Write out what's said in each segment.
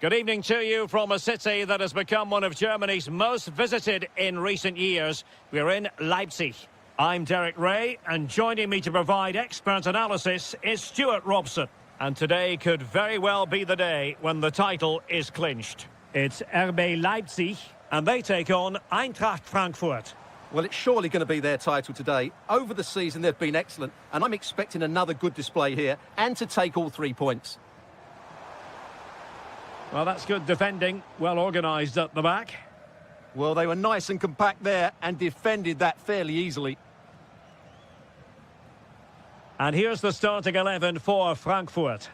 Good evening to you from a city that has become one of Germany's most visited in recent years. We're in Leipzig. I'm Derek Ray, and joining me to provide expert analysis is Stuart Robson. And today could very well be the day when the title is clinched. It's RB Leipzig, and they take on Eintracht Frankfurt. Well, it's surely going to be their title today. Over the season, they've been excellent, and I'm expecting another good display here, and to take all 3 points. Well, that's good defending, well organised at the back. Well, they were nice and compact there, and defended that fairly easily. And here's the starting 11 for Frankfurt.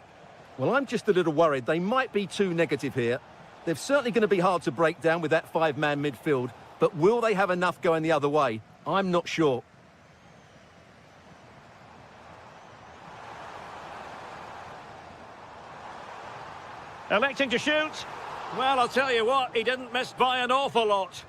Well, I'm just a little worried. They might be too negative here. They're certainly going to be hard to break down with that five-man midfield, but will they have enough going the other way? I'm not sure. Electing to shoot. Well, I'll tell you what, he didn't miss by an awful lot.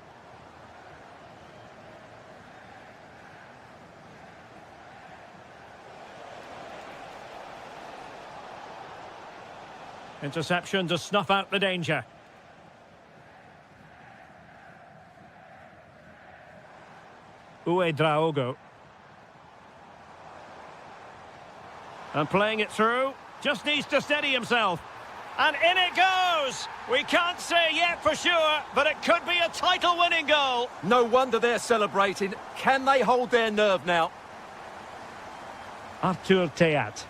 Interception to snuff out the danger. Draogo. And playing it through. Just needs to steady himself. And in it goes! We can't say yet for sure, but it could be a title-winning goal. No wonder they're celebrating. Can they hold their nerve now? Arthur Theat.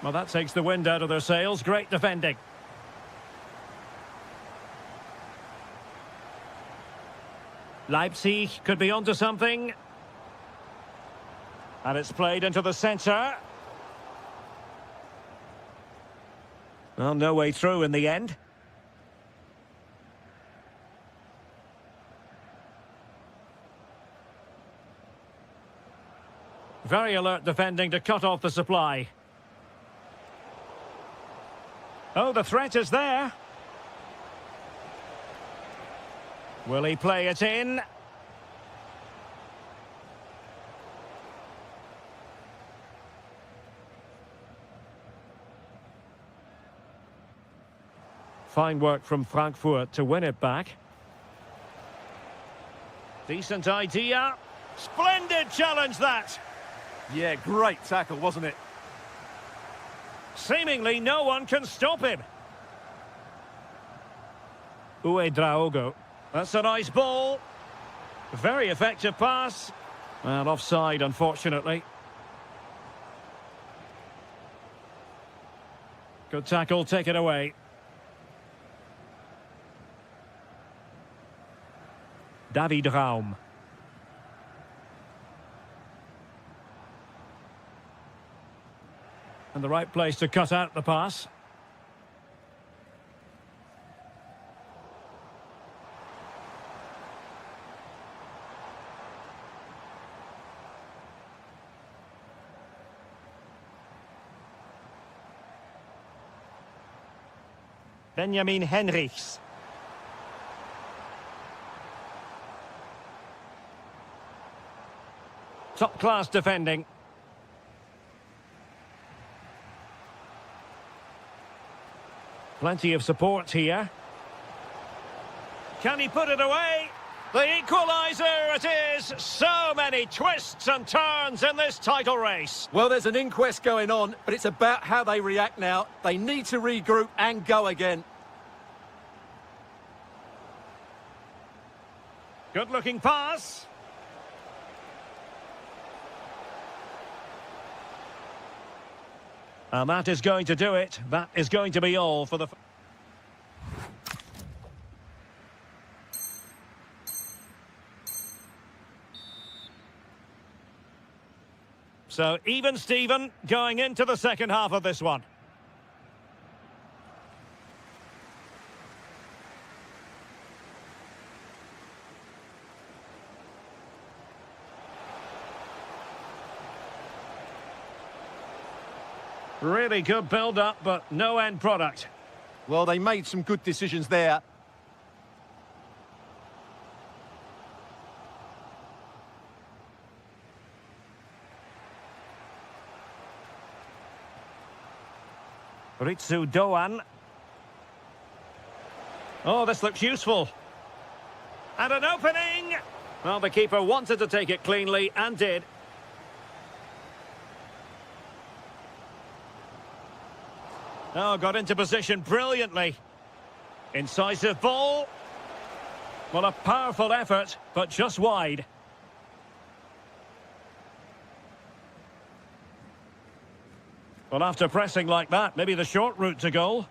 Well, that takes the wind out of their sails. Great defending. Leipzig could be onto something. And it's played into the centre. Well, no way through in the end. Very alert defending to cut off the supply. Oh, the threat is there. Will he play it in? Fine work from Frankfurt to win it back. Decent idea. Splendid challenge, that. Yeah, great tackle, wasn't it? Seemingly no one can stop him. Draogo. That's a nice ball. Very effective pass. And offside, unfortunately. Good tackle, take it away. David Raum. And the right place to cut out the pass. Benjamin Henrichs. Top-class defending. Plenty of support here. Can he put it away? The equaliser it is! So many twists and turns in this title race. Well, there's an inquest going on, but it's about how they react now. They need to regroup and go again. Good-looking pass. And that is going to do it. That is going to be all for the... So, even Steven going into the second half of this one. Really good build-up, but no end product. Well, they made some good decisions there. Ritsu Doan. Oh, this looks useful. And an opening! Well, the keeper wanted to take it cleanly and did. Oh, got into position brilliantly. Incisive ball. Well, a powerful effort, but just wide. Well, after pressing like that, maybe the short route to goal.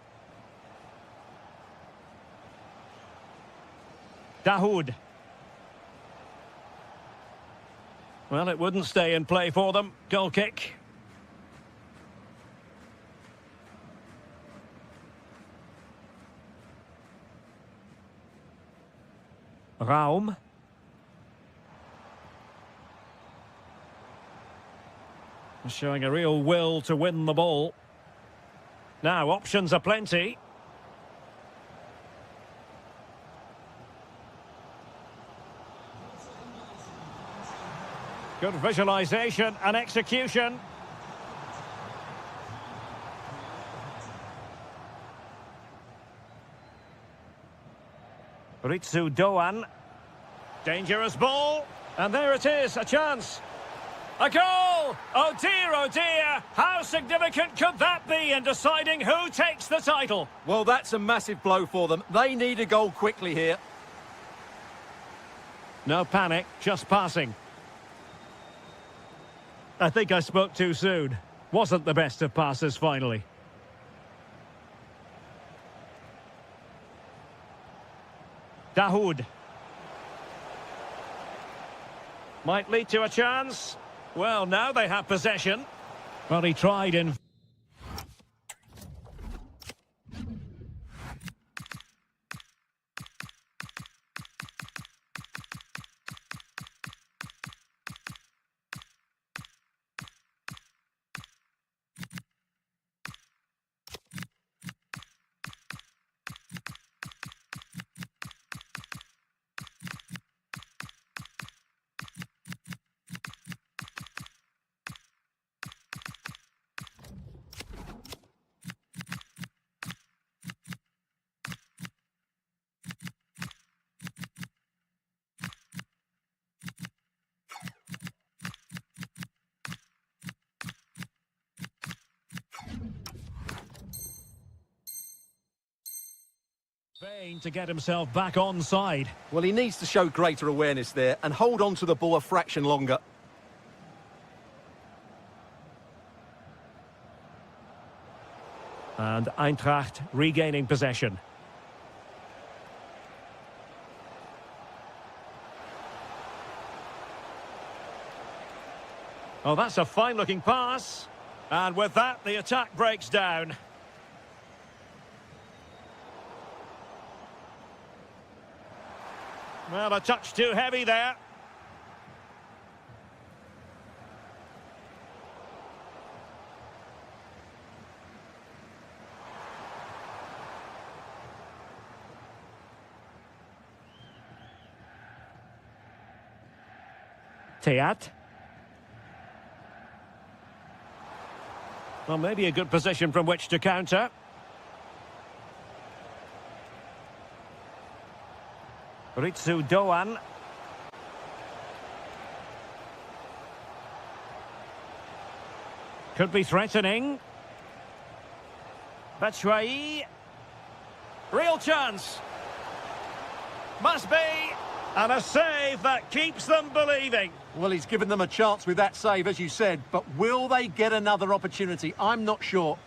Dahoud. Well, it wouldn't stay in play for them. Goal kick. Raum. Showing a real will to win the ball. Now, options are plenty. Good visualization and execution. Ritsu Doan. Dangerous ball. And there it is, a chance. A goal! Oh dear, how significant could that be in deciding who takes the title? Well, that's a massive blow for them. They need a goal quickly here. No panic, just passing. I think I spoke too soon. Wasn't the best of passes finally. Dahoud. Might lead to a chance. Well, now they have possession. Well, he tried in... to get himself back onside. Well, he needs to show greater awareness there and hold on to the ball a fraction longer. And Eintracht regaining possession. Oh, that's a fine-looking pass. And with that, the attack breaks down. Well, a touch too heavy there. Teat. Well, maybe a good position from which to counter. Ritsu Doan. Could be threatening. Batshuayi. Real chance. Must be. And a save that keeps them believing. Well, he's given them a chance with that save, as you said, but will they get another opportunity? I'm not sure.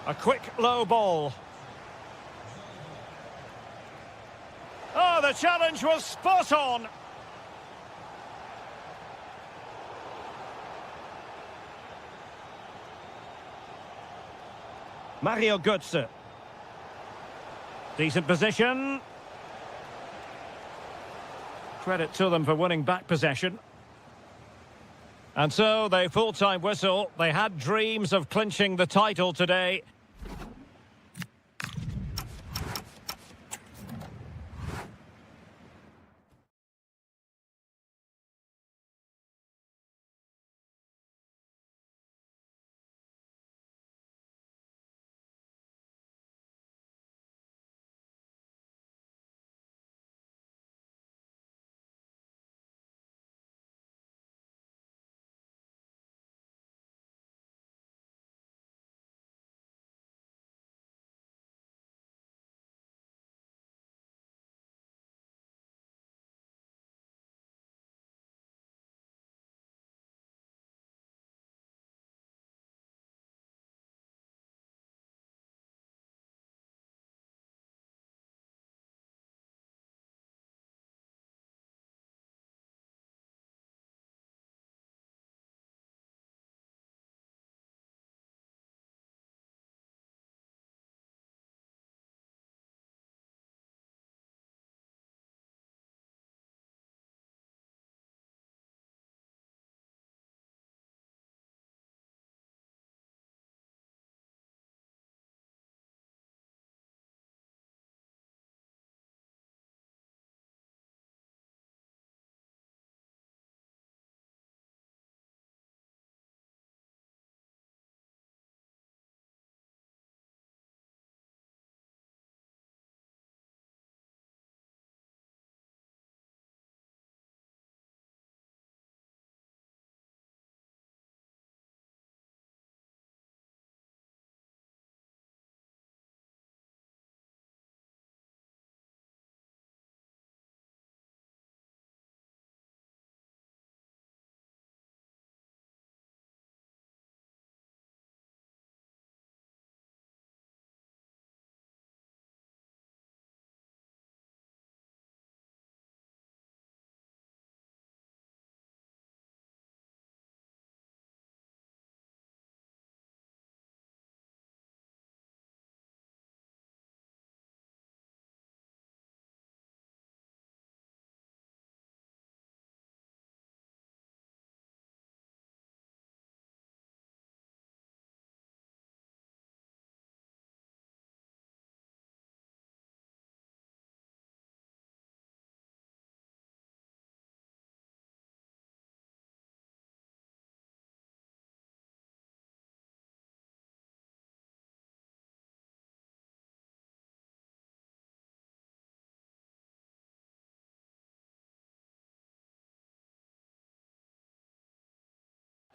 A quick low ball. Oh, the challenge was spot on. Mario Götze. Decent position. Credit to them for winning back possession. And so, the full-time whistle. They had dreams of clinching the title today.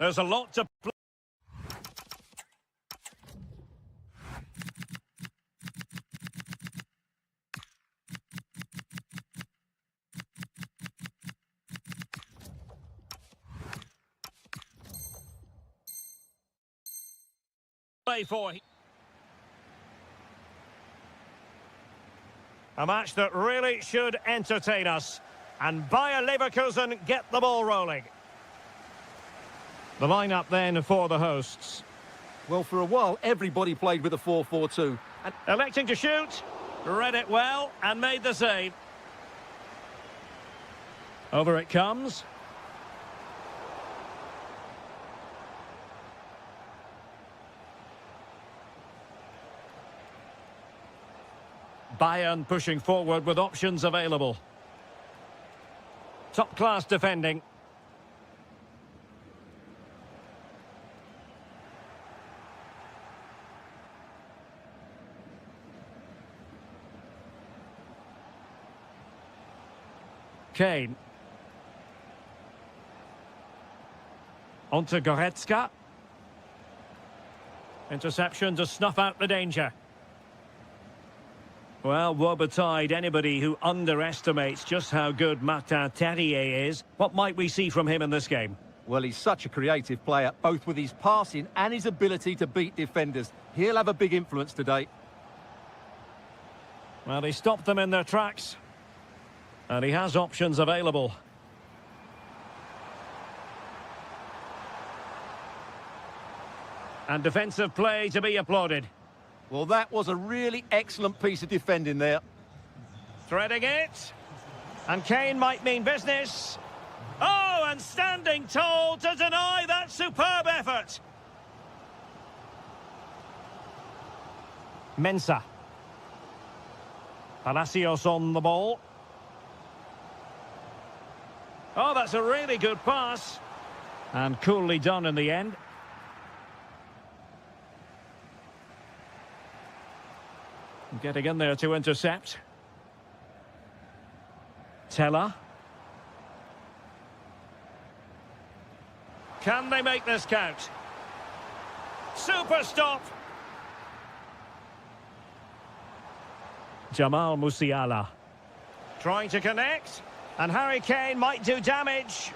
There's a lot to play for. A match that really should entertain us. And Bayer Leverkusen get the ball rolling. The lineup then for the hosts. Well, for a while, everybody played with a 4-4-2. And Electing to shoot. Read it well and made the save. Over it comes. Bayern pushing forward with options available. Top-class defending. Kane. On to Goretzka. Interception to snuff out the danger. Well, woe betide anybody who underestimates just how good Martin Terrier is. What might we see from him in this game? well, he's such a creative player, both with his passing and his ability to beat defenders. He'll have a big influence today. Well, he stopped them in their tracks. And he has options available. And defensive play to be applauded. Well, that was a really excellent piece of defending there. Threading it. And Kane might mean business. Oh, and standing tall to deny that superb effort. Mensah. Palacios on the ball. Oh, that's a really good pass. And coolly done in the end. Getting in there to intercept. Teller. Can they make this count? Super stop. Jamal Musiala. Trying to connect. And Harry Kane might do damage.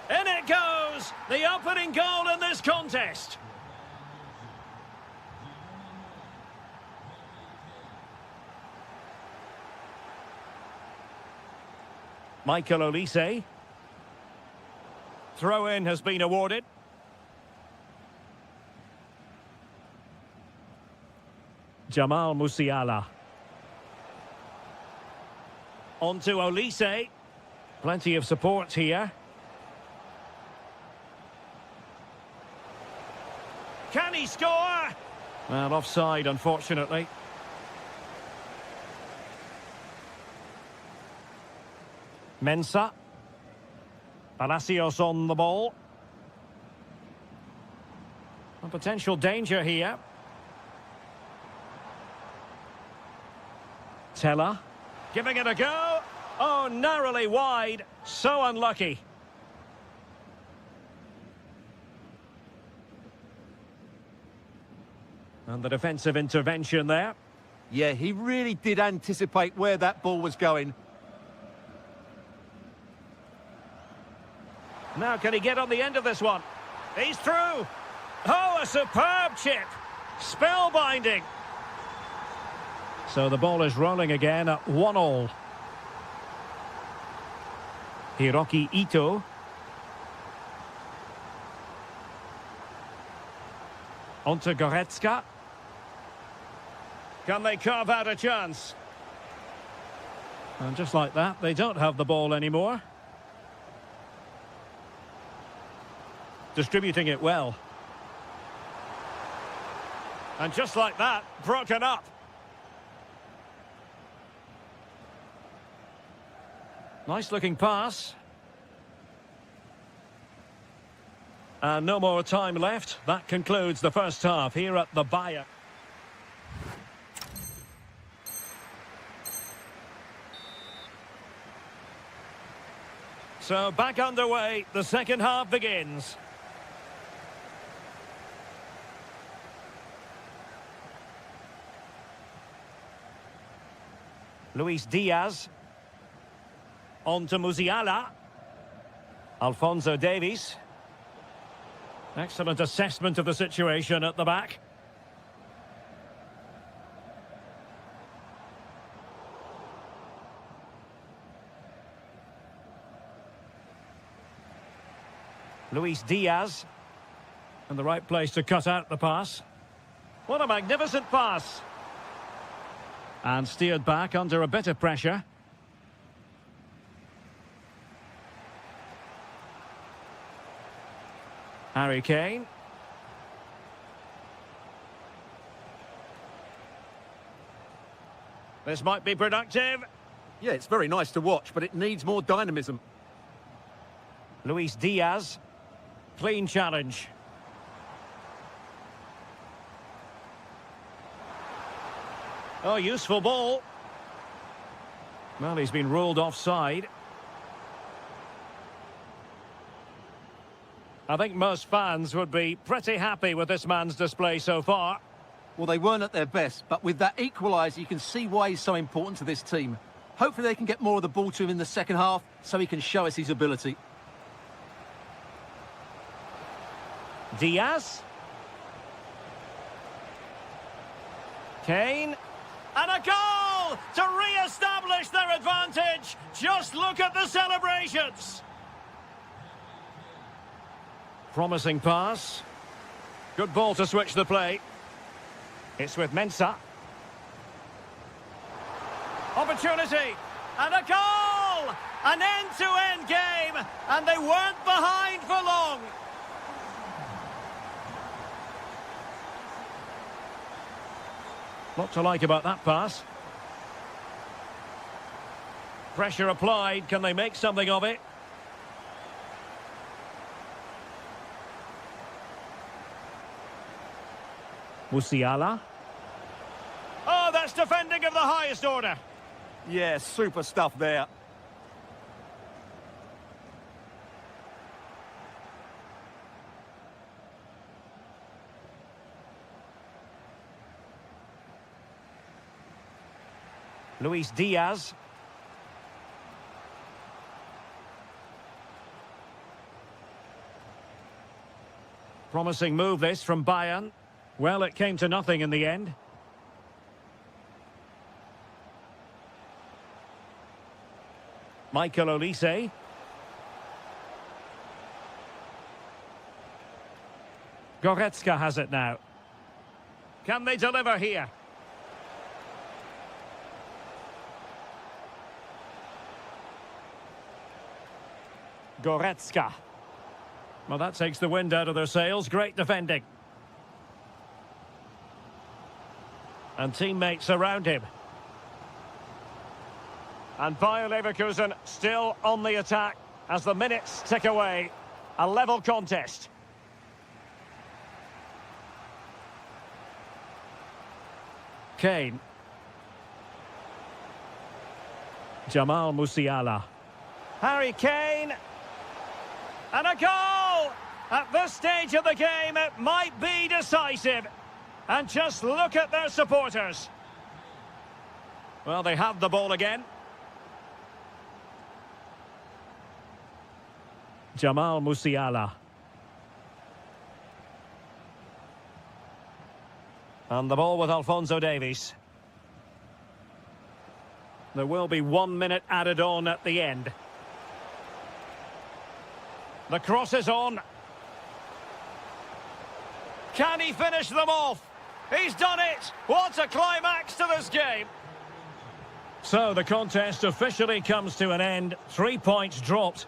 In it goes! The opening goal in this contest. Michael Olise. Throw-in has been awarded. Jamal Musiala. On to Olise. Plenty of support here. Can he score? Well, offside, unfortunately. Mensah. Palacios on the ball. A potential danger here. Teller. Giving it a go. Oh, narrowly wide. So unlucky. And the defensive intervention there. Yeah, he really did anticipate where that ball was going. Now can he get on the end of this one? He's through. Oh, a superb chip. Spellbinding. So the ball is rolling again at 1-1. Hiroki Ito. On to Goretzka. Can they carve out a chance? And just like that, they don't have the ball anymore. Distributing it well. And just like that, broken up. Nice looking pass. And no more time left. That concludes the first half here at the Bayer. So back underway, the second half begins. Luis Diaz. On to Musiala. Alphonso Davies. Excellent assessment of the situation at the back. Luis Diaz. In the right place to cut out the pass. What a magnificent pass. And steered back under a bit of pressure. Harry Kane. This might be productive. Yeah, it's very nice to watch, but it needs more dynamism. Luis Diaz. Clean challenge. Oh, useful ball. Well, he's been ruled offside. I think most fans would be pretty happy with this man's display so far. Well, they weren't at their best, but with that equaliser, you can see why he's so important to this team. Hopefully they can get more of the ball to him in the second half so he can show us his ability. Diaz. Kane. And a goal to re-establish their advantage. Just look at the celebrations. Promising pass. Good ball to switch the play. It's with Mensah. Opportunity. And a goal! An end-to-end game. And they weren't behind for long. Lot to like about that pass. Pressure applied. Can they make something of it? Musiala. Oh, that's defending of the highest order. Yeah, super stuff there. Luis Diaz. Promising move this from Bayern. Well, it came to nothing in the end. Michael Olise. Goretzka has it now. Can they deliver here? Goretzka. Well, that takes the wind out of their sails. Great defending. And teammates around him. And Bayer Leverkusen still on the attack as the minutes tick away. A level contest. Kane. Jamal Musiala. Harry Kane. And a goal! At this stage of the game, it might be decisive. And just look at their supporters. Well, they have the ball again. Jamal Musiala. And the ball with Alphonso Davies. There will be 1 minute added on at the end. The cross is on. Can he finish them off? He's done it! What a climax to this game! So the contest officially comes to an end. 3 points dropped.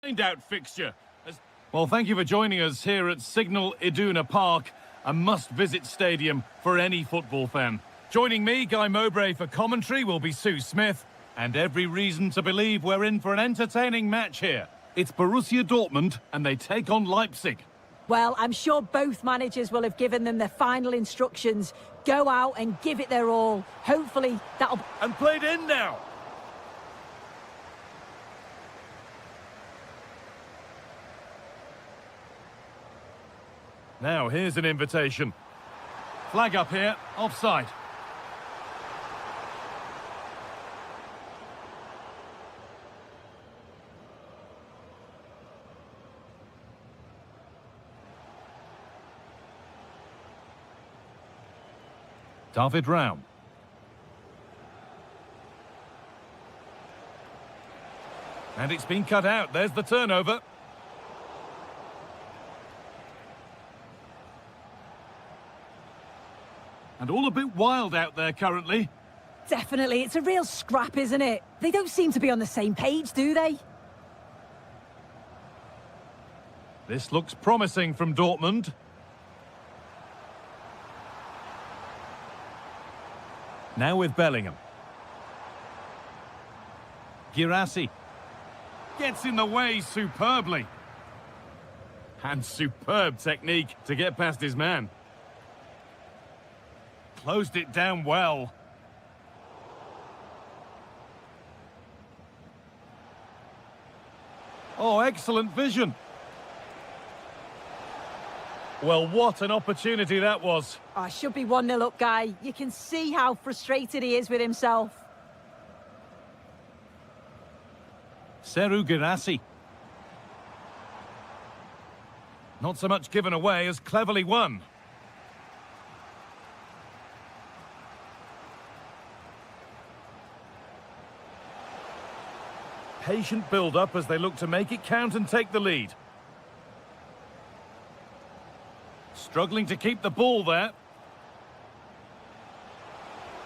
Out fixture. Well, thank you for joining us here at Signal Iduna Park, a must-visit stadium for any football fan. Joining me, Guy Mowbray, for commentary will be Sue Smith, and every reason to believe we're in for an entertaining match here. It's Borussia Dortmund, and they take on Leipzig. Well, I'm sure both managers will have given them their final instructions. Go out and give it their all. Hopefully that'll... And played in now. Now, here's an invitation. Flag up here, offside. David Raum. And it's been cut out. There's the turnover. And all a bit wild out there currently. Definitely, it's a real scrap, isn't it? They don't seem to be on the same page, do they? This looks promising from Dortmund. Now with Bellingham. Girassi gets in the way superbly. And superb technique to get past his man. Closed it down well. Oh, excellent vision. Well, what an opportunity that was. Oh, should be 1-0 up, Guy. You can see how frustrated he is with himself. Serhou Girassi. Not so much given away as cleverly won. Patient build-up as they look to make it count and take the lead. Struggling to keep the ball there.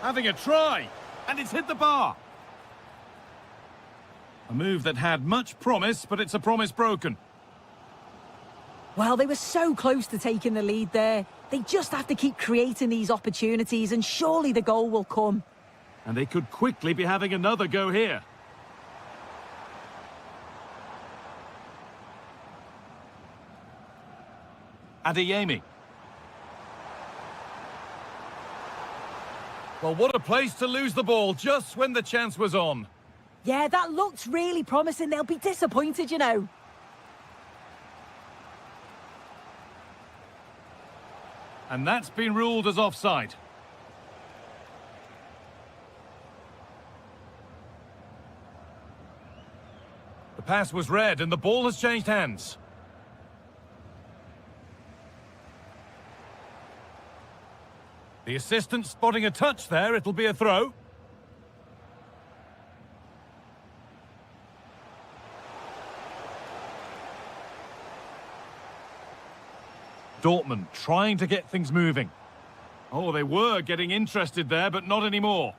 Having a try, and it's hit the bar. A move that had much promise, but it's a promise broken. Well, they were so close to taking the lead there. They just have to keep creating these opportunities, and surely the goal will come. And they could quickly be having another go here. Adeyemi. Well, what a place to lose the ball just when the chance was on. Yeah, that looked really promising. They'll be disappointed, you know. And that's been ruled as offside. The pass was red and the ball has changed hands. The assistant spotting a touch there, it'll be a throw. Dortmund trying to get things moving. Oh, they were getting interested there, but not anymore.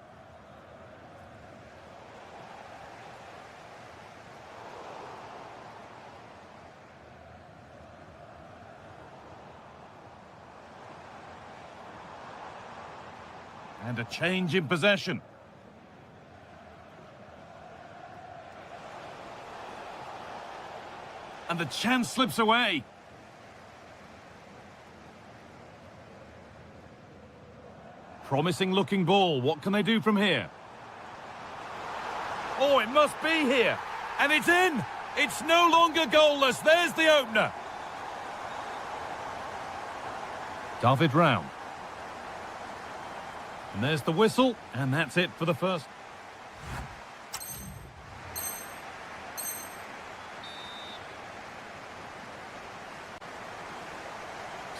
And a change in possession. And the chance slips away. Promising looking ball. What can they do from here? Oh, it must be here. And it's in. It's no longer goalless. There's the opener. David Raum. And there's the whistle, and that's it for the first.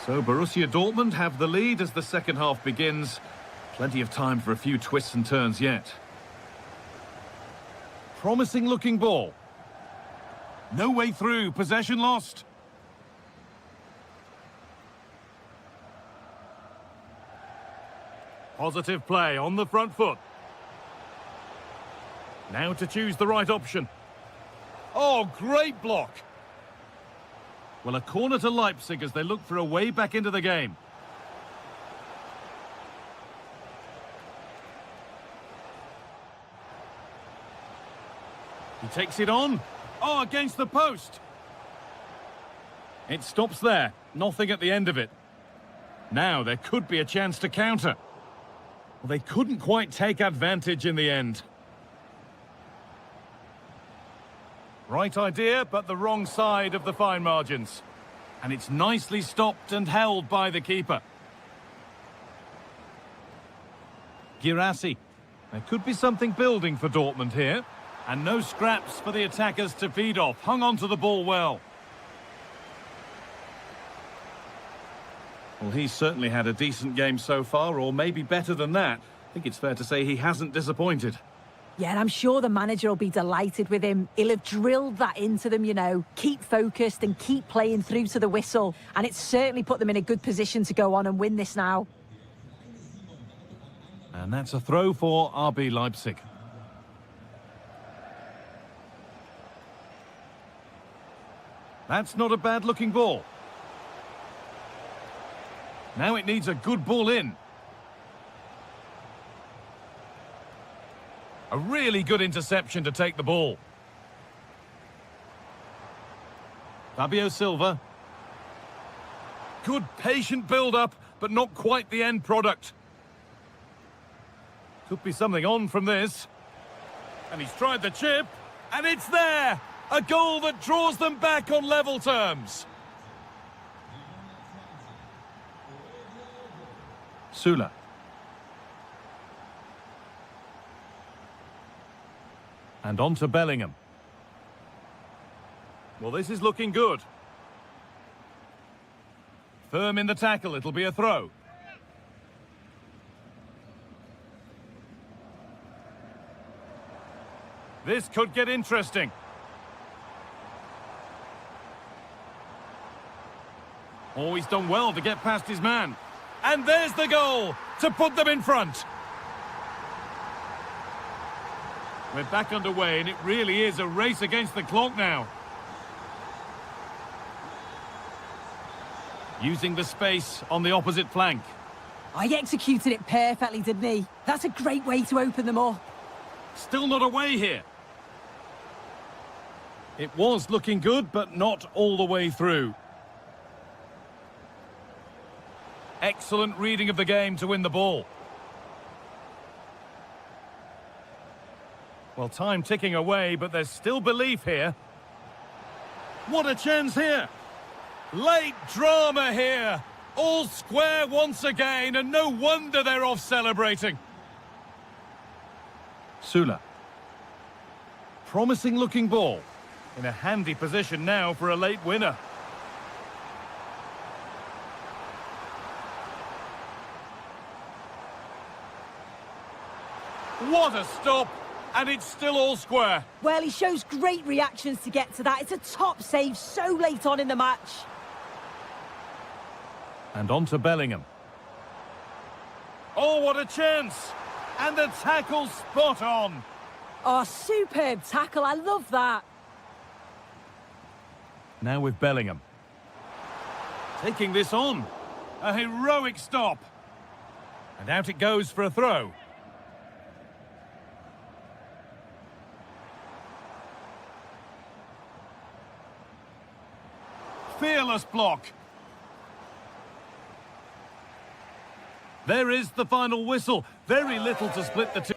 So Borussia Dortmund have the lead as the second half begins. Plenty of time for a few twists and turns yet. Promising looking ball. No way through, possession lost. Positive play on the front foot. Now to choose the right option. Oh, great block. Well, a corner to Leipzig as they look for a way back into the game. He takes it on. Oh, against the post. It stops there. Nothing at the end of it. Now there could be a chance to counter. Well, they couldn't quite take advantage in the end. Right idea, but the wrong side of the fine margins. And it's nicely stopped and held by the keeper. Girassi. There could be something building for Dortmund here. And no scraps for the attackers to feed off. Hung on to the ball well. Well, he's certainly had a decent game so far, or maybe better than that. I think it's fair to say he hasn't disappointed. Yeah, and I'm sure the manager will be delighted with him. He'll have drilled that into them, you know. Keep focused and keep playing through to the whistle. And it's certainly put them in a good position to go on and win this now. And that's a throw for RB Leipzig. That's not a bad-looking ball. Now it needs a good ball in. A really good interception to take the ball. Fabio Silva. Good patient build-up, but not quite the end product. Could be something on from this. And he's tried the chip, and it's there! A goal that draws them back on level terms. Sula. And on to Bellingham. Well, this is looking good. Firm in the tackle, it'll be a throw. This could get interesting. Oh, he's done well to get past his man. And there's the goal to put them in front. We're back underway, and it really is a race against the clock now. Using the space on the opposite flank. I executed it perfectly, didn't he? That's a great way to open them up. Still not away here. It was looking good, but not all the way through. Excellent reading of the game to win the ball. Well, time ticking away, but there's still belief here. What a chance here! Late drama here! All square once again, and no wonder they're off celebrating. Sula. Promising looking ball. In a handy position now for a late winner. What a stop! And it's still all square. Well, he shows great reactions to get to that. It's a top save so late on in the match. And on to Bellingham. Oh, what a chance! And the tackle spot on. Oh, superb tackle. I love that. Now with Bellingham. Taking this on. A heroic stop. And out it goes for a throw. Fearless block. There is the final whistle. Very little to split the two.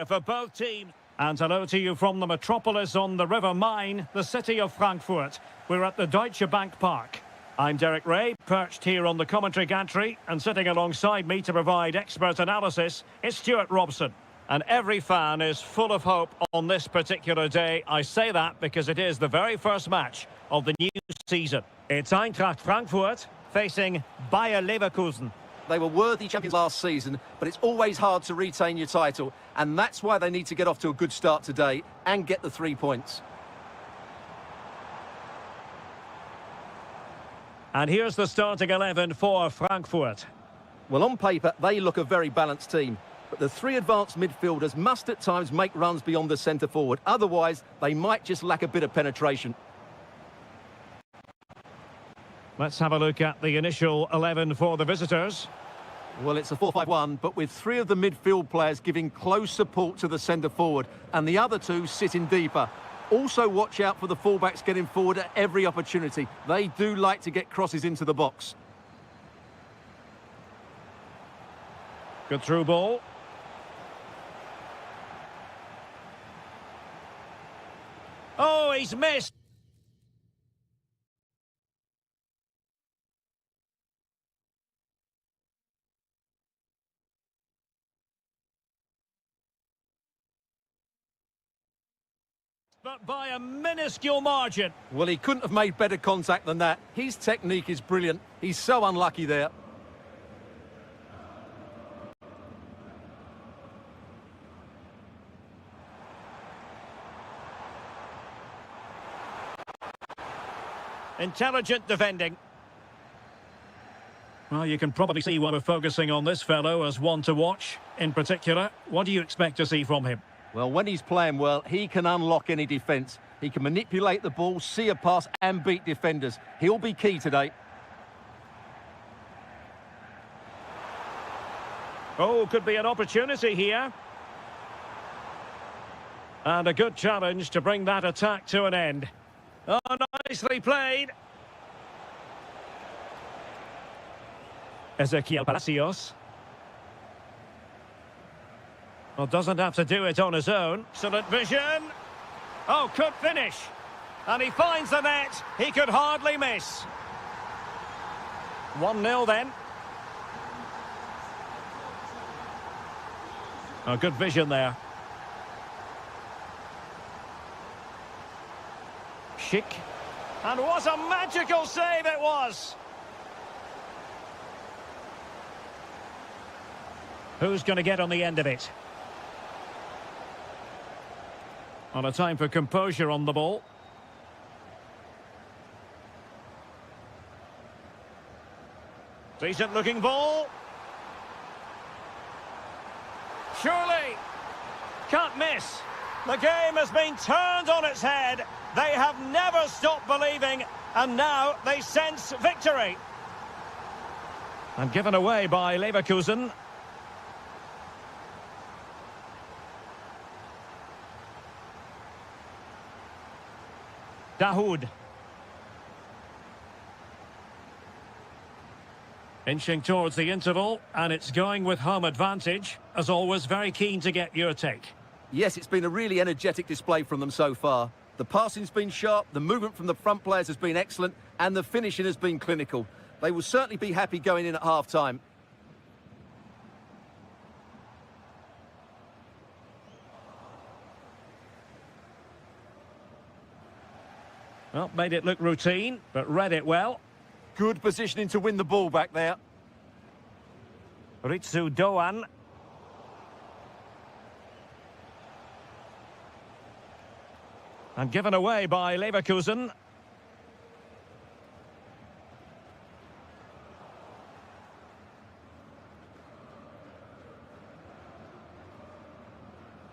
for both teams. And hello to you from the metropolis on the River Main, the city of Frankfurt. We're at the Deutsche Bank Park. I'm Derek Ray, perched here on the commentary gantry, and sitting alongside me to provide expert analysis is Stuart Robson. And every fan is full of hope on this particular day. I say that because it is the very first match of the new season. It's Eintracht Frankfurt facing Bayer Leverkusen. They were worthy champions last season, but it's always hard to retain your title, and that's why they need to get off to a good start today and get the 3 points. And here's the starting 11 for Frankfurt. Well, on paper, they look a very balanced team, but the three advanced midfielders must at times make runs beyond the centre forward. Otherwise, they might just lack a bit of penetration. Let's have a look at the initial 11 for the visitors. Well, it's a 4-5-1, but with three of the midfield players giving close support to the centre forward, and the other two sitting deeper. Also watch out for the fullbacks getting forward at every opportunity. They do like to get crosses into the box. Good through ball. Oh, he's missed. But by a minuscule margin. Well, he couldn't have made better contact than that. His technique is brilliant. He's so unlucky there. Intelligent defending. Well, you can probably see why we're focusing on this fellow as one to watch. In particular, what do you expect to see from him? Well, when he's playing well, he can unlock any defence. He can manipulate the ball, see a pass and beat defenders. He'll be key today. Oh, could be an opportunity here. And a good challenge to bring that attack to an end. Oh, nicely played. Ezequiel Palacios. Well, doesn't have to do it on his own. Excellent vision. Oh, could finish. And he finds the net. He could hardly miss. 1-0 then. Oh, good vision there. Schick. And what a magical save it was. Who's going to get on the end of it? On a time for composure on the ball. Decent looking ball. Surely. Can't miss. The game has been turned on its head. They have never stopped believing, and now they sense victory. And given away by Leverkusen. Dahoud. Inching towards the interval, and it's going with home advantage. As always, very keen to get your take. Yes, it's been a really energetic display from them so far. The passing's been sharp, the movement from the front players has been excellent, and the finishing has been clinical. They will certainly be happy going in at half-time. Well, made it look routine, but read it well. Good positioning to win the ball back there. Ritsu Doan. And given away by Leverkusen.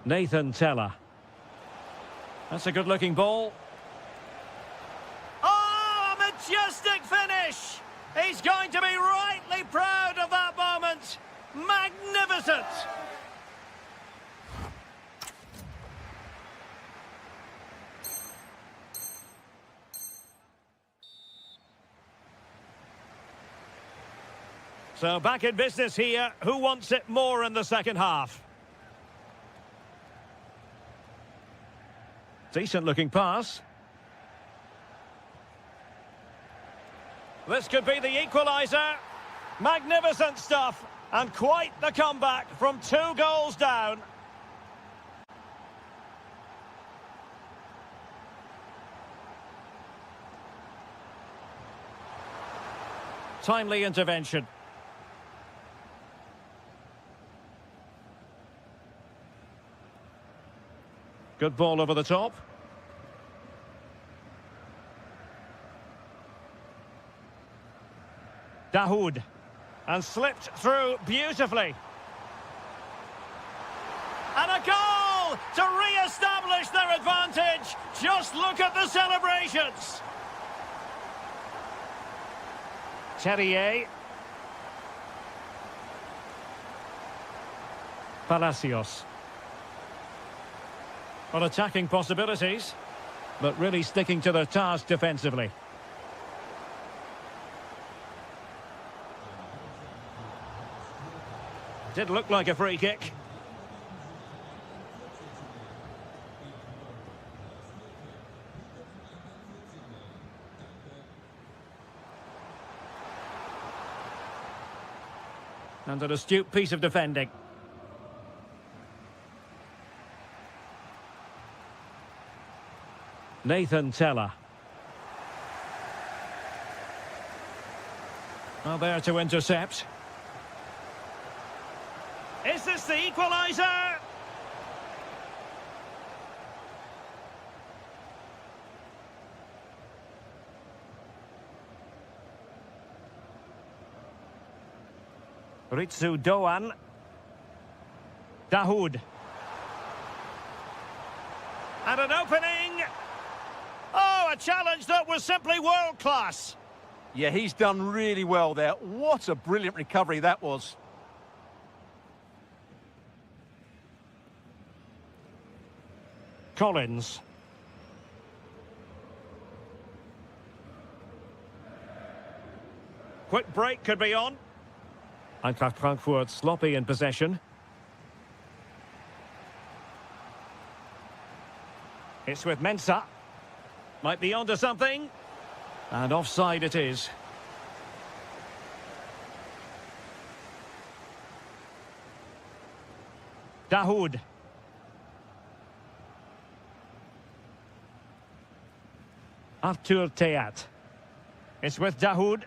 Nathan Teller. That's a good-looking ball. Oh, a majestic finish! He's going to be rightly proud of that moment. Magnificent! So back in business here. Who wants it more in the second half? Decent-looking pass. This could be the equaliser. Magnificent stuff. And quite the comeback from 2 goals down. Timely intervention. Good ball over the top. Dahoud. And slipped through beautifully. And a goal to re-establish their advantage. Just look at the celebrations. Terrier. Palacios. On attacking possibilities, but really sticking to their task defensively. Did look like a free kick. And an astute piece of defending. Nathan Teller. Well, there to intercept. Is this the equaliser? Ritsu Doan. Dahoud. And an opening. Oh, a challenge that was simply world-class. Yeah, he's done really well there. What a brilliant recovery that was. Collins. Quick break could be on. Eintracht Frankfurt sloppy in possession. It's with Mensah. Might be onto something. And offside it is. Dahoud. Arthur Théat. It's with Dahoud.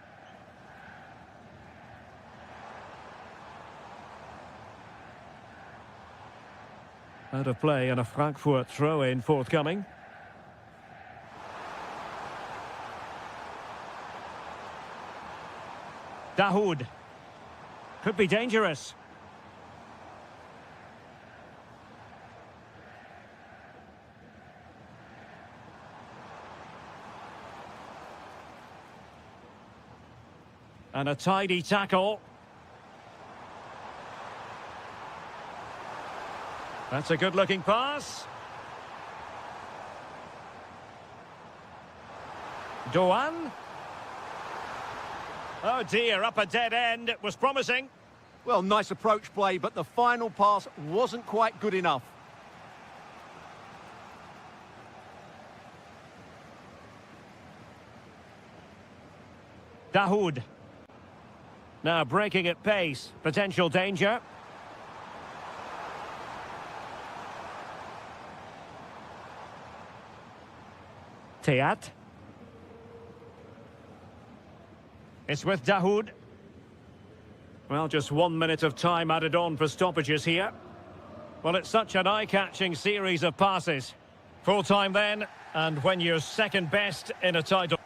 Out of play and a Frankfurt throw-in forthcoming. Dahoud. Could be dangerous. And a tidy tackle. That's a good-looking pass. Doan. Oh dear, up a dead end. It was promising. Well, nice approach play, but the final pass wasn't quite good enough. Dahoud. Now breaking at pace. Potential danger. Théat. It's with Dahoud. Well, just 1 minute of time added on for stoppages here. Well, it's such an eye-catching series of passes. Full time then, and when you're second best in a title.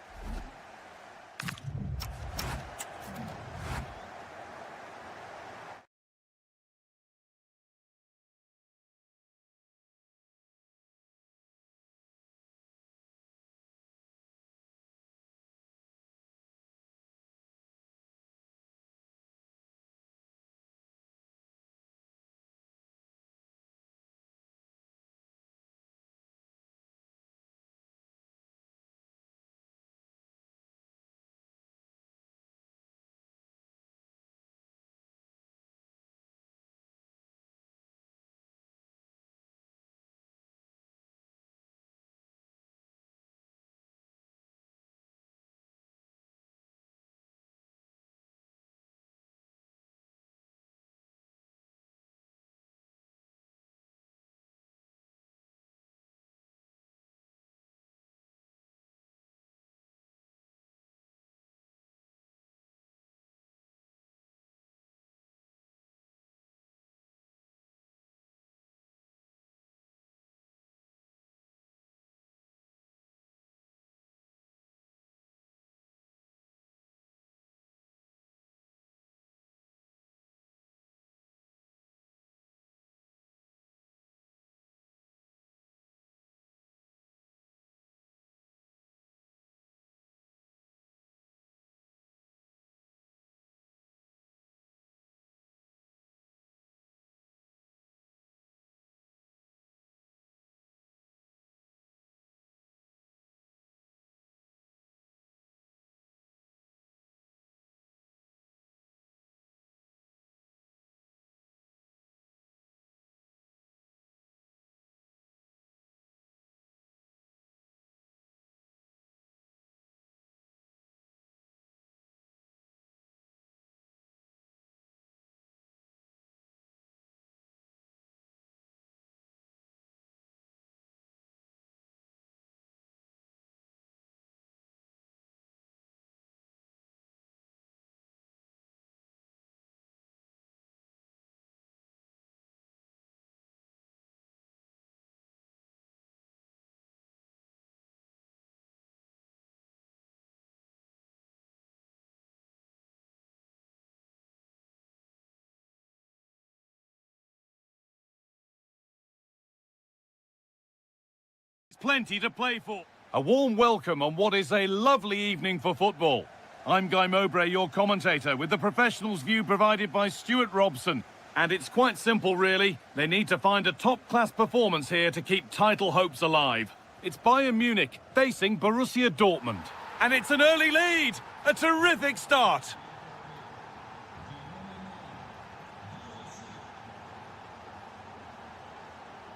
plenty to play for. A warm welcome on what is a lovely evening for football. I'm Guy Mowbray, your commentator, with the professionals' view provided by Stuart Robson. And it's quite simple, really. They need to find a top-class performance here to keep title hopes alive. It's Bayern Munich facing Borussia Dortmund. And it's an early lead! A terrific start!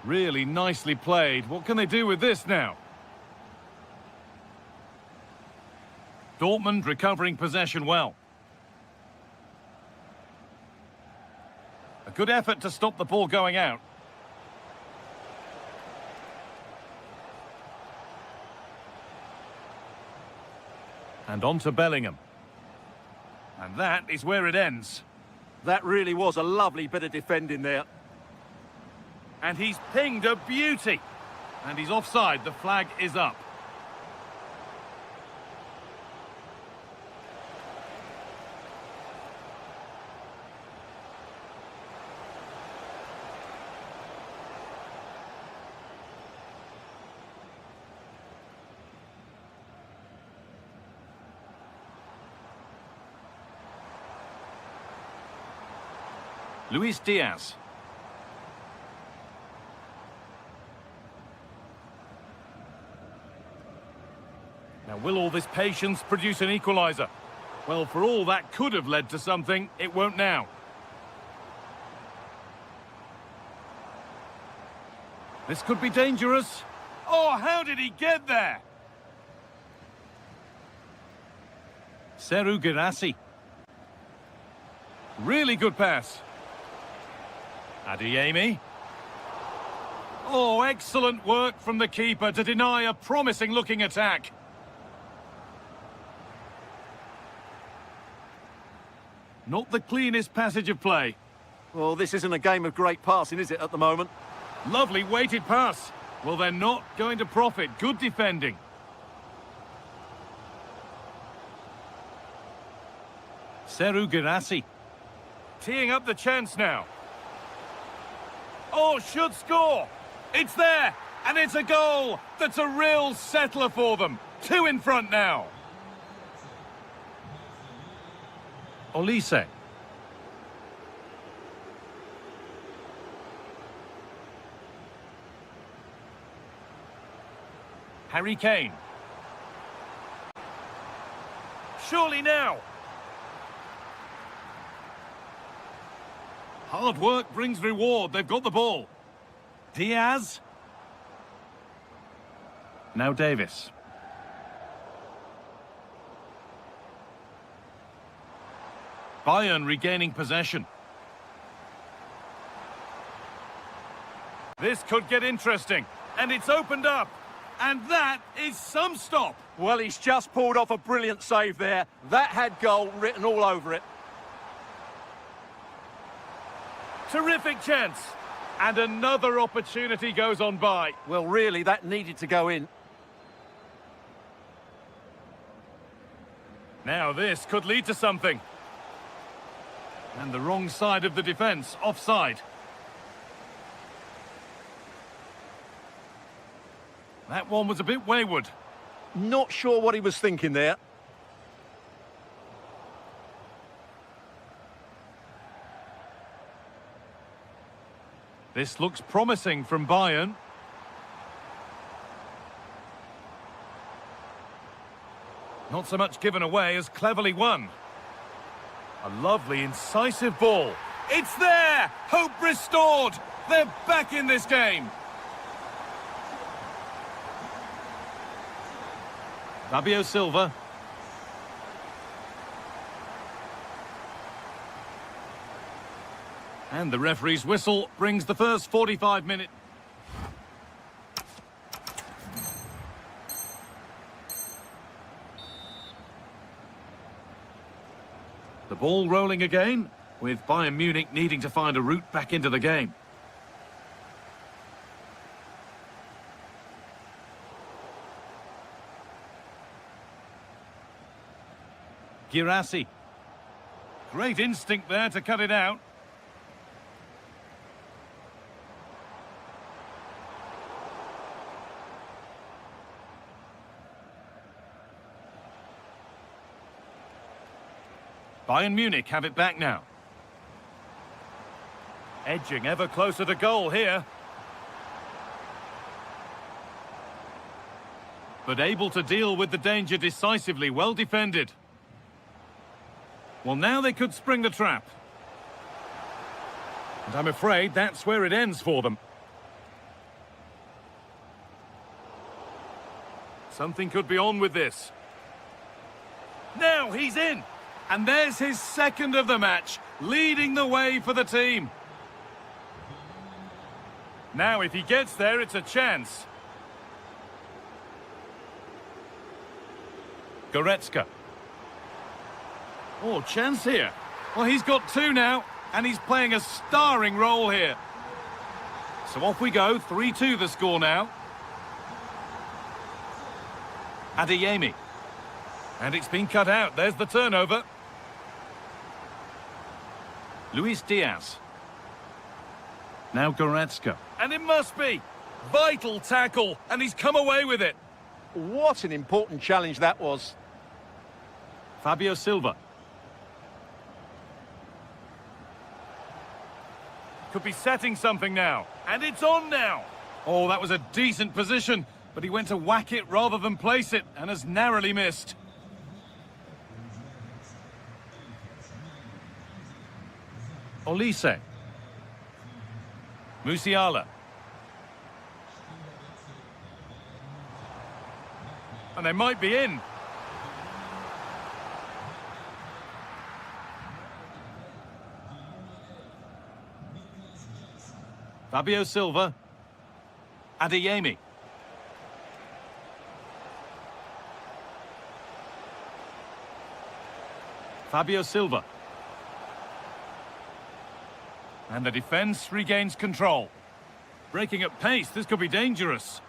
Really nicely played. What can they do with this now? Dortmund recovering possession well. A good effort to stop the ball going out. And on to Bellingham. And that is where it ends. That really was a lovely bit of defending there. And he's pinged a beauty. And he's offside. The flag is up. Luis Diaz. Now, will all this patience produce an equaliser? Well, for all that could have led to something, it won't now. This could be dangerous. Oh, how did he get there? Serhou Guirassy. Really good pass. Adeyemi. Oh, excellent work from the keeper to deny a promising-looking attack. Not the cleanest passage of play. Well, this isn't a game of great passing, is it, at the moment? Lovely weighted pass. Well, they're not going to profit. Good defending. Serhou Guirassy. Teeing up the chance now. Oh, should score. It's there. And it's a goal. That's a real settler for them. 2 in front now. Olise. Harry Kane. Surely now. Hard work brings reward. They've got the ball. Diaz. Now Davis. Bayern regaining possession. This could get interesting. And it's opened up. And that is some stop. Well, he's just pulled off a brilliant save there. That had goal written all over it. Terrific chance. And another opportunity goes on by. Well, really, that needed to go in. Now this could lead to something. And the wrong side of the defence, offside. That one was a bit wayward. Not sure what he was thinking there. This looks promising from Bayern. Not so much given away as cleverly won. A lovely, incisive ball. It's there! Hope restored! They're back in this game! Fabio Silva. And the referee's whistle brings the first 45 minutes. The ball rolling again, with Bayern Munich needing to find a route back into the game. Guirassy. Great instinct there to cut it out. Bayern Munich have it back now. Edging ever closer to goal here. But able to deal with the danger decisively, well defended. Well, now they could spring the trap. And I'm afraid that's where it ends for them. Something could be on with this. Now he's in. And there's his second of the match, leading the way for the team. Now, if he gets there, it's a chance. Goretzka. Oh, chance here. Well, he's got two now, and he's playing a starring role here. So off we go, 3-2 the score now. Adeyemi. And it's been cut out, there's the turnover. Luis Diaz. Now Goretzka. And it must be! Vital tackle, and he's come away with it. What an important challenge that was. Fabio Silva. Could be setting something now. And it's on now. Oh, that was a decent position, but he went to whack it rather than place it, and has narrowly missed. Olise. Musiala. And they might be in. Fabio Silva. Adeyemi. Fabio Silva. And the defence regains control. Breaking at pace, this could be dangerous.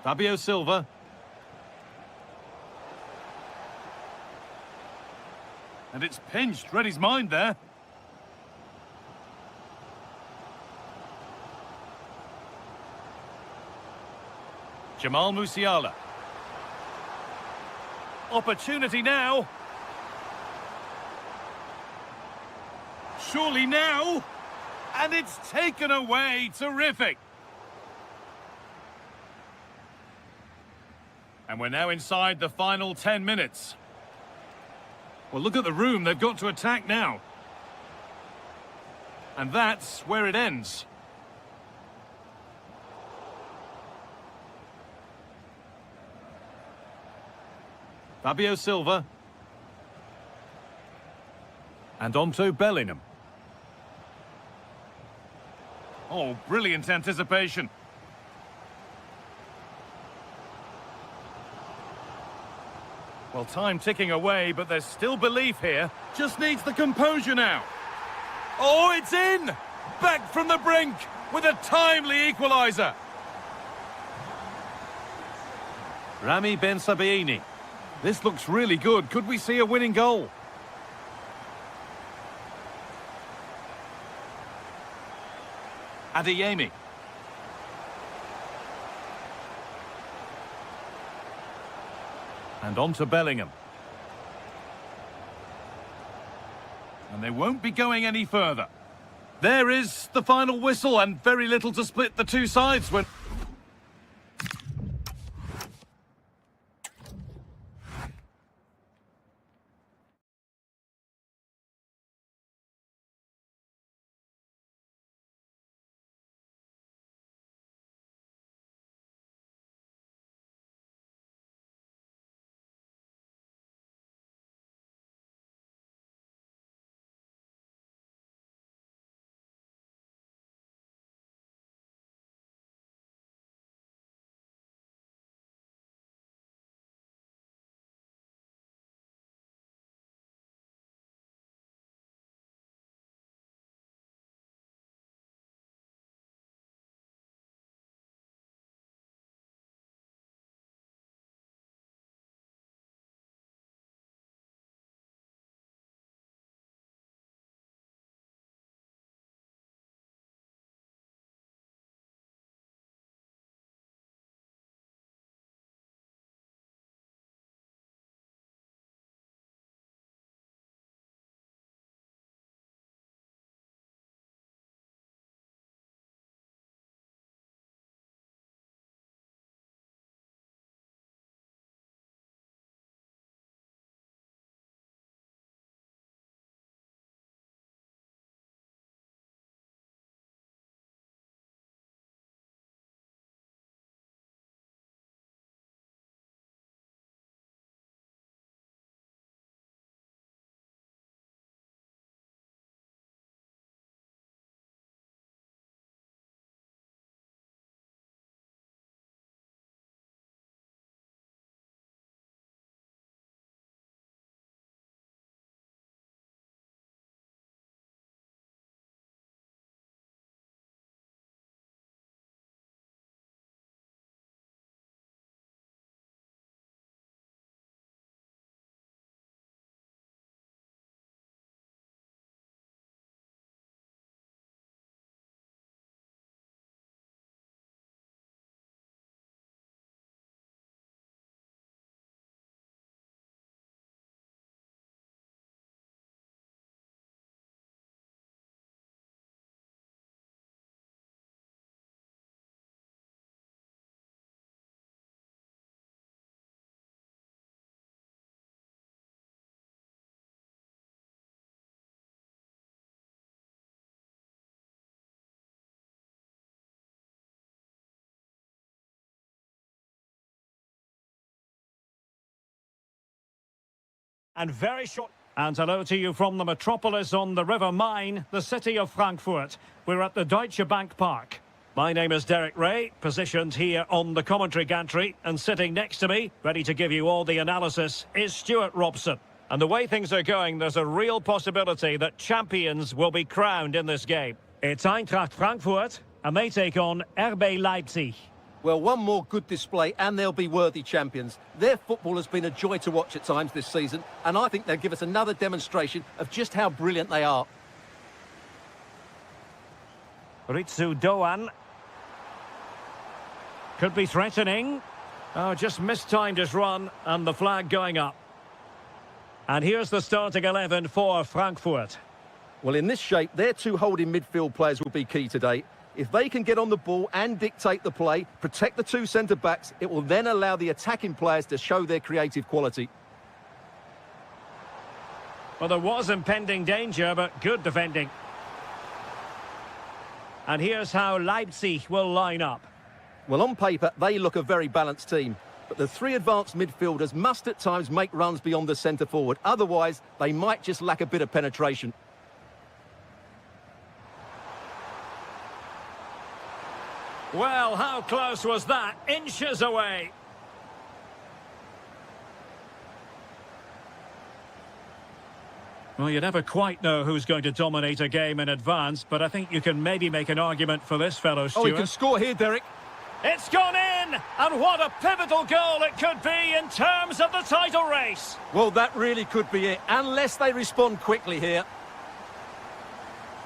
Fabio Silva. And it's pinched, read his mind there. Jamal Musiala. Opportunity now. Surely now. And it's taken away. Terrific. And we're now inside the final 10 minutes. Well, look at the room they've got to attack now. And that's where it ends. Fabio Silva. And onto Bellingham. Oh, brilliant anticipation. Well, time ticking away, but there's still belief here. Just needs the composure now. Oh, it's in! Back from the brink with a timely equaliser. Rami Ben Sabaini. This looks really good. Could we see a winning goal? Adeyemi. And on to Bellingham. And they won't be going any further. There is the final whistle, and very little to split the two sides when... And very short. And hello to you from the metropolis on the River Main, the city of Frankfurt. We're at the Deutsche Bank Park. My name is Derek Ray, positioned here on the commentary gantry, and sitting next to me, ready to give you all the analysis, is Stuart Robson. And the way things are going, there's a real possibility that champions will be crowned in this game. It's Eintracht Frankfurt, and they take on RB Leipzig. Well, one more good display and they'll be worthy champions. Their football has been a joy to watch at times this season, and I think they'll give us another demonstration of just how brilliant they are. Ritsu Doan. Could be threatening. Oh, just mistimed his run, and the flag going up. And here's the starting 11 for Frankfurt. Well, in this shape, their two holding midfield players will be key today. If they can get on the ball and dictate the play, protect the two centre-backs, it will then allow the attacking players to show their creative quality. Well, there was impending danger, but good defending. And here's how Leipzig will line up. Well, on paper, they look a very balanced team. But the three advanced midfielders must at times make runs beyond the centre-forward. Otherwise, they might just lack a bit of penetration. Well, how close was that? Inches away. Well, you never quite know who's going to dominate a game in advance, but I think you can maybe make an argument for this fellow, Stuart. Oh, he can score here, Derek. It's gone in! And what a pivotal goal it could be in terms of the title race. Well, that really could be it, unless they respond quickly here.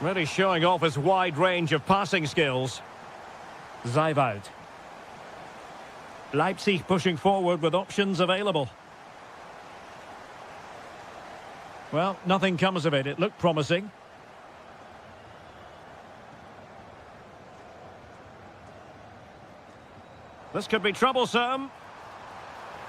Really showing off his wide range of passing skills. Zeiwald. Leipzig pushing forward with options available. Well, nothing comes of it. It looked promising. This could be troublesome.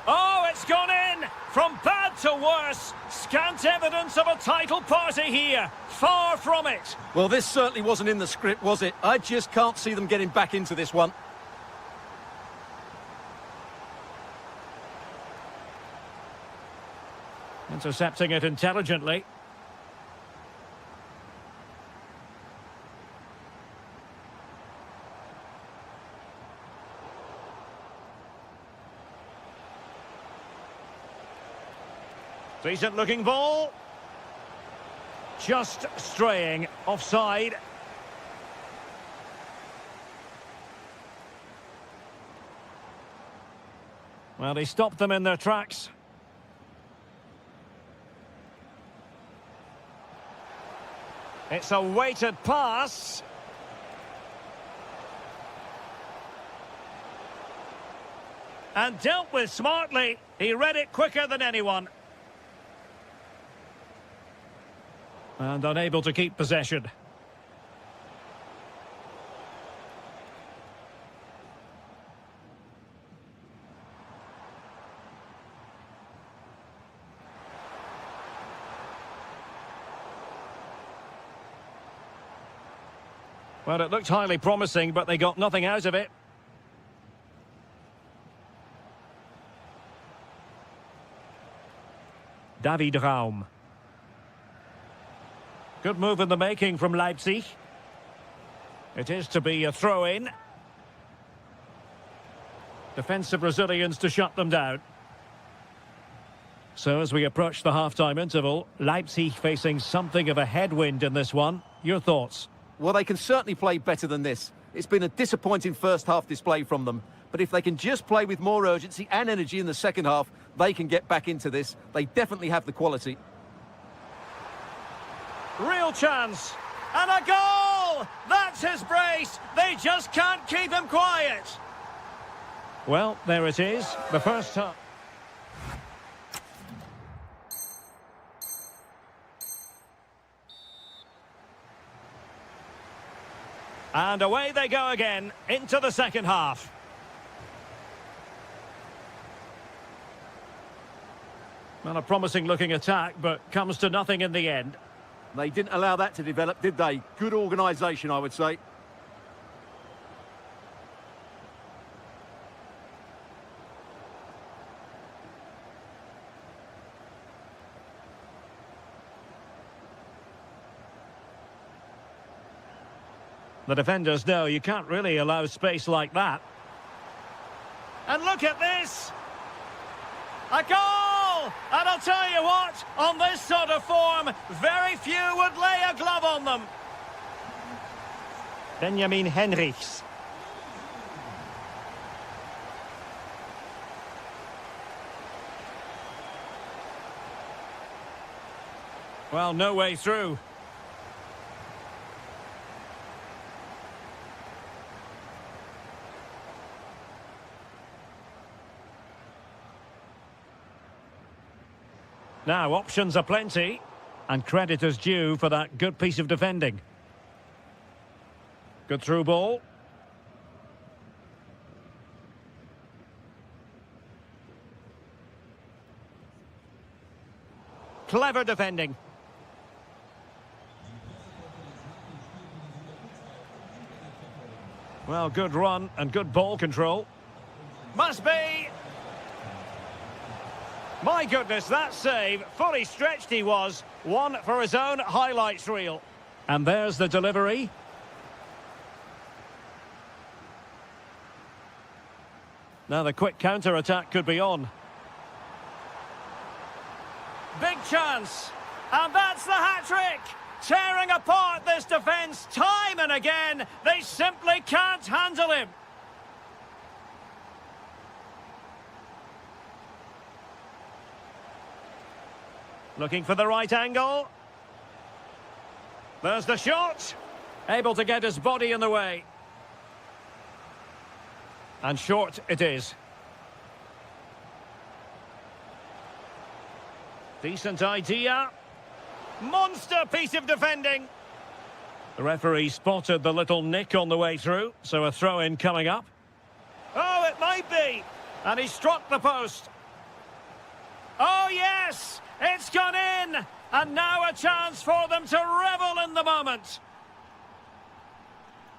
Oh, it's gone in! From bad to worse. Scant evidence of a title party here. Far from it. Well, this certainly wasn't in the script, was it? I just can't see them getting back into this one. Intercepting it intelligently. Decent looking ball. Just straying offside. Well, he stopped them in their tracks. It's a weighted pass. And dealt with smartly. He read it quicker than anyone. And unable to keep possession. Well, it looked highly promising, but they got nothing out of it. David Raum. Good move in the making from Leipzig. It is to be a throw-in. Defensive Brazilians to shut them down. So as we approach the half-time interval, Leipzig facing something of a headwind in this one. Your thoughts? Well, they can certainly play better than this. It's been a disappointing first-half display from them. But if they can just play with more urgency and energy in the second half, they can get back into this. They definitely have the quality. Real chance. And a goal! That's his brace. They just can't keep him quiet. Well, there it is. The first half. And away they go again into the second half. Well, a promising looking attack, but comes to nothing in the end. They didn't allow that to develop, did they? Good organisation, I would say. The defenders know you can't really allow space like that. And look at this! A goal! And I'll tell you what, on this sort of form, very few would lay a glove on them. Benjamin Henrichs. Well, no way through. Now, options are plenty, and credit is due for that good piece of defending. Good through ball. Clever defending. Well, good run and good ball control. Must be! My goodness, that save, fully stretched he was. One for his own highlights reel. And there's the delivery. Now the quick counter-attack could be on. Big chance. And that's the hat-trick. Tearing apart this defence time and again. They simply can't handle him. Looking for the right angle. There's the shot. Able to get his body in the way. And short it is. Decent idea. Monster piece of defending. The referee spotted the little nick on the way through, so a throw-in coming up. Oh, it might be. And he struck the post. Oh, yes! It's gone in! And now a chance for them to revel in the moment.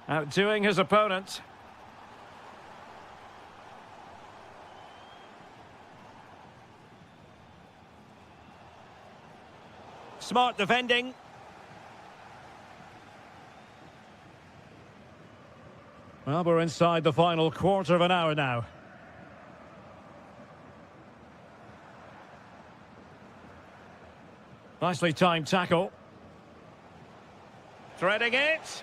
Outdoing his opponent. Smart defending. Well, we're inside the final quarter of an hour now. Nicely timed tackle. Threading it.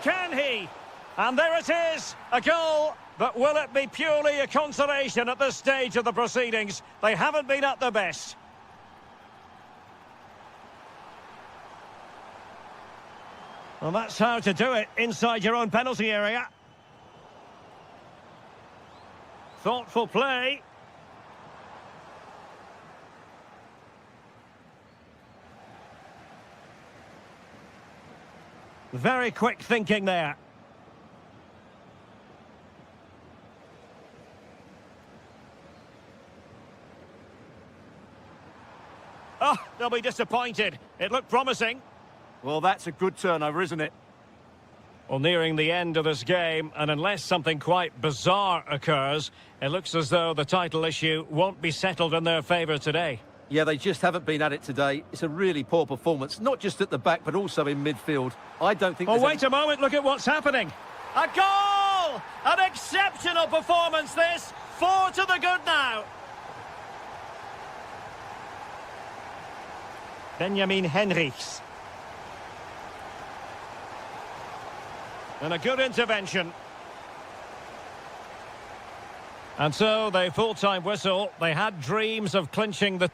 Can he? And there it is, a goal. But will it be purely a consolation at this stage of the proceedings? They haven't been at their best. Well, that's how to do it inside your own penalty area. Thoughtful play. Very quick thinking there. Oh, they'll be disappointed. It looked promising. Well, that's a good turnover, isn't it? Well, nearing the end of this game, and unless something quite bizarre occurs, it looks as though the title issue won't be settled in their favour today. Yeah, they just haven't been at it today. It's a really poor performance, not just at the back, but also in midfield. I don't think... Oh, wait a moment, look at what's happening. A goal! An exceptional performance, this. 4 to the good now. Benjamin Henrichs. And a good intervention. And so, the full-time whistle. They had dreams of clinching the...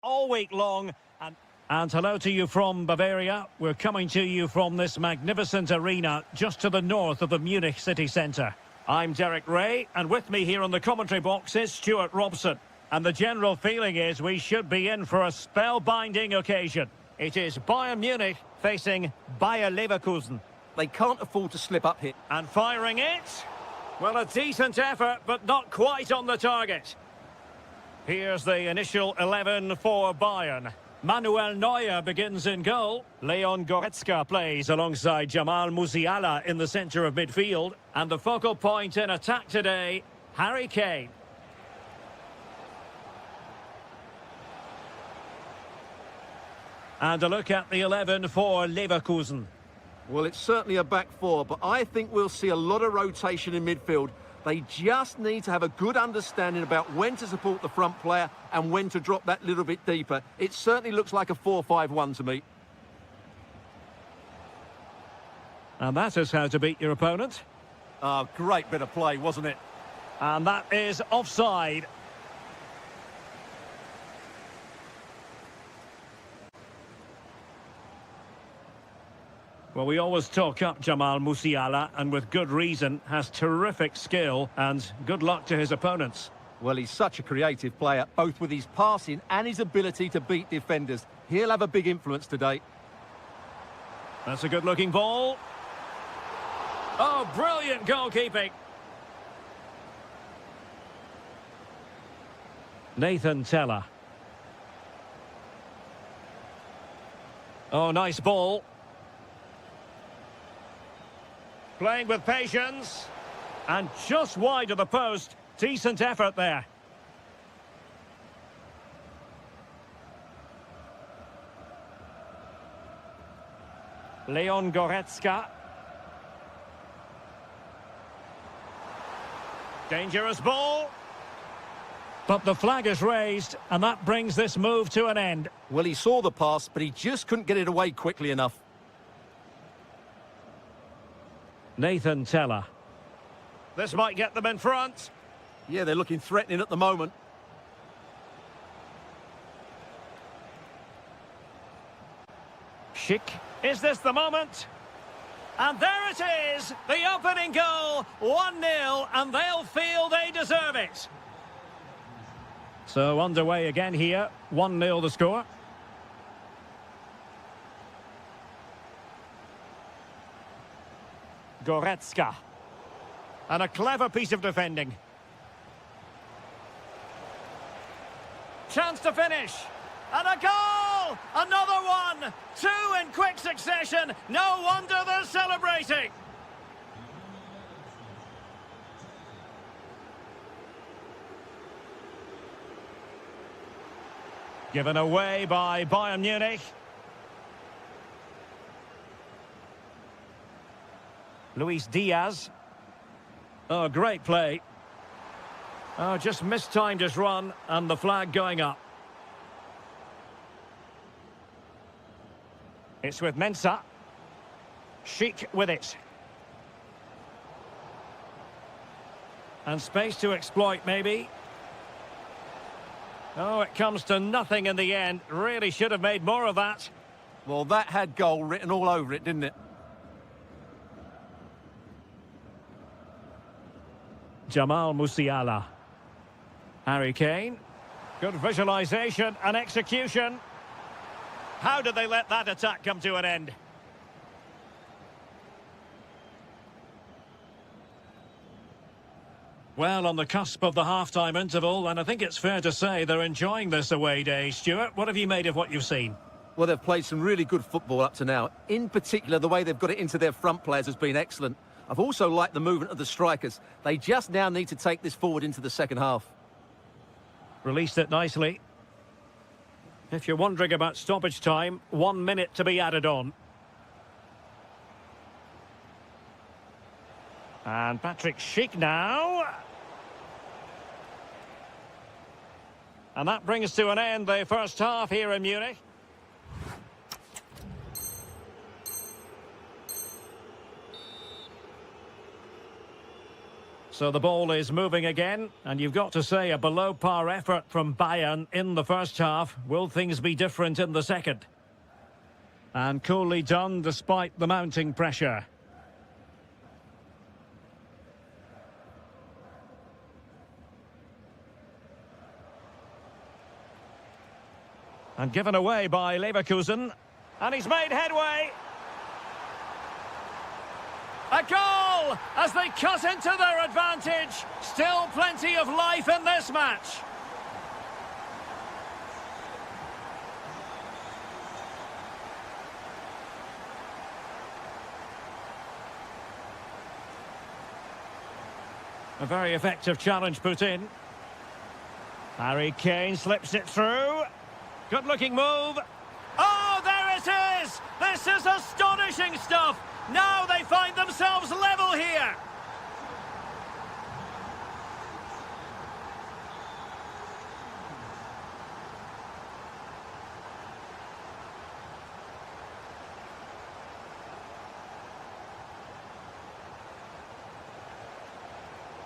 all week long. And hello to you from Bavaria. We're coming to you from this magnificent arena just to the north of the Munich city centre. I'm Derek Ray, and with me here on the commentary box is Stuart Robson. And the general feeling is we should be in for a spellbinding occasion. It is Bayern Munich facing Bayer Leverkusen. They can't afford to slip up here. And firing it. Well, a decent effort, but not quite on the target. Here's the initial 11 for Bayern. Manuel Neuer begins in goal. Leon Goretzka plays alongside Jamal Musiala in the centre of midfield. And the focal point in attack today, Harry Kane. And a look at the 11 for Leverkusen. Well, it's certainly a back four, but I think we'll see a lot of rotation in midfield. They just need to have a good understanding about when to support the front player and when to drop that little bit deeper. It certainly looks like a 4-5-1 to me. And that is how to beat your opponent. Oh, great bit of play, wasn't it? And that is offside. Well, we always talk up Jamal Musiala, and with good reason, has terrific skill, and good luck to his opponents. Well, he's such a creative player, both with his passing and his ability to beat defenders. He'll have a big influence today. That's a good-looking ball. Oh, brilliant goalkeeping. Nathan Teller. Oh, nice ball. Playing with patience. And just wide of the post. Decent effort there. Leon Goretzka. Dangerous ball. But the flag is raised, and that brings this move to an end. Well, he saw the pass, but he just couldn't get it away quickly enough. Nathan Teller. This might get them in front. Yeah, they're looking threatening at the moment. Schick. Is this the moment? And there it is, the opening goal, 1-0, and they'll feel they deserve it. So underway again here, 1-0 the score. Goretzka. And a clever piece of defending. Chance to finish. And a goal! Another one! Two in quick succession. No wonder they're celebrating. Given away by Bayern Munich. Luis Diaz. Oh, great play. Oh, just mistimed his run, and the flag going up. It's with Mensah. Schick with it. And space to exploit, maybe. Oh, it comes to nothing in the end. Really should have made more of that. Well, that had goal written all over it, didn't it? Jamal Musiala. Harry Kane. Good visualisation and execution. How did they let that attack come to an end? Well, on the cusp of the half-time interval, and I think it's fair to say they're enjoying this away day. Stuart, what have you made of what you've seen? Well, they've played some really good football up to now. In particular, the way they've got it into their front players has been excellent. I've also liked the movement of the strikers. They just now need to take this forward into the second half. Released it nicely. If you're wondering about stoppage time, 1 minute to be added on. And Patrick Schick now. And that brings to an end the first half here in Munich. So the ball is moving again, and you've got to say a below-par effort from Bayern in the first half. Will things be different in the second? And coolly done despite the mounting pressure. And given away by Leverkusen. And he's made headway. A goal as they cut into their advantage. Still plenty of life in this match. A very effective challenge put in. Harry Kane slips it through. Good-looking move. Oh, there it is! This is astonishing stuff! Now they find themselves level here!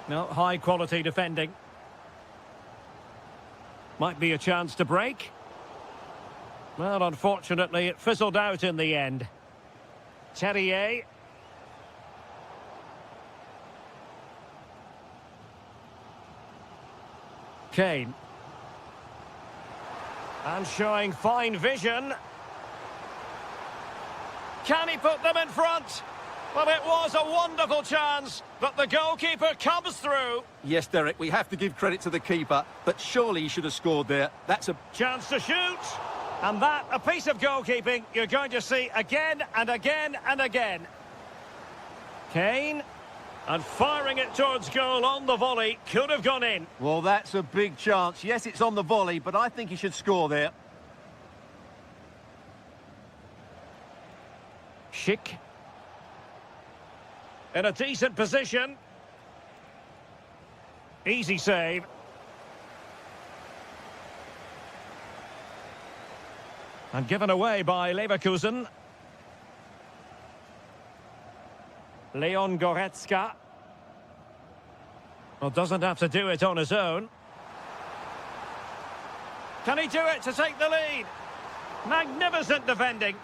No, high-quality defending. Might be a chance to break. Well, unfortunately, it fizzled out in the end. Terrier. Kane. And showing fine vision. Can he put them in front? Well, it was a wonderful chance, but the goalkeeper comes through. Yes, Derek, we have to give credit to the keeper, but surely he should have scored there. That's a Chance to shoot. And that, a piece of goalkeeping you're going to see again and again and again. Kane. And firing it towards goal on the volley. Could have gone in. Well, that's a big chance. Yes, it's on the volley, but I think he should score there. Schick. In a decent position. Easy save. And given away by Leverkusen. Leon Goretzka. Well, doesn't have to do it on his own. Can he do it to take the lead? Magnificent defending.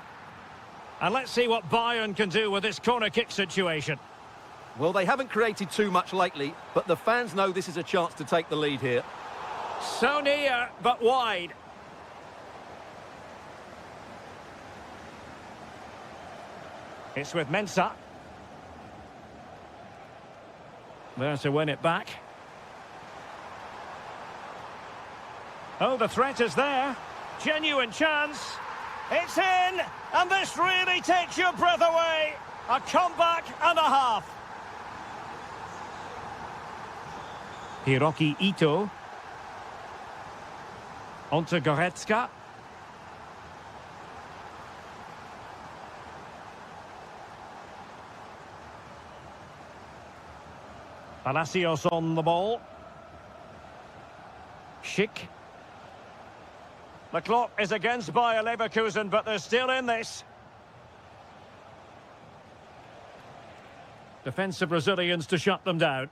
And let's see what Bayern can do with this corner kick situation. Well, they haven't created too much lately, but the fans know this is a chance to take the lead here. So near, but wide. It's with Mensah. There to win it back. Oh, the threat is there. Genuine chance. It's in, and this really takes your breath away. A comeback and a half. Hiroki Ito. Onto Goretzka. Palacios on the ball. Schick. The clock is against Bayer Leverkusen, but they're still in this. Defensive Brazilians to shut them down.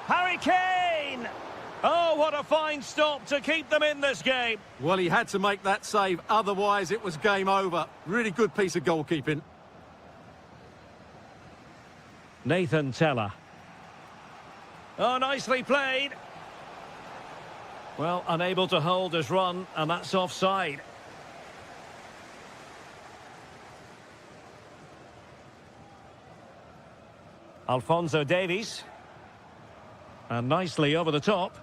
Harry Kane! Oh, what a fine stop to keep them in this game. Well, he had to make that save, otherwise it was game over. Really good piece of goalkeeping. Nathan Teller. Oh, nicely played. Well, unable to hold his run, and that's offside. Alphonso Davies. And nicely over the top.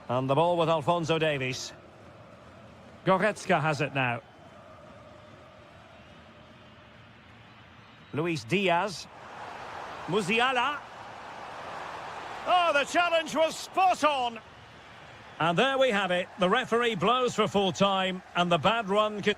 And the ball with Alphonso Davies. Goretzka has it now. Luis Diaz. Musiala. Oh, the challenge was spot on. And there we have it. The referee blows for full time, and the bad run could...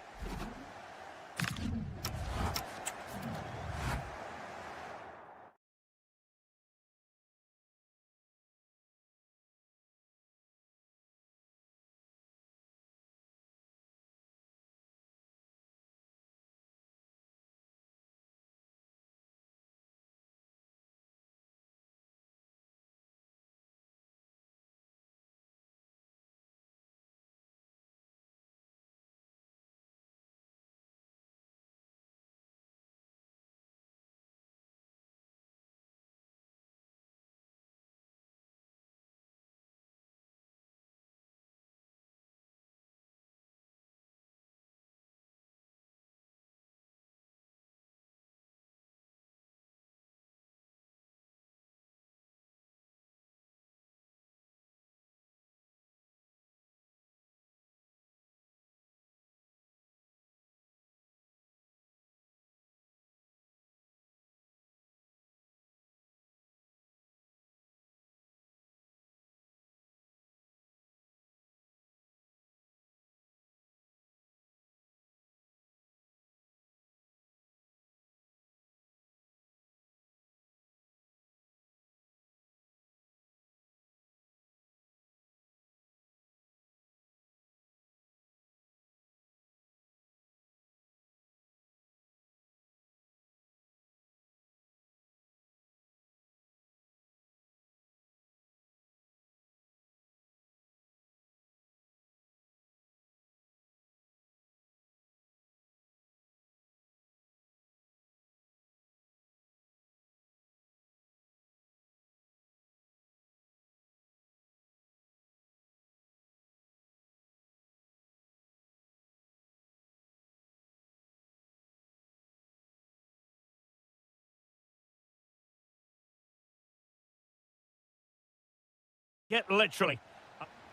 it literally.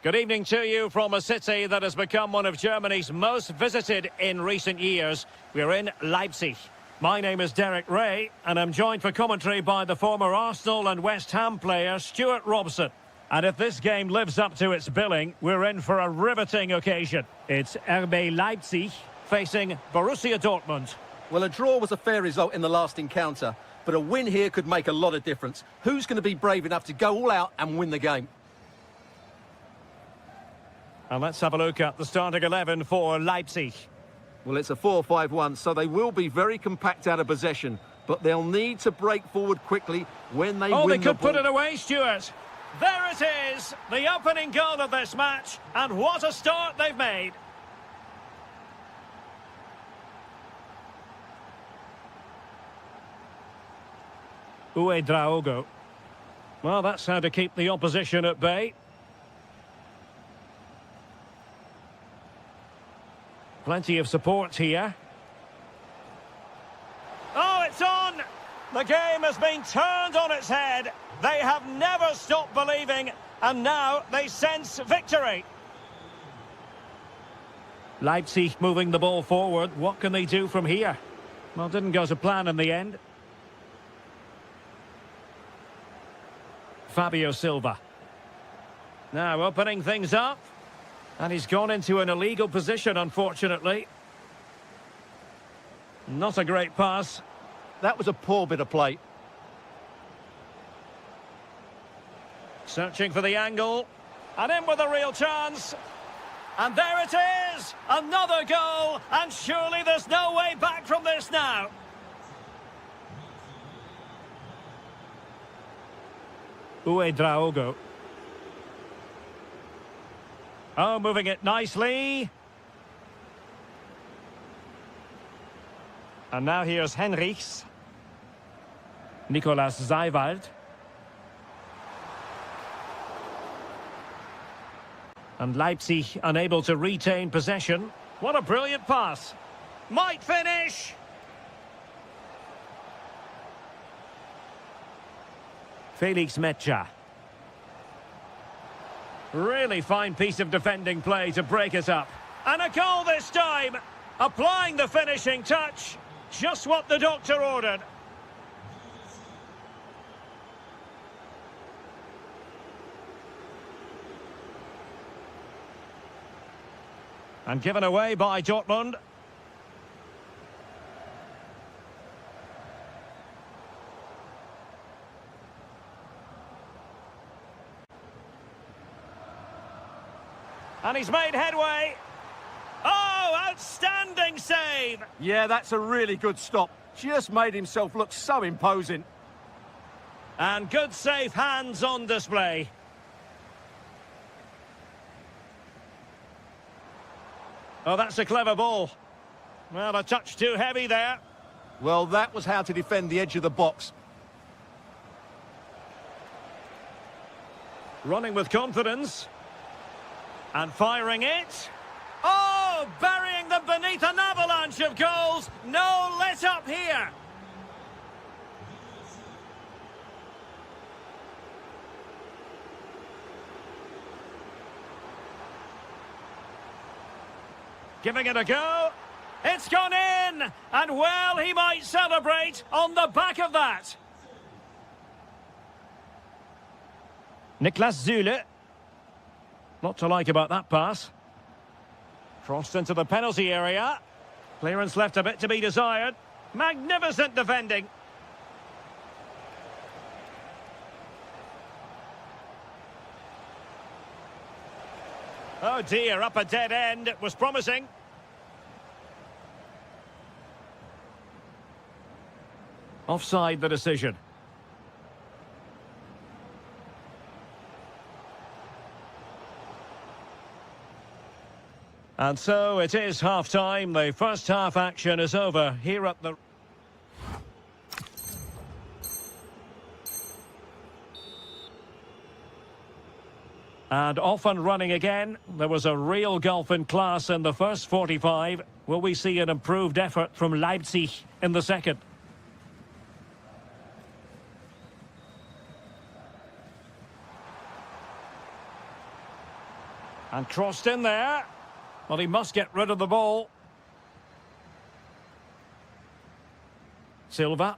Good evening to you from a city that has become one of Germany's most visited in recent years. We're in Leipzig. My name is Derek Ray, and I'm joined for commentary by the former Arsenal and West Ham player Stuart Robson. And if this game lives up to its billing, we're in for a riveting occasion. It's RB Leipzig facing Borussia Dortmund. Well, a draw was a fair result in the last encounter, but a win here could make a lot of difference. Who's going to be brave enough to go all out and win the game? And let's have a look at the starting 11 for Leipzig. Well, it's a 4-5-1, so they will be very compact out of possession, but they'll need to break forward quickly when they win the ball. Oh, they could put it away, Stuart. There it is, the opening goal of this match, and what a start they've made. Uedraogo. Well, that's how to keep the opposition at bay. Plenty of support here. Oh, it's on! The game has been turned on its head. They have never stopped believing, and now they sense victory. Leipzig moving the ball forward. What can they do from here? Well, didn't go to plan in the end. Fabio Silva. Now opening things up. And he's gone into an illegal position, unfortunately. Not a great pass. That was a poor bit of play. Searching for the angle. And in with a real chance. And there it is! Another goal! And surely there's no way back from this now. Uedraogo. Oh, moving it nicely. And now here's Henrichs. Nicolas Zeiwald. And Leipzig unable to retain possession. What a brilliant pass. Might finish. Felix Mecha. Really fine piece of defending play to break it up. And a goal this time! Applying the finishing touch. Just what the doctor ordered. And given away by Dortmund. And he's made headway. Oh, outstanding save! Yeah, that's a really good stop. Just made himself look so imposing. And good safe hands on display. Oh, that's a clever ball. Well, a touch too heavy there. Well, that was how to defend the edge of the box. Running with confidence. And firing it. Oh, burying them beneath an avalanche of goals. No let up here. Giving it a go. It's gone in. And well, he might celebrate on the back of that. Niklas Süle. Not to like about that pass. Crossed into the penalty area. Clearance left a bit to be desired. Magnificent defending. Oh dear, up a dead end. It was promising. Offside the decision. And so it is half-time. The first half action is over here at the... And off and running again. There was a real gulf in class in the first 45. Will we see an improved effort from Leipzig in the second? And crossed in there. Well, he must get rid of the ball. Silva.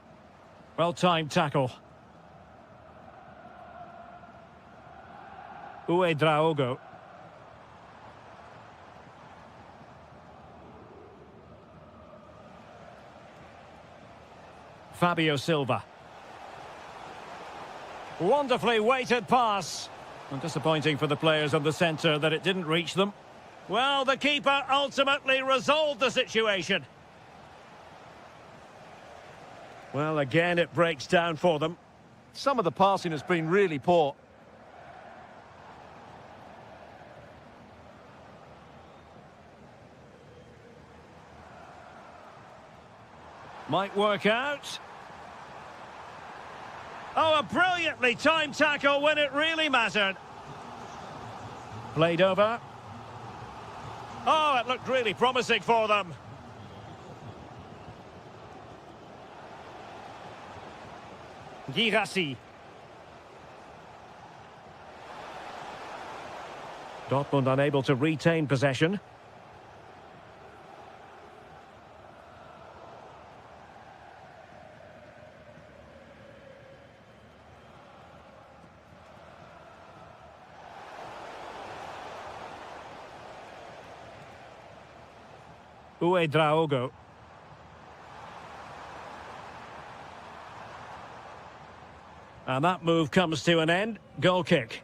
Well-timed tackle. Draogo. Fabio Silva. Wonderfully weighted pass. And disappointing for the players on the centre that it didn't reach them. Well, the keeper ultimately resolved the situation. Well, again, it breaks down for them. Some of the passing has been really poor. Might work out. Oh, a brilliantly timed tackle when it really mattered. Played over. Oh, it looked really promising for them. Girassi. Dortmund unable to retain possession. Draogo. And that move comes to an end. Goal kick.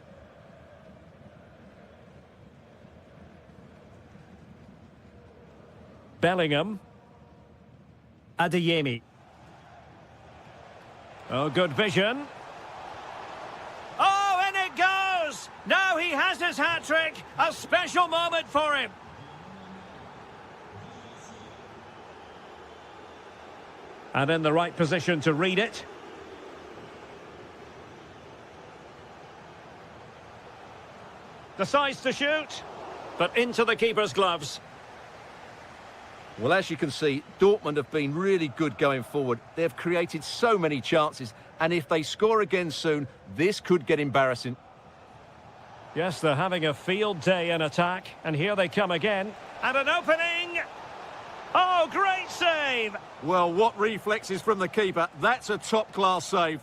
Bellingham. Adeyemi. Oh, good vision. Oh, and it goes! Now he has his hat-trick. A special moment for him. And in the right position to read it. Decides to shoot, but into the keeper's gloves. Well, as you can see, Dortmund have been really good going forward. They've created so many chances, and if they score again soon, this could get embarrassing. Yes, they're having a field day in attack, and here they come again. And an opening! Oh, great save! Well, what reflexes from the keeper. That's a top-class save.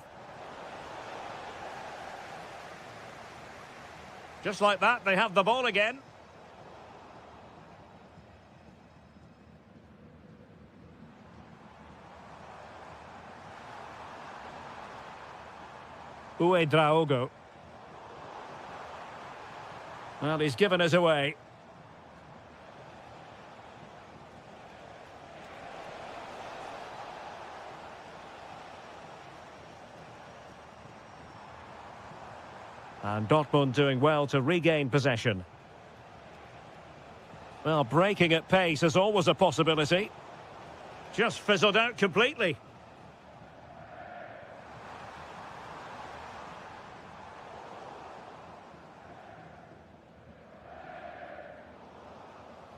Just like that, they have the ball again. Draogo. Well, he's given us away. And Dortmund doing well to regain possession. Well, breaking at pace is always a possibility. Just fizzled out completely.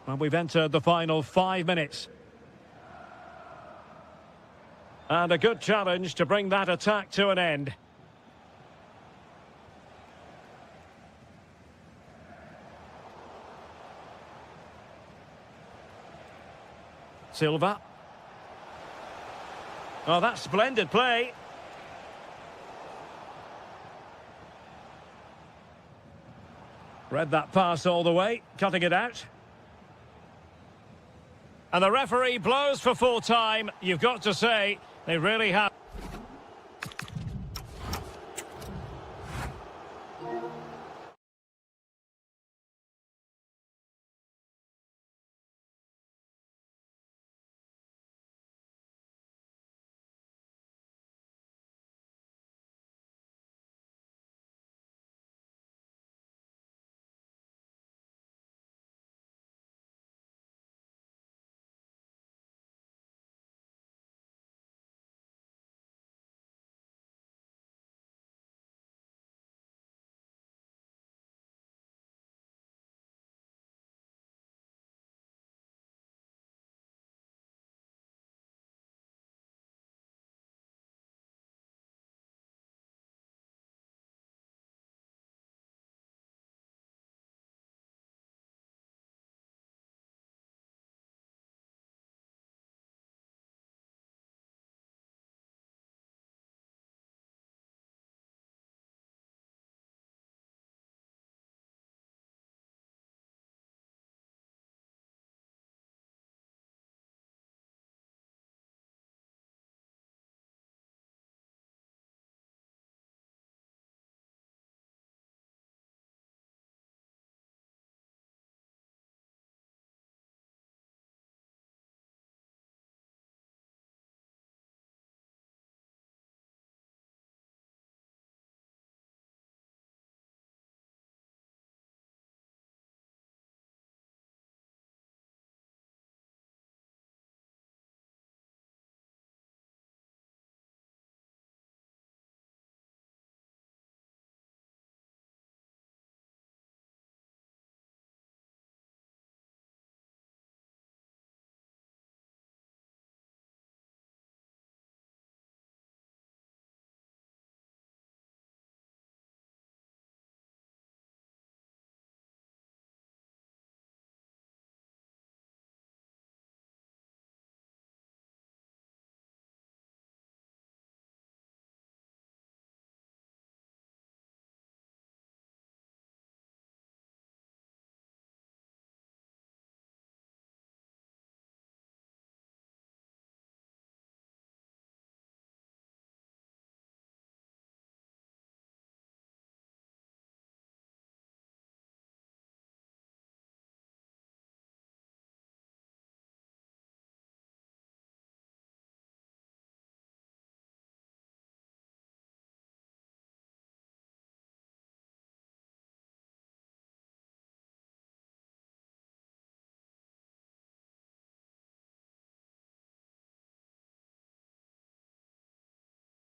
And we've entered the final 5 minutes. And a good challenge to bring that attack to an end. Silva. Oh, that's splendid play. Read that pass all the way, cutting it out. And the referee blows for full time. You've got to say, they really have.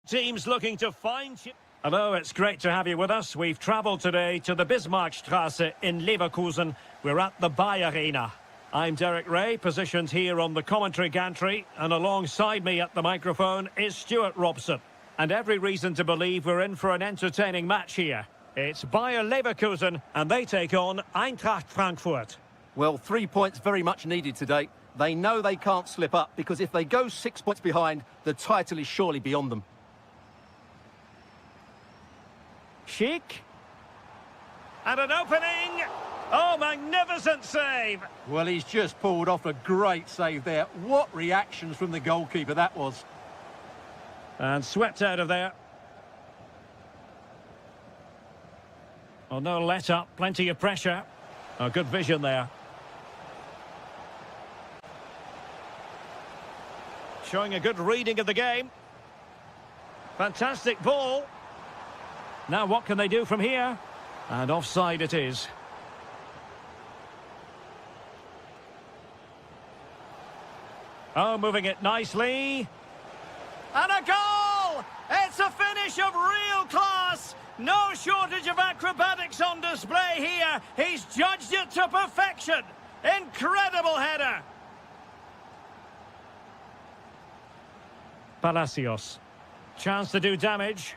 Teams looking to find... Hello, it's great to have you with us. We've travelled today to the Bismarckstraße in Leverkusen. We're at the Bayer Arena. I'm Derek Ray, positioned here on the commentary gantry, and alongside me at the microphone is Stuart Robson. And every reason to believe we're in for an entertaining match here. It's Bayer Leverkusen, and they take on Eintracht Frankfurt. Well, 3 points very much needed today. They know they can't slip up, because if they go 6 points behind, the title is surely beyond them. Chic. And an opening. Oh, magnificent save. Well, he's just pulled off a great save there. What reactions from the goalkeeper that was. And swept out of there. Oh, no let up. Plenty of pressure. Oh, good vision there. Showing a good reading of the game. Fantastic ball. Now what can they do from here? And offside it is. Oh, moving it nicely. And a goal! It's a finish of real class. No shortage of acrobatics on display here. He's judged it to perfection. Incredible header. Palacios. Chance to do damage.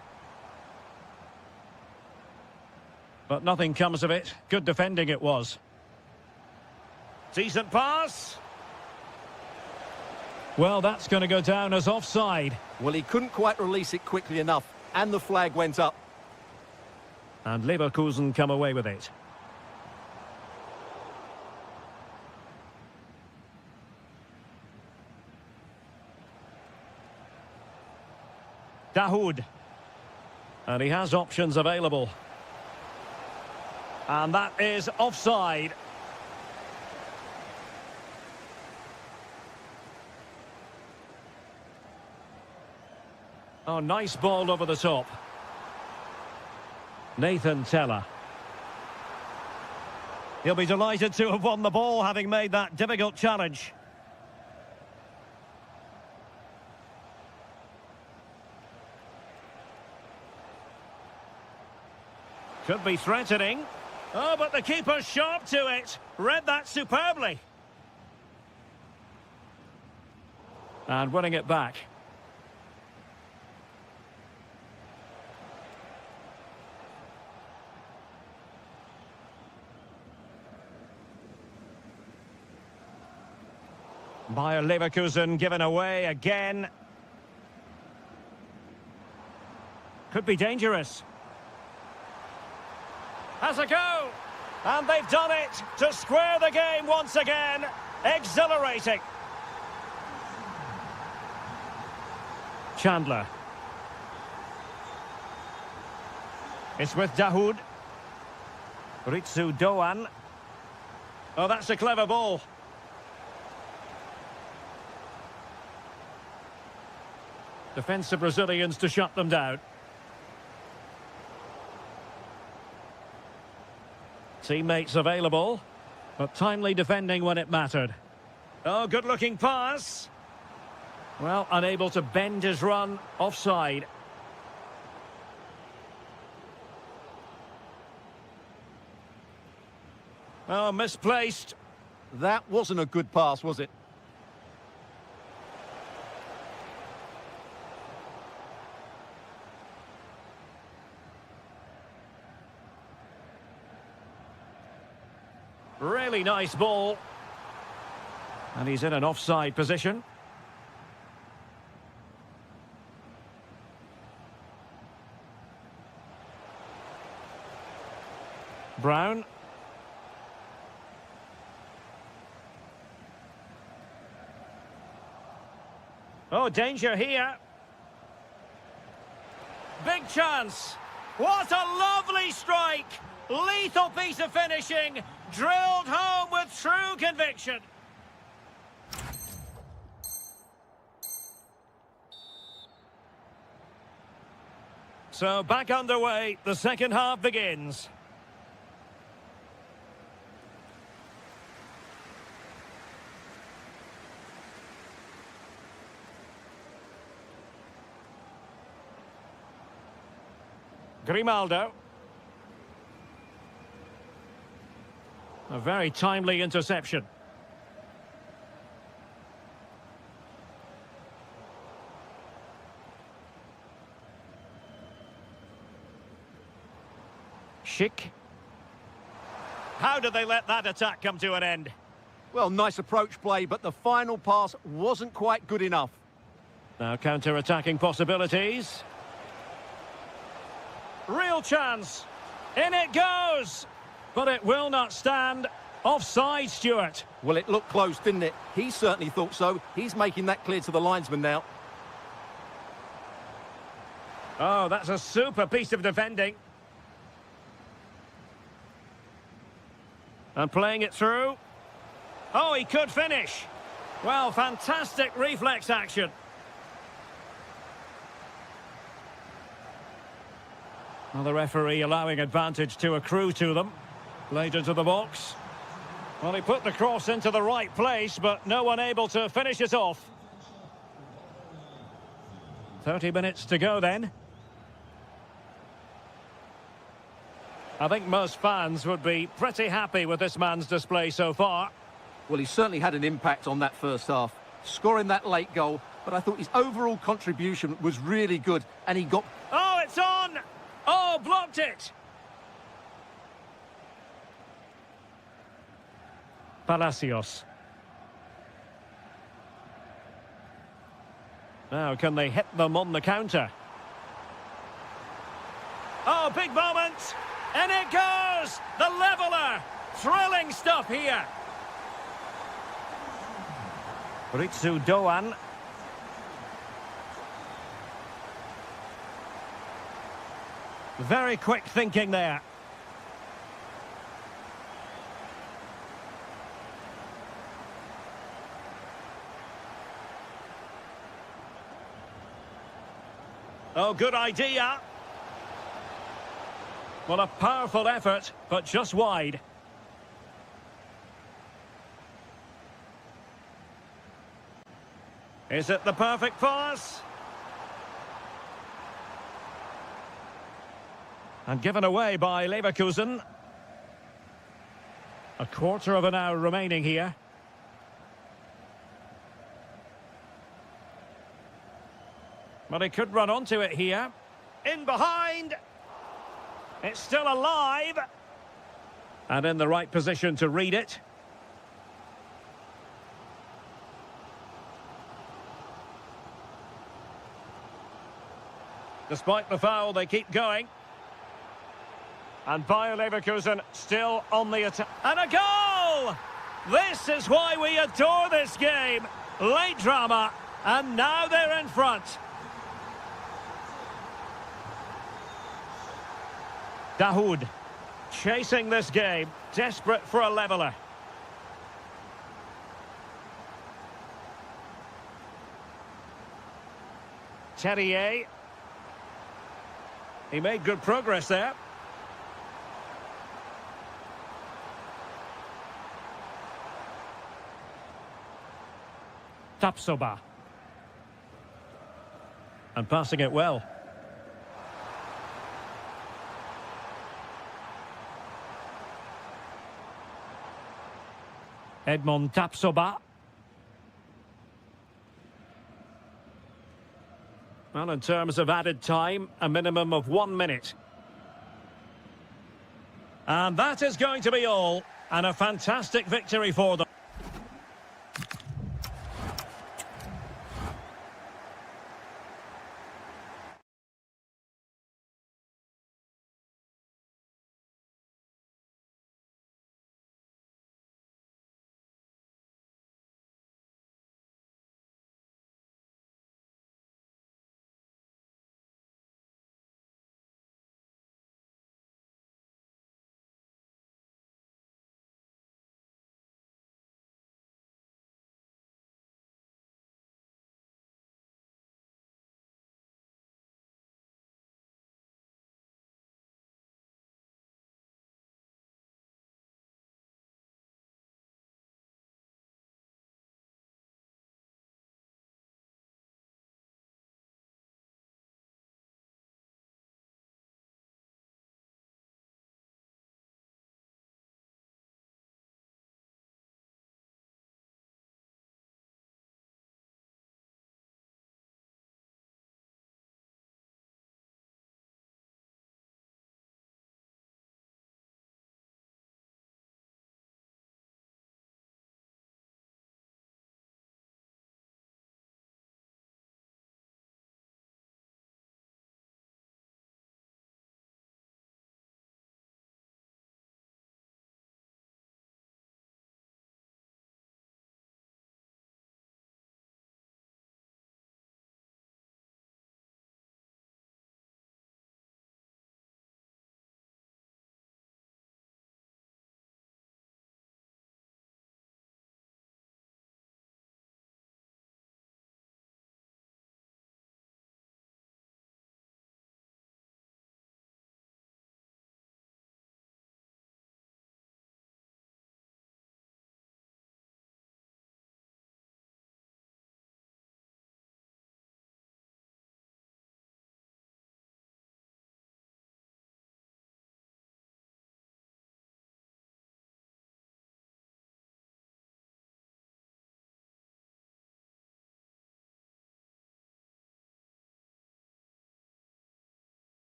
But nothing comes of it. Good defending it was. Decent pass. Well, that's going to go down as offside. Well, he couldn't quite release it quickly enough, and the flag went up. And Leverkusen come away with it. Dahoud. And he has options available. And that is offside. Oh, nice ball over the top. Nathan Teller. He'll be delighted to have won the ball, having made that difficult challenge. Could be threatening. Oh, but the keeper's sharp to it. Read that superbly. And winning it back. Bayer Leverkusen given away again. Could be dangerous. Has a go. And they've done it to square the game once again. Exhilarating. Chandler. It's with Dahoud. Ritsu Doan. Oh, that's a clever ball. Defensive Brazilians to shut them down. Teammates available, but timely defending when it mattered. Oh, good-looking pass. Well, unable to bend his run. Offside. Oh, misplaced. That wasn't a good pass, was it? Really nice ball. And he's in an offside position. Brown. Oh, danger here. Big chance. What a lovely strike. Lethal piece of finishing. Drilled home with true conviction. So back underway, the second half begins. Grimaldo. A very timely interception. Schick. How did they let that attack come to an end? Well, nice approach play, but the final pass wasn't quite good enough. Now counter-attacking possibilities. Real chance. In it goes. But it will not stand. Offside, Stuart. Well, it looked close, didn't it? He certainly thought so. He's making that clear to the linesman now. Oh, that's a super piece of defending. And playing it through. Oh, he could finish. Well, fantastic reflex action. Well, the referee allowing advantage to accrue to them. Played into the box. Well, he put the cross into the right place, but no one able to finish it off. 30 minutes to go then. I think most fans would be pretty happy with this man's display so far. Well, he certainly had an impact on that first half, scoring that late goal, but I thought his overall contribution was really good, and he got... Oh, it's on! Oh, blocked it! Palacios. Now, can they hit them on the counter? Oh, big moment! And it goes! The leveller! Thrilling stuff here! Ritsu Doan. Very quick thinking there. Oh, good idea. Well, a powerful effort, but just wide. Is it the perfect pass? And given away by Leverkusen. A quarter of an hour remaining here. But he could run onto it here. In behind. It's still alive. And in the right position to read it. Despite the foul, they keep going. And Bayer Leverkusen still on the attack. And a goal! This is why we adore this game. Late drama, and now they're in front. Dahoud chasing this game, desperate for a leveller. Terrier. He made good progress there. Tapsoba. And passing it well. Edmond Tapsoba. Well, in terms of added time, a minimum of 1 minute. And that is going to be all. And a fantastic victory for them.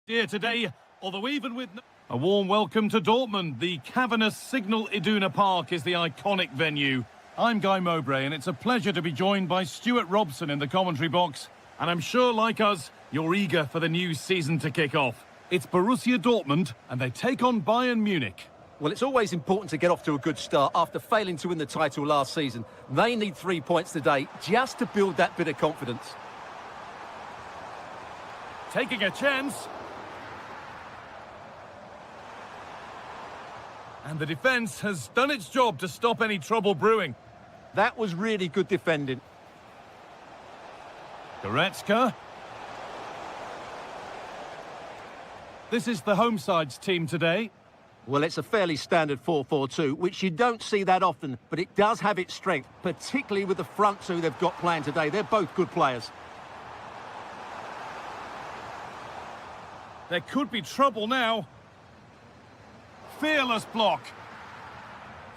Here today, although even with... A warm welcome to Dortmund. The cavernous Signal Iduna Park is the iconic venue. I'm Guy Mowbray, and it's a pleasure to be joined by Stuart Robson in the commentary box. And I'm sure, like us, you're eager for the new season to kick off. It's Borussia Dortmund, and they take on Bayern Munich. Well, it's always important to get off to a good start after failing to win the title last season. They need 3 points today just to build that bit of confidence. Taking a chance. And the defence has done its job to stop any trouble brewing. That was really good defending. Goretzka. This is the home side's team today. Well, it's a fairly standard 4-4-2, which you don't see that often, but it does have its strength, particularly with the front two they've got playing today. They're both good players. There could be trouble now. Fearless block.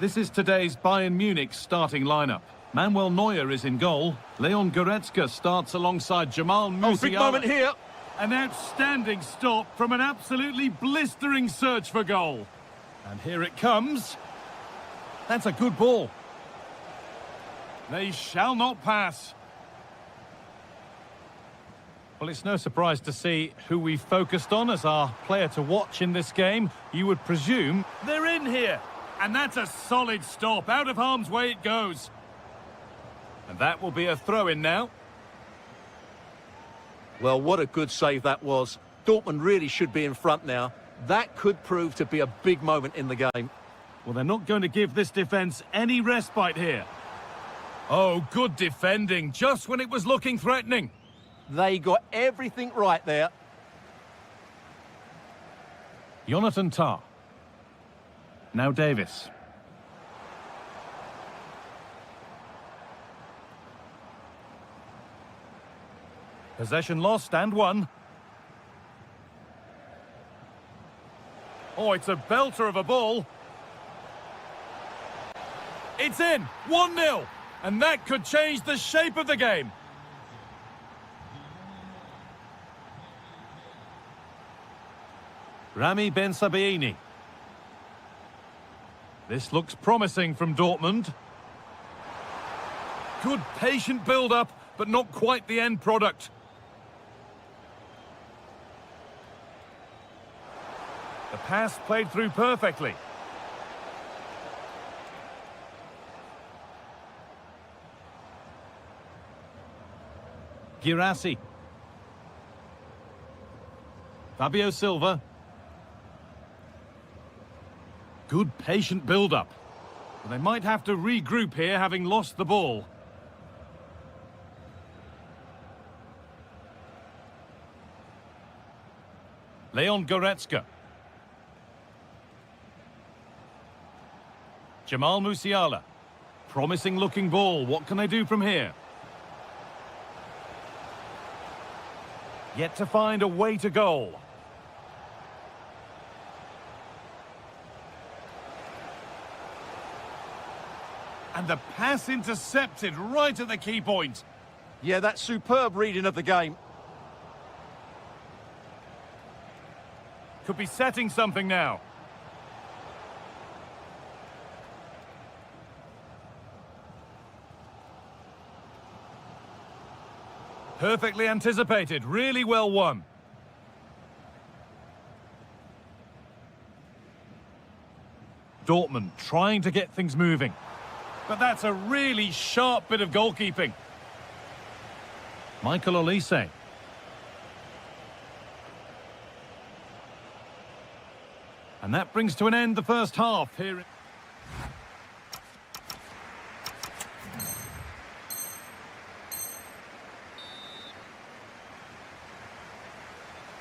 This is today's Bayern Munich starting lineup. Manuel Neuer is in goal. Leon Goretzka starts alongside Jamal Musiala. Oh, big moment here. An outstanding stop from an absolutely blistering search for goal. And here it comes. That's a good ball. They shall not pass. Well, it's no surprise to see who we focused on as our player to watch in this game. You would presume they're in here. And that's a solid stop. Out of harm's way it goes. And that will be a throw-in now. Well, what a good save that was. Dortmund really should be in front now. That could prove to be a big moment in the game. Well, they're not going to give this defence any respite here. Oh, good defending, just when it was looking threatening. They got everything right there. Jonathan Tah. Now Davis. Possession lost and won. Oh, it's a belter of a ball. It's in! 1-0! And that could change the shape of the game. Rami Ben Sabaini. This looks promising from Dortmund. Good patient build-up, but not quite the end product. The pass played through perfectly. Girassi. Fabio Silva. Good patient build-up. They might have to regroup here, having lost the ball. Leon Goretzka. Jamal Musiala. Promising looking ball. What can they do from here? Yet to find a way to goal. And the pass intercepted right at the key point. Yeah, that's superb reading of the game. Could be setting something now. Perfectly anticipated, really well won. Dortmund trying to get things moving. But that's a really sharp bit of goalkeeping. Michael Olise. And that brings to an end the first half here.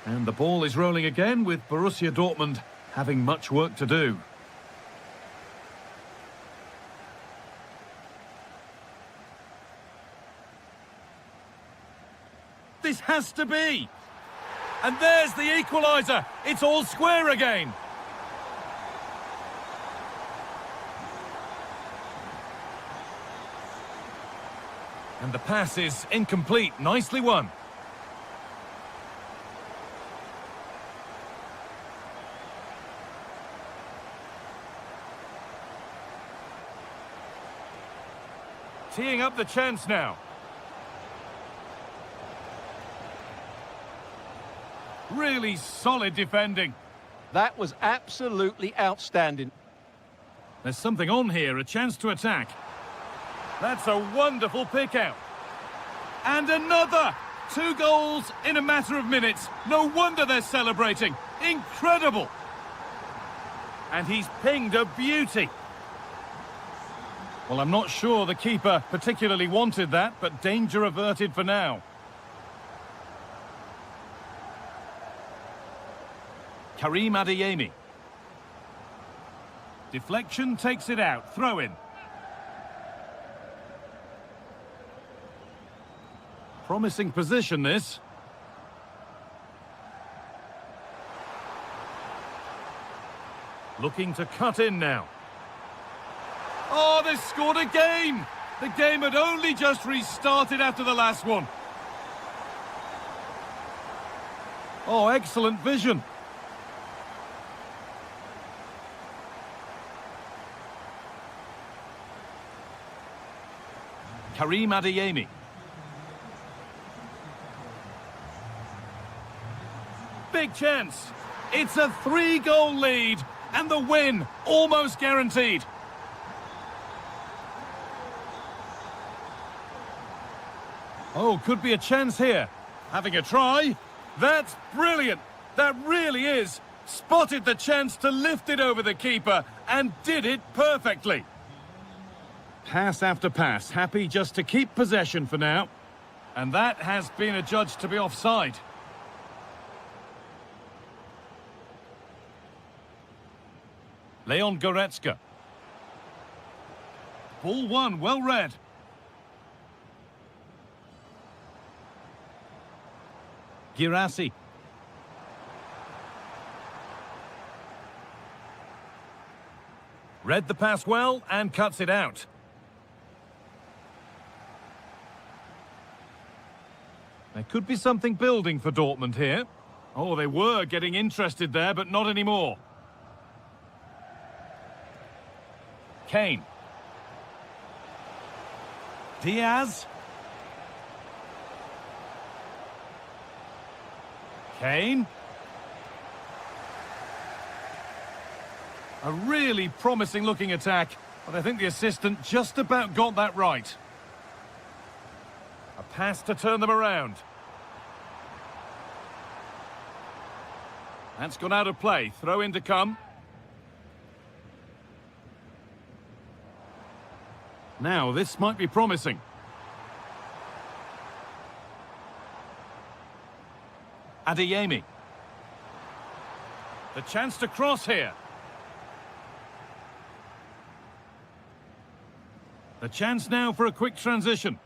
And the ball is rolling again with Borussia Dortmund having much work to do. This has to be. And there's the equaliser. It's all square again. And the pass is incomplete. Nicely won. Teeing up the chance now. Really solid defending. That was absolutely outstanding. There's something on here, a chance to attack. That's a wonderful pick out. And another! 2 goals in a matter of minutes. No wonder they're celebrating. Incredible! And he's pinged a beauty. Well, I'm not sure the keeper particularly wanted that, but danger averted for now. Karim Adeyemi. Deflection takes it out. Throw in. Promising position, this. Looking to cut in now. Oh, they've scored again! The game had only just restarted after the last one. Oh, excellent vision. Karim Adeyemi. Big chance. It's a 3-goal lead, and the win almost guaranteed. Oh, could be a chance here. Having a try. That's brilliant. That really is. Spotted the chance to lift it over the keeper and did it perfectly. Pass after pass, happy just to keep possession for now. And that has been adjudged to be offside. Leon Goretzka. Ball one, well read. Girassi. Read the pass well and cuts it out. There could be something building for Dortmund here. Oh, they were getting interested there, but not anymore. Kane. Diaz. Kane. A really promising looking attack, but I think the assistant just about got that right. A pass to turn them around. That's gone out of play. Throw in to come. Now, this might be promising. Adeyemi. The chance to cross here. The chance now for a quick transition.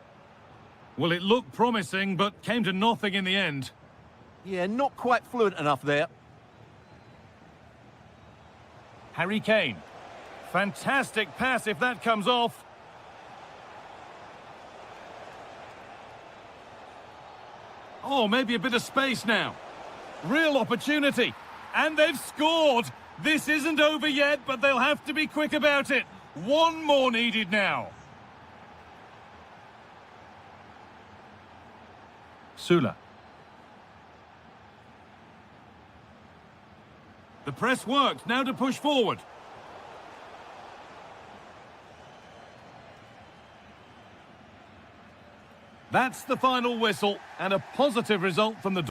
Well, it looked promising, but came to nothing in the end. Yeah, not quite fluent enough there. Harry Kane. Fantastic pass if that comes off. Oh, maybe a bit of space now. Real opportunity. And they've scored. This isn't over yet, but they'll have to be quick about it. One more needed now. Sula. The press works. Now to push forward. That's the final whistle, and a positive result from the...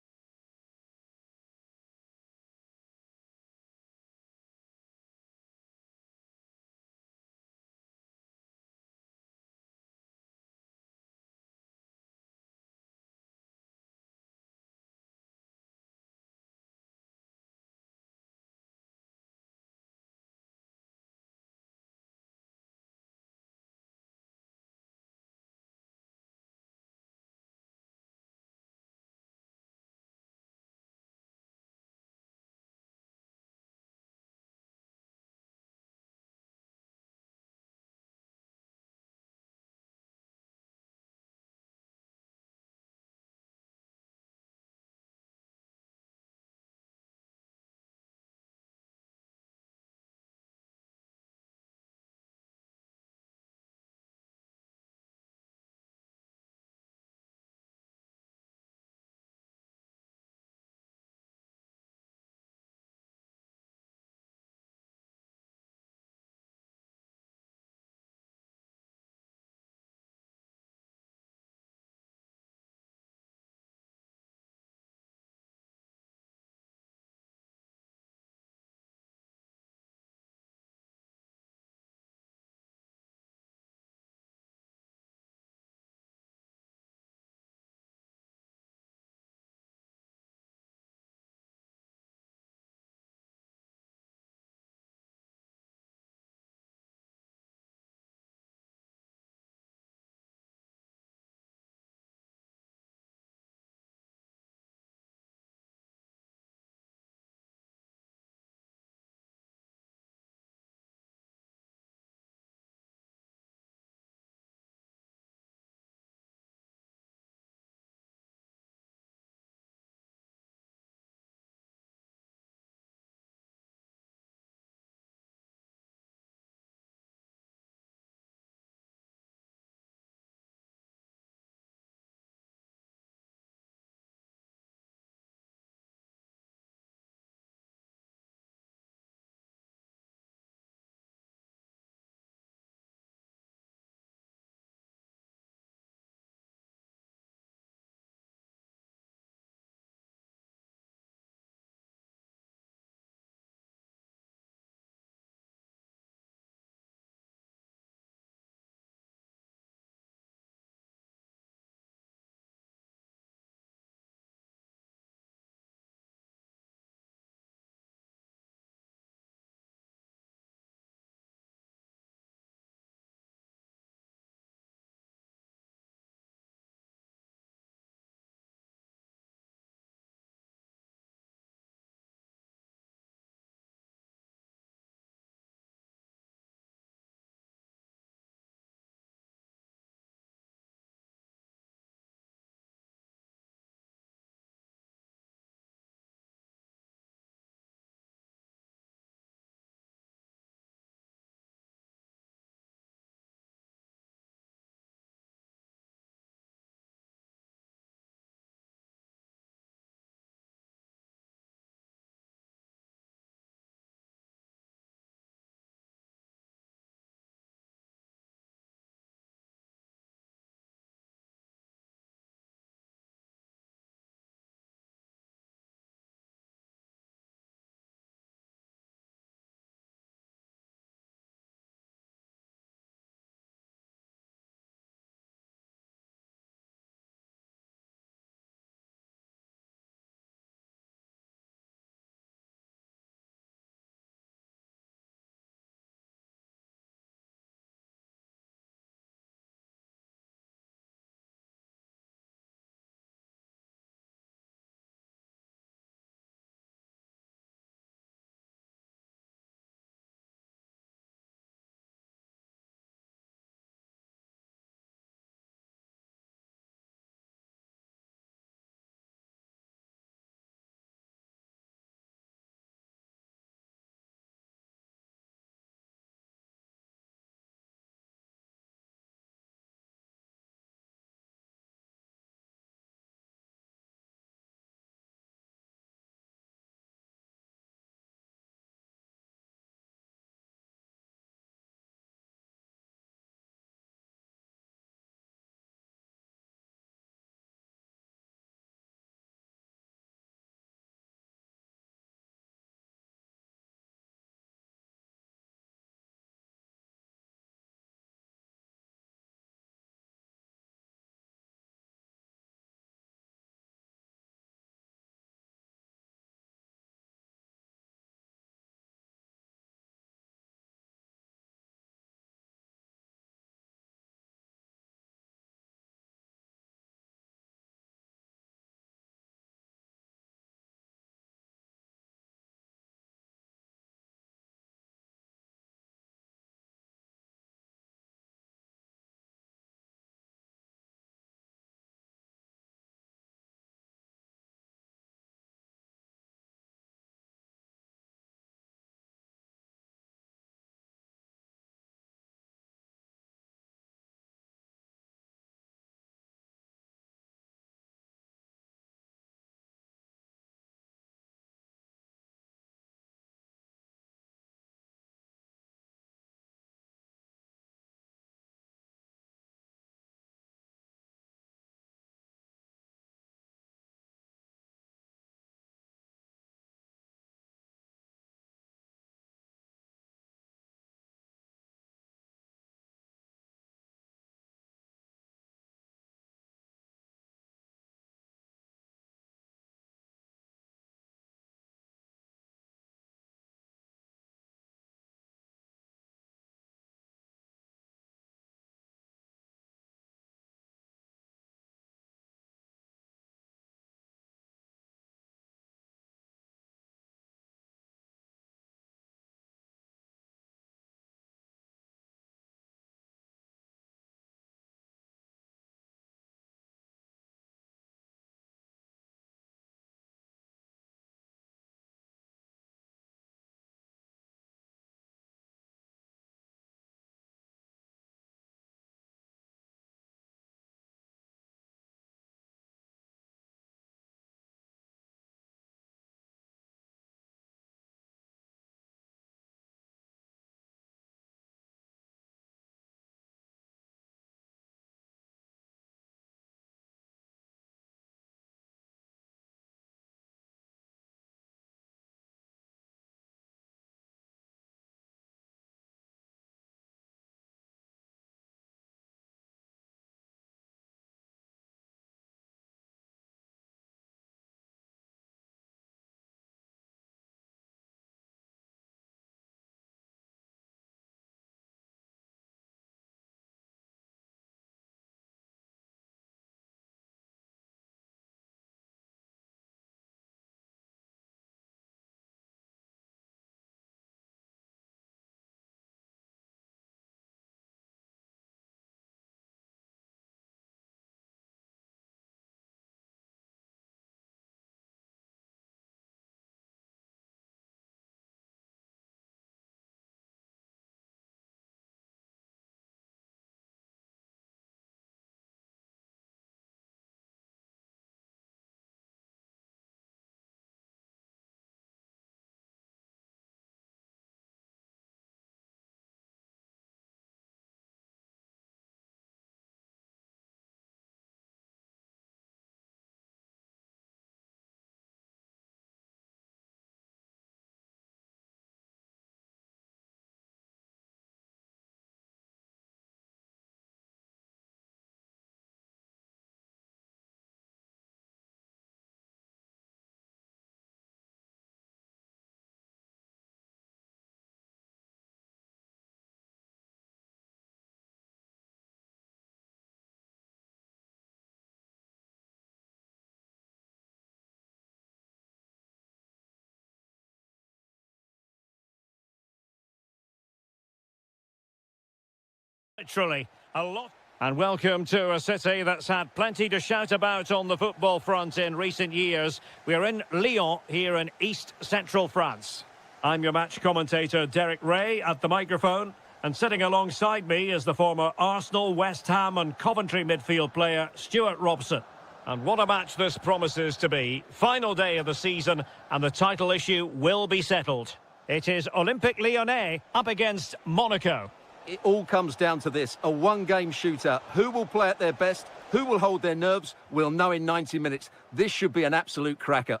Literally, a lot. And welcome to a city that's had plenty to shout about on the football front in recent years. We're in Lyon, here in East Central France. I'm your match commentator, Derek Ray, at the microphone. And sitting alongside me is the former Arsenal, West Ham and Coventry midfield player, Stuart Robson. And what a match this promises to be. Final day of the season, and the title issue will be settled. It is Olympique Lyonnais up against Monaco. It all comes down to this, a one-game shootout. Who will play at their best? Who will hold their nerves? We'll know in 90 minutes. This should be an absolute cracker.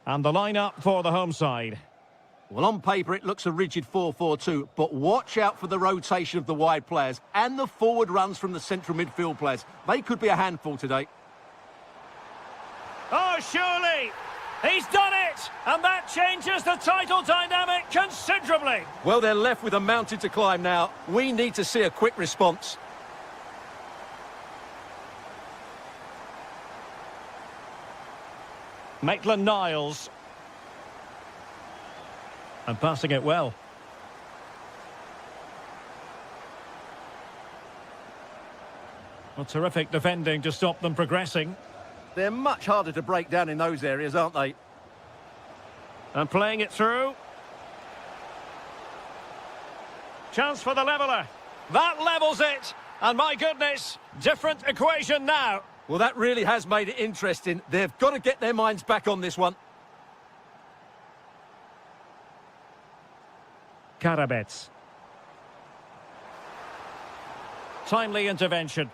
And the lineup for the home side. Well, on paper, it looks a rigid 4-4-2, but watch out for the rotation of the wide players and the forward runs from the central midfield players. They could be a handful today. Oh, surely! He's done it! And that changes the title dynamic considerably. Well, they're left with a mountain to climb now. We need to see a quick response. Maitland-Niles. And passing it well. Well, terrific defending to stop them progressing. They're much harder to break down in those areas, aren't they? And playing it through. Chance for the leveller. That levels it. And my goodness, different equation now. Well, that really has made it interesting. They've got to get their minds back on this one. Karabets. Timely intervention.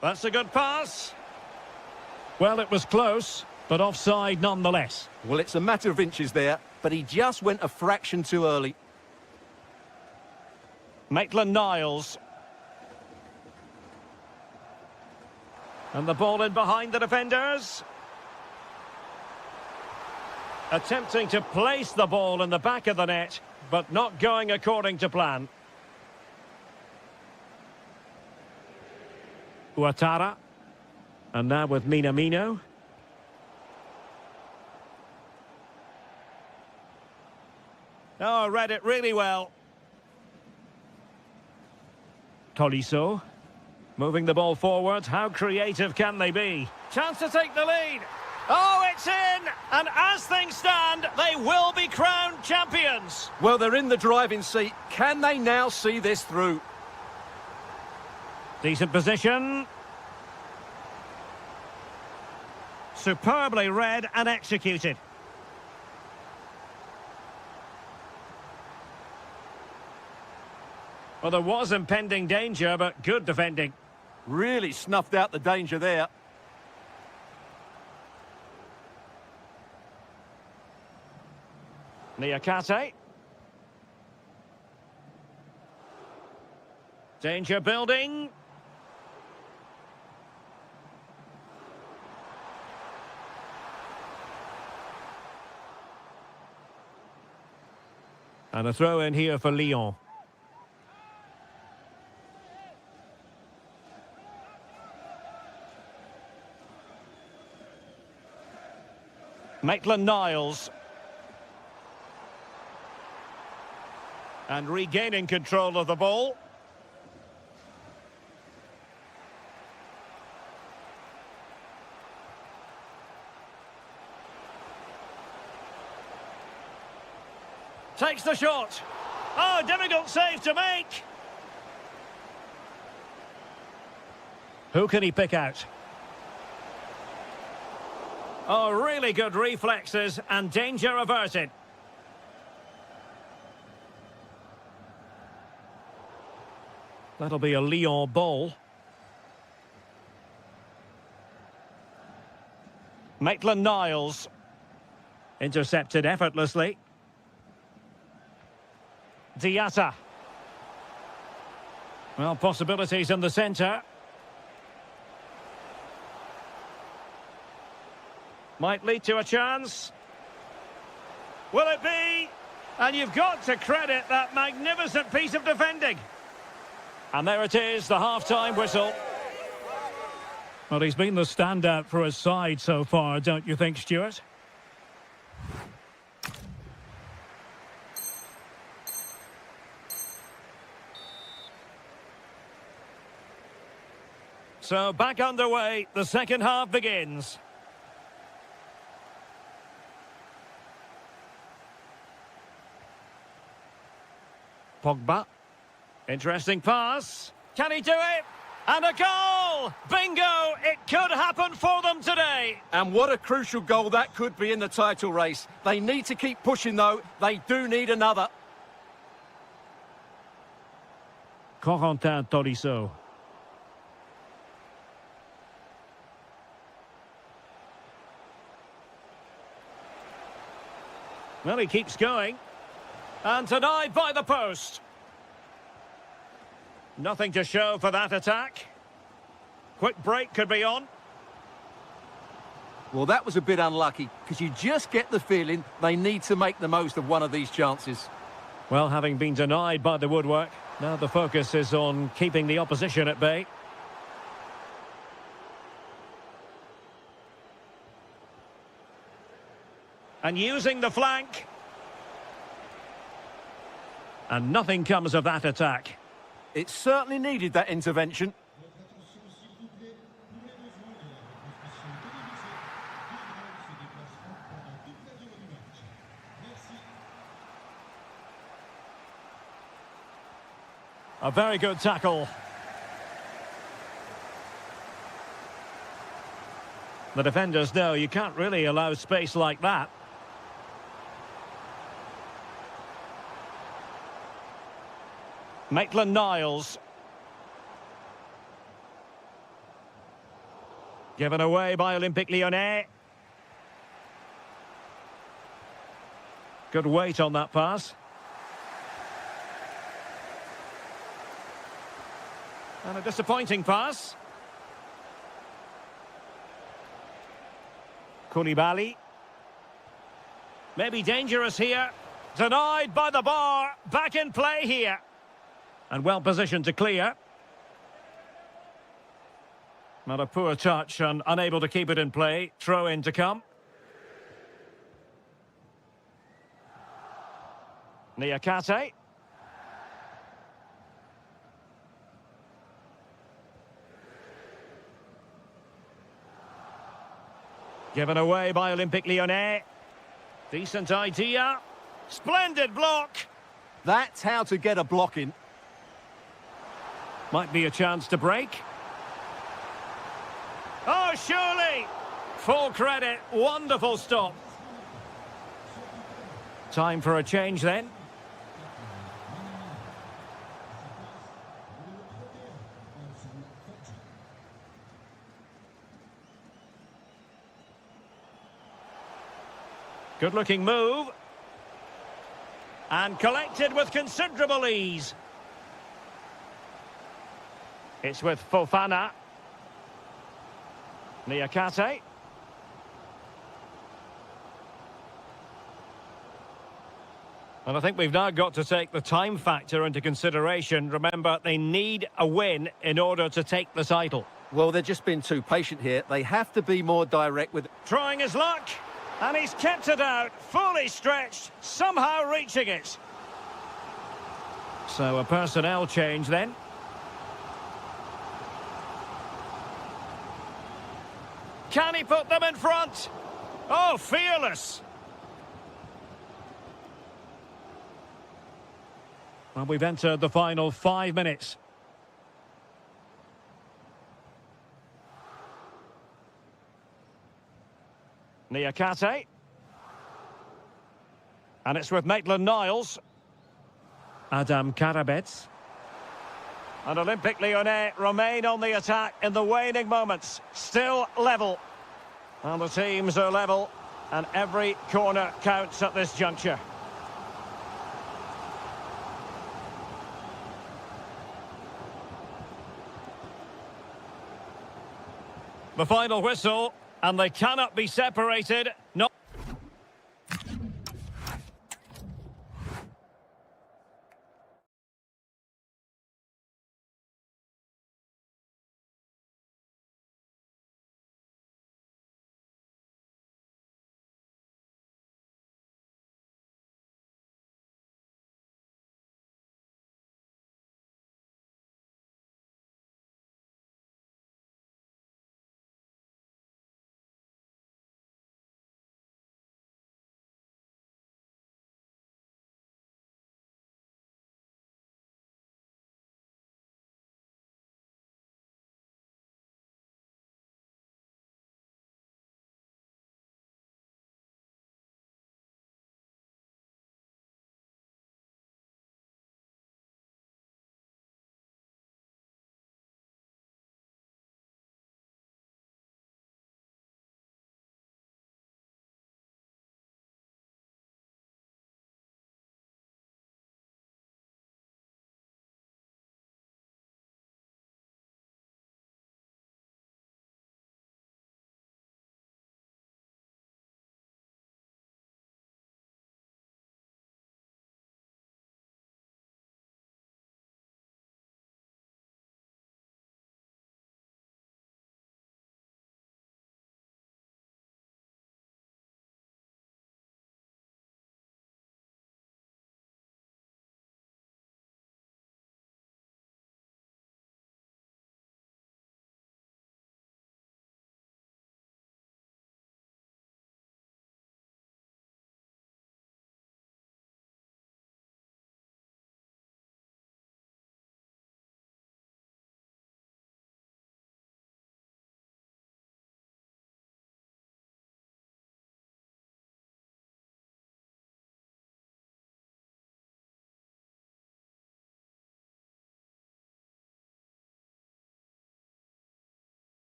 That's a good pass. Well, it was close, but offside nonetheless. Well, it's a matter of inches there, but he just went a fraction too early. Maitland-Niles. And the ball in behind the defenders. Attempting to place the ball in the back of the net, but not going according to plan. Ouattara. And now with Minamino. Oh, read it really well. Tolisso. Moving the ball forward. How creative can they be? Chance to take the lead. Oh, it's in! And as things stand, they will be crowned champions. Well, they're in the driving seat. Can they now see this through? Decent position. Superbly read and executed. Well, there was impending danger, but good defending. Really snuffed out the danger there. Niakate. Danger building. And a throw in here for Lyon. Maitland-Niles. And regaining control of the ball. Takes the shot. Oh, difficult save to make. Who can he pick out? Oh, really good reflexes and danger averted. That'll be a Lyon ball. Maitland-Niles. Intercepted effortlessly. Diatta. Well, possibilities in the centre. Might lead to a chance. Will it be? And you've got to credit that magnificent piece of defending. And there it is, the half-time whistle. Well, he's been the standout for his side so far, don't you think, Stuart? So back underway, the second half begins. Pogba. Interesting pass. Can he do it? And a goal! Bingo! It could happen for them today. And what a crucial goal that could be in the title race. They need to keep pushing, though. They do need another. Corentin Tolisso. Well, he keeps going. And denied by the post. Nothing to show for that attack. Quick break could be on. Well, that was a bit unlucky, because you just get the feeling they need to make the most of one of these chances. Well, having been denied by the woodwork, now the focus is on keeping the opposition at bay. And using the flank. And nothing comes of that attack. It certainly needed that intervention. A very good tackle. The defenders know you can't really allow space like that. Maitland-Niles. Given away by Olympique Lyonnais. Good weight on that pass. And a disappointing pass. Koulibaly. Maybe dangerous here. Denied by the bar. Back in play here. And well positioned to clear. Not a poor touch and unable to keep it in play. Throw in to come. Niakate. Given away by Olympique Lyonnais. Decent idea. Splendid block. That's how to get a block in. Might be a chance to break. Oh, surely! Full credit. Wonderful stop. Time for a change then. Good-looking move. And collected with considerable ease. It's with Fofana. Niakate. And I think we've now got to take the time factor into consideration. Remember, they need a win in order to take the title. Well, they've just been too patient here. They have to be more direct with... Trying his luck. And he's kept it out, fully stretched, somehow reaching it. So a personnel change then. Can he put them in front? Oh, fearless. Well, we've entered the final 5 minutes. Niakate. And it's with Maitland-Niles. Adam Karabets. And Olympique Lyonnais remain on the attack in the waning moments. Still level. And the teams are level. And every corner counts at this juncture. The final whistle. And they cannot be separated. Not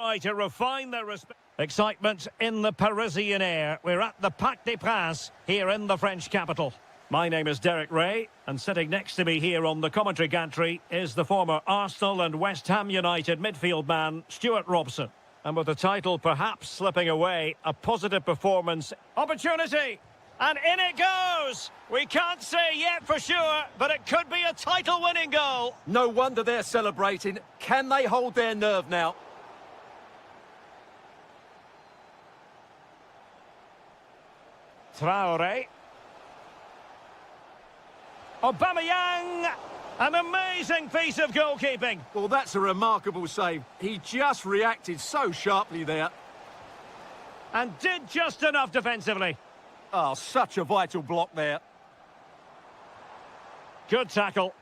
Try to refine their respect. Excitement in the Parisian air. We're at the Parc des Princes here in the French capital. My name is Derek Ray, and sitting next to me here on the commentary gantry is the former Arsenal and West Ham United midfield man, Stuart Robson. And with the title perhaps slipping away, a positive performance. Opportunity! And in it goes! We can't say yet for sure, but it could be a title-winning goal. No wonder they're celebrating. Can they hold their nerve now? Traore. Aubameyang! An amazing piece of goalkeeping. Well, that's a remarkable save. He just reacted so sharply there. And did just enough defensively. Oh, such a vital block there. Good tackle.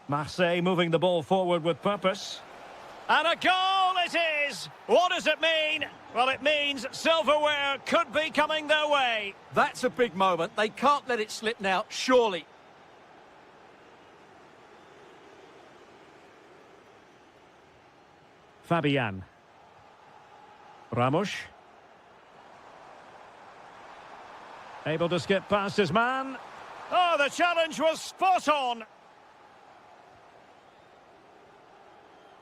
Marseille moving the ball forward with purpose. And a goal it is! What does it mean? Well, it means silverware could be coming their way. That's a big moment. They can't let it slip now, surely. Fabian. Ramos. Able to skip past his man. Oh, the challenge was spot on.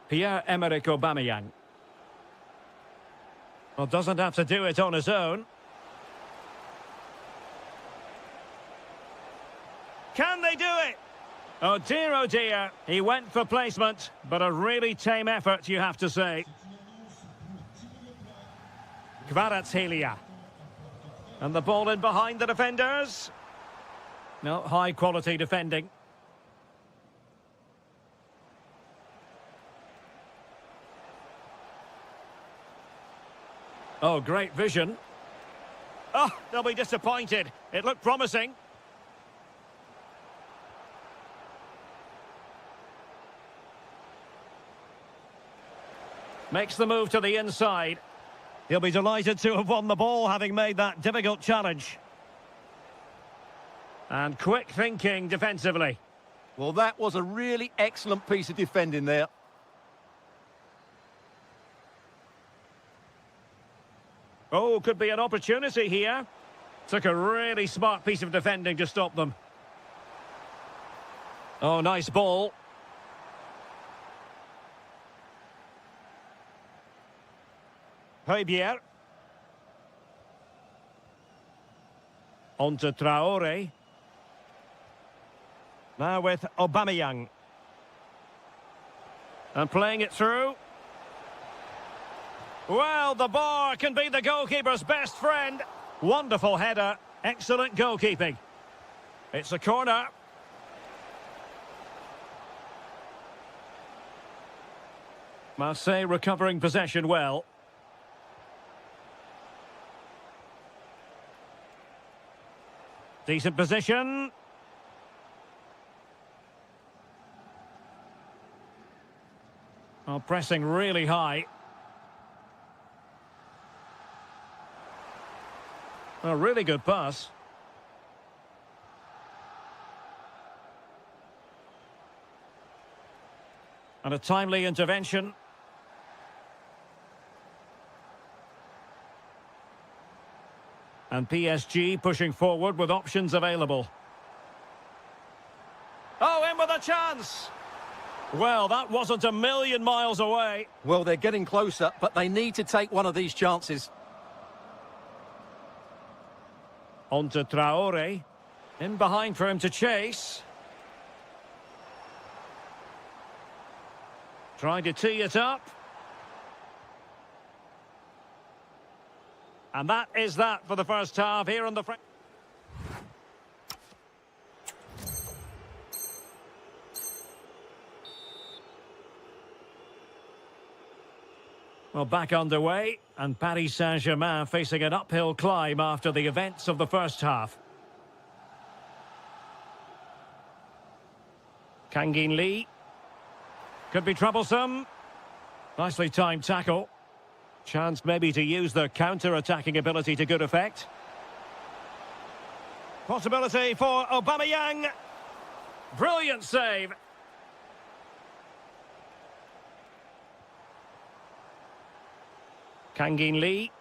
Pierre-Emerick Aubameyang. Well, doesn't have to do it on his own. Can they do it? Oh dear, he went for placement, but a really tame effort, you have to say. Kvaratskhelia. And the ball in behind the defenders. No, high-quality defending. Oh, great vision. Oh, they'll be disappointed. It looked promising. Makes the move to the inside. He'll be delighted to have won the ball, having made that difficult challenge. And quick thinking defensively. Well, that was a really excellent piece of defending there. Oh, could be an opportunity here. Took a really smart piece of defending to stop them. Oh, nice ball. Højbjerg. On to Traore. Now with Aubameyang. And playing it through. Well, the bar can be the goalkeeper's best friend. Wonderful header. Excellent goalkeeping. It's a corner. Marseille recovering possession well. Decent position. Oh, pressing really high. A really good pass. And a timely intervention. And PSG pushing forward with options available. Oh, in with a chance! Well, that wasn't a million miles away. Well, they're getting closer, but they need to take one of these chances. On to Traore. In behind for him to chase. Trying to tee it up. And that is that for the first half here on the... Well, back underway, and Paris Saint-Germain facing an uphill climb after the events of the first half. Kangin Lee. Could be troublesome. Nicely timed tackle. Chance maybe to use their counter-attacking ability to good effect. Possibility for Aubameyang. Brilliant save. Kangin Lee.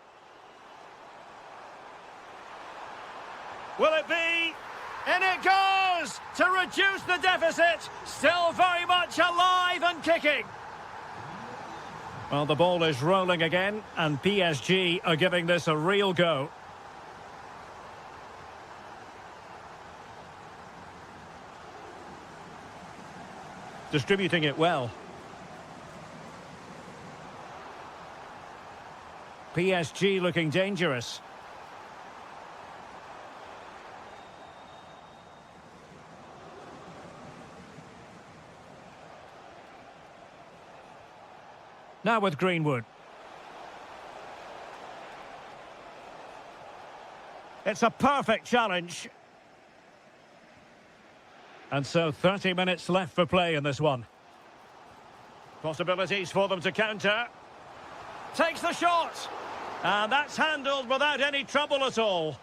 Will it be? In it goes to reduce the deficit. Still very much alive and kicking. Well, the ball is rolling again, and PSG are giving this a real go. Distributing it well. PSG looking dangerous. Now with Greenwood. It's a perfect challenge. And so 30 minutes left for play in this one. Possibilities for them to counter. Takes the shot. And that's handled without any trouble at all.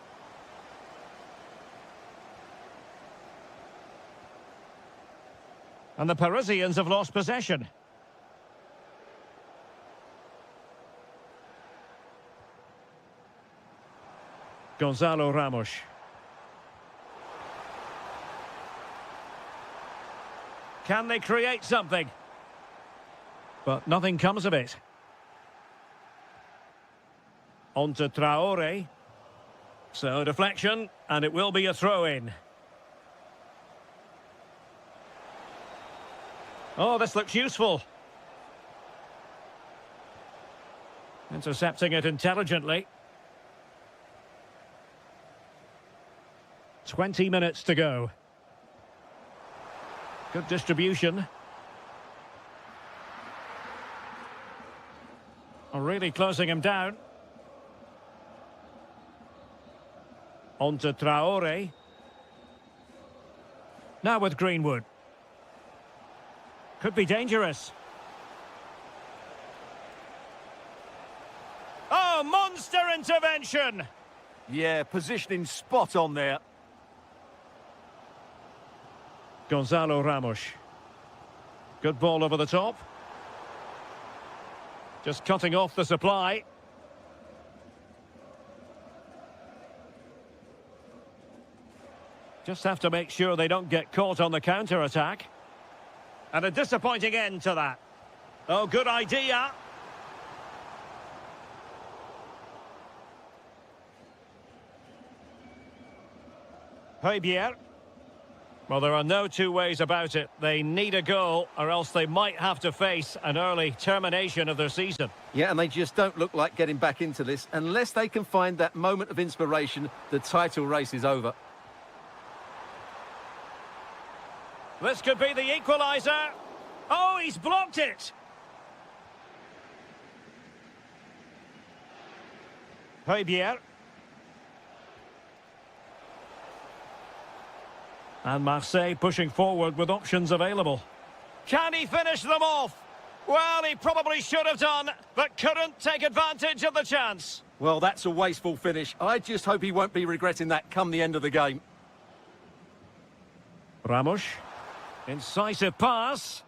And the Parisians have lost possession. Gonzalo Ramos. Can they create something? But nothing comes of it. On to Traore. So deflection, and it will be a throw-in. Oh, this looks useful. Intercepting it intelligently. 20 minutes to go. Good distribution. Really closing him down. On to Traore. Now with Greenwood. Could be dangerous. Oh, monster intervention! Yeah, positioning spot on there. Gonzalo Ramos. Good ball over the top. Just cutting off the supply. Just have to make sure they don't get caught on the counter-attack. And a disappointing end to that. Oh, good idea. Højbjerg. Well, there are no two ways about it. They need a goal, or else they might have to face an early termination of their season. Yeah, and they just don't look like getting back into this. Unless they can find that moment of inspiration, the title race is over. This could be the equaliser. Oh, he's blocked it. Højbjerg. And Marseille pushing forward with options available. Can he finish them off? Well, he probably should have done, but couldn't take advantage of the chance. Well, that's a wasteful finish. I just hope he won't be regretting that come the end of the game. Ramos. Incisive pass.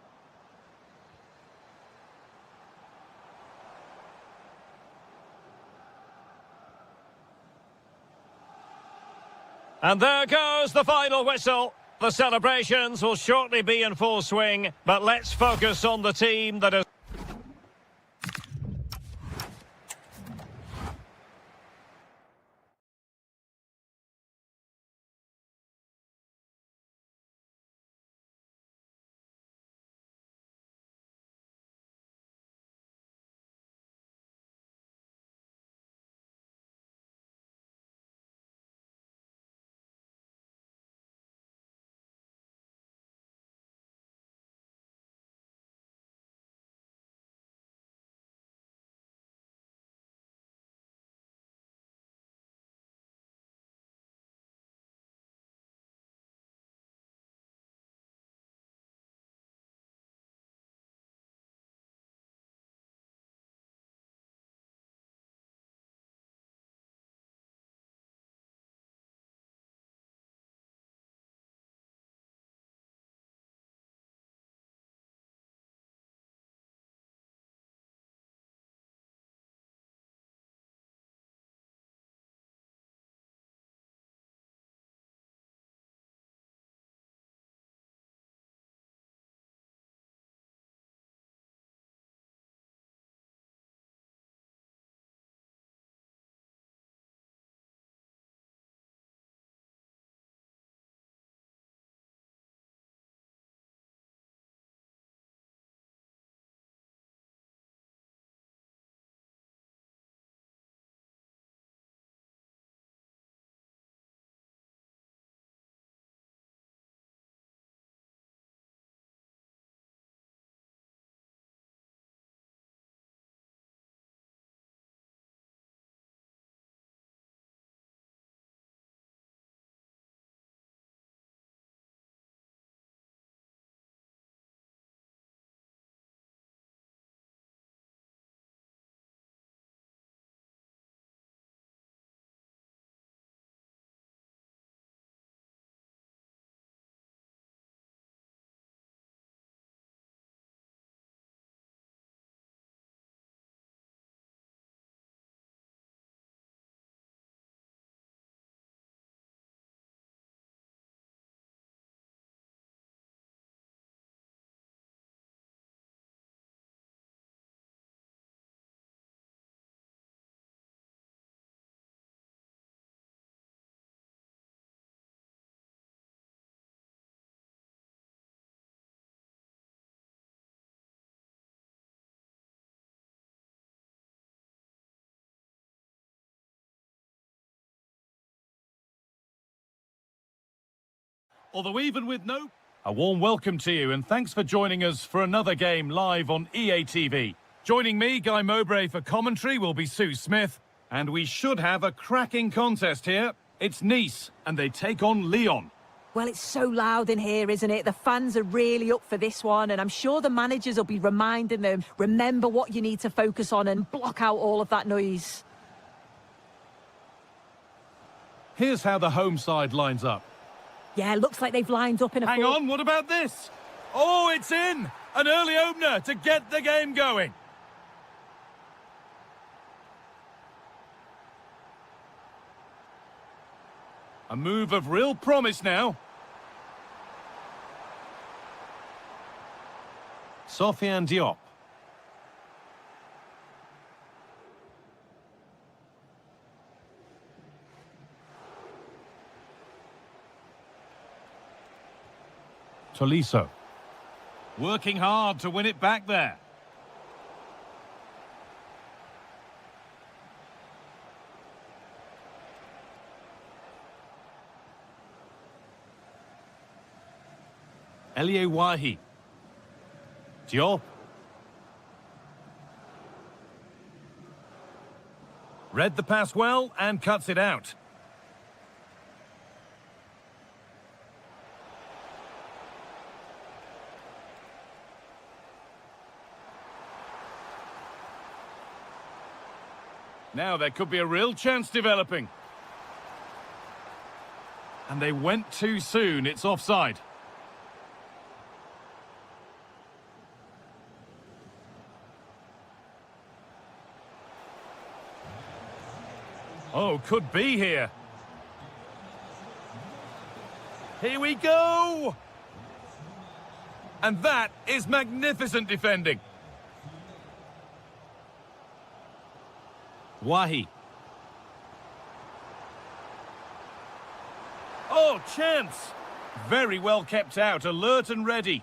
And there goes the final whistle. The celebrations will shortly be in full swing, but let's focus on the team that has Although even with no... A warm welcome to you and thanks for joining us for another game live on EA TV. Joining me, Guy Mowbray, for commentary will be Sue Smith. And we should have a cracking contest here. It's Nice and they take on Lyon. Well, it's so loud in here, isn't it? The fans are really up for this one, and I'm sure the managers will be reminding them, remember what you need to focus on and block out all of that noise. Here's how the home side lines up. Yeah, looks like they've lined up in a... Hang on, what about this? Oh, it's in! An early opener to get the game going. A move of real promise now. Sofiane Diop. Tolisso. Working hard to win it back there. Elie Wahi. Diop. Read the pass well and cuts it out. Now there could be a real chance developing. And they went too soon. It's offside. Oh, could be here. Here we go! And that is magnificent defending. Wahi. Oh, chance! Very well kept out, alert and ready.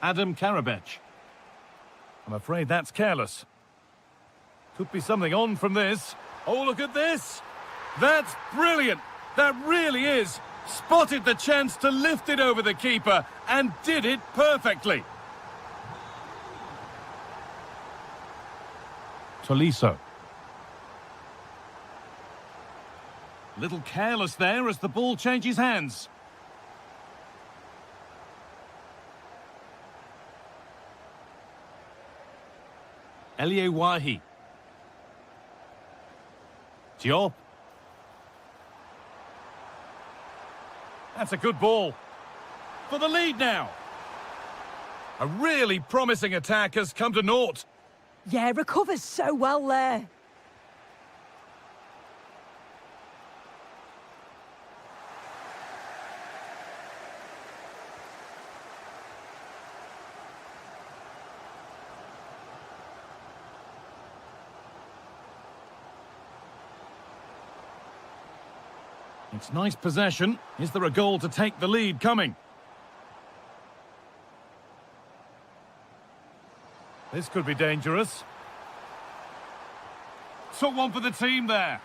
Adam Karabech. I'm afraid that's careless. Could be something on from this. Oh, look at this! That's brilliant! That really is! Spotted the chance to lift it over the keeper and did it perfectly. Tolisso. Little careless there as the ball changes hands. Elie Wahi. Diop. That's a good ball. For the lead now. A really promising attack has come to naught. Yeah, recovers so well there. It's nice possession. Is there a goal to take the lead coming? This could be dangerous. Took one for the team there.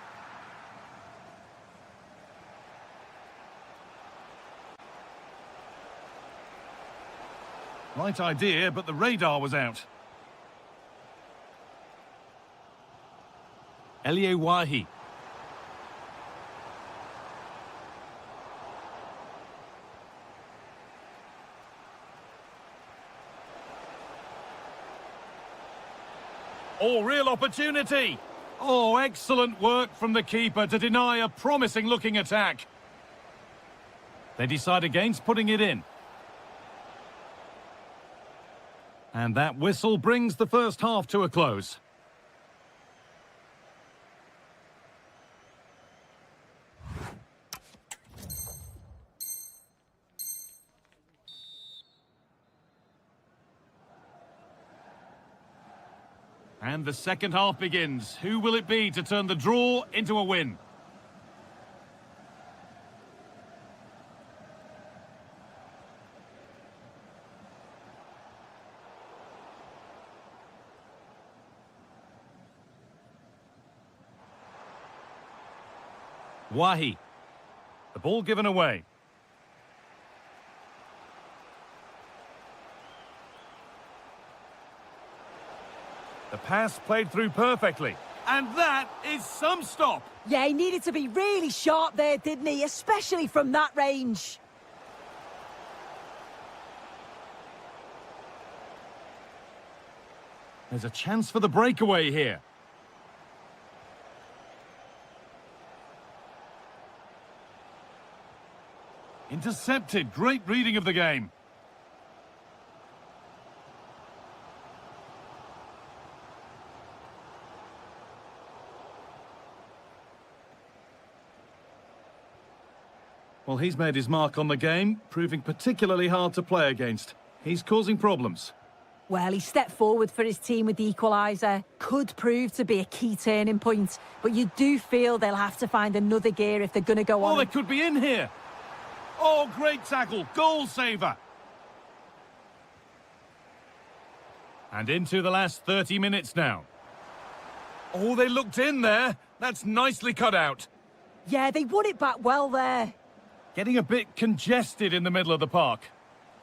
Right idea, but the radar was out. Elie Wahi. Oh, real opportunity. Oh, excellent work from the keeper to deny a promising-looking attack. They decide against putting it in. And that whistle brings the first half to a close. And the second half begins. Who will it be to turn the draw into a win? Wahi. The ball given away. The pass played through perfectly. And that is some stop. Yeah, he needed to be really sharp there, didn't he? Especially from that range. There's a chance for the breakaway here. Intercepted. Great reading of the game. Well, he's made his mark on the game, proving particularly hard to play against. He's causing problems. Well, he stepped forward for his team with the equaliser. Could prove to be a key turning point. But you do feel they'll have to find another gear if they're going to go on. Oh, they could be in here. Oh, great tackle. Goal saver. And into the last 30 minutes now. Oh, they looked in there. That's nicely cut out. Yeah, they won it back well there. Getting a bit congested in the middle of the park.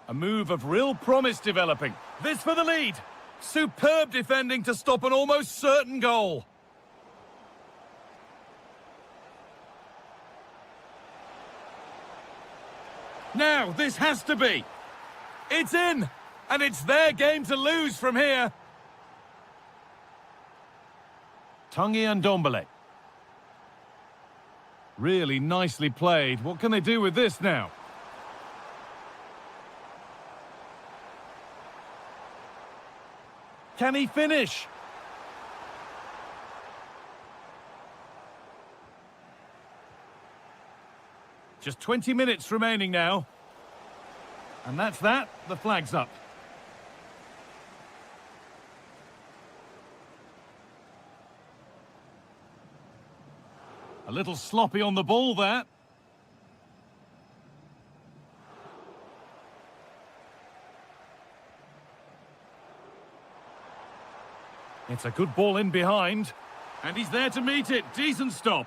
A move of real promise developing. This for the lead. Superb defending to stop an almost certain goal. Now, this has to be. It's in. And it's their game to lose from here. Tanguy Ndombele. Really nicely played. What can they do with this now? Can he finish? Just 20 minutes remaining now. And that's that. The flag's up. A little sloppy on the ball there. It's a good ball in behind. And he's there to meet it. Decent stop.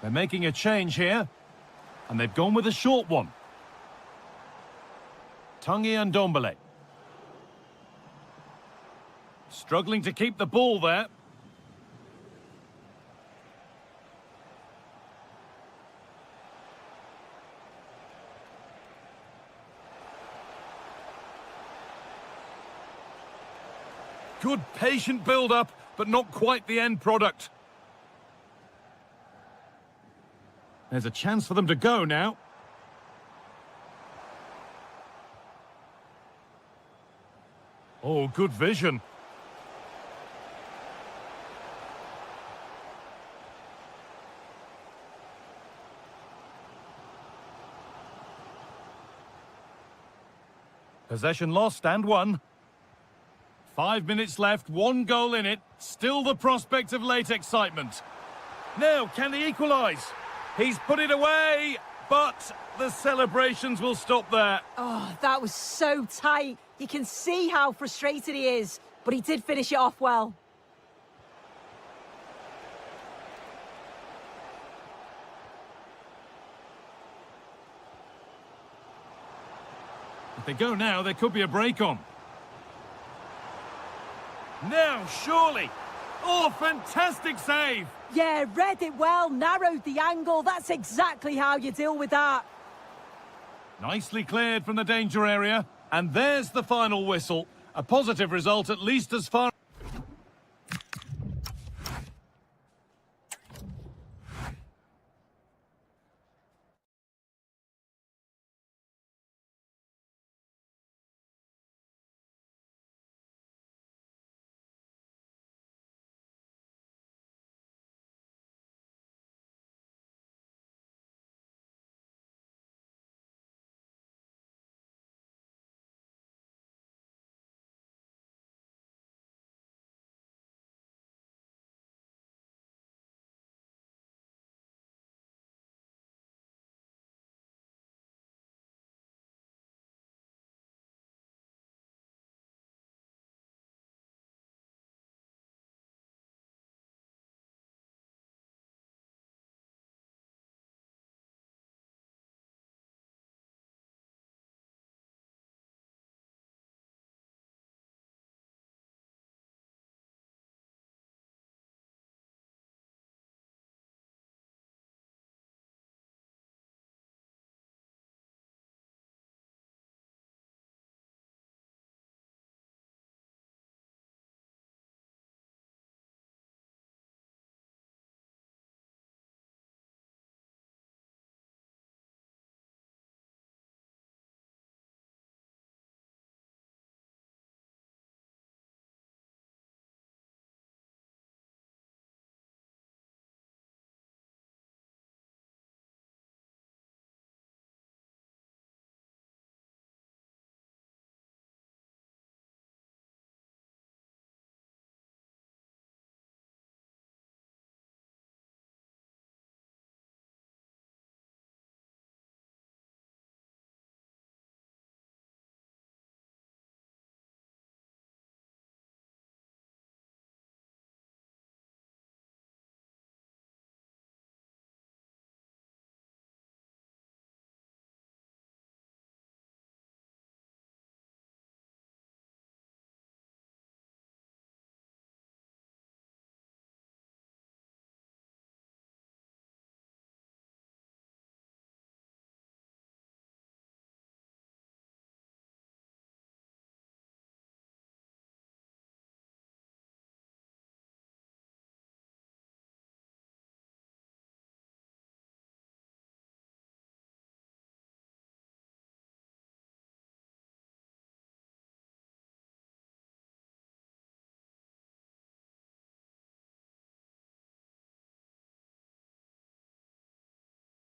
They're making a change here. And they've gone with a short one. Tanguy Ndombele. Struggling to keep the ball there. Good patient build-up, but not quite the end product. There's a chance for them to go now. Oh, good vision. Possession lost and won. 5 minutes left, 1 goal in it. Still the prospect of late excitement. Now, can they equalise? He's put it away, but the celebrations will stop there. Oh, that was so tight. You can see how frustrated he is, but he did finish it off well. If they go now, there could be a break on. Now, surely. Oh, fantastic save. Yeah, read it well, narrowed the angle. That's exactly how you deal with that. Nicely cleared from the danger area. And there's the final whistle. A positive result, at least as far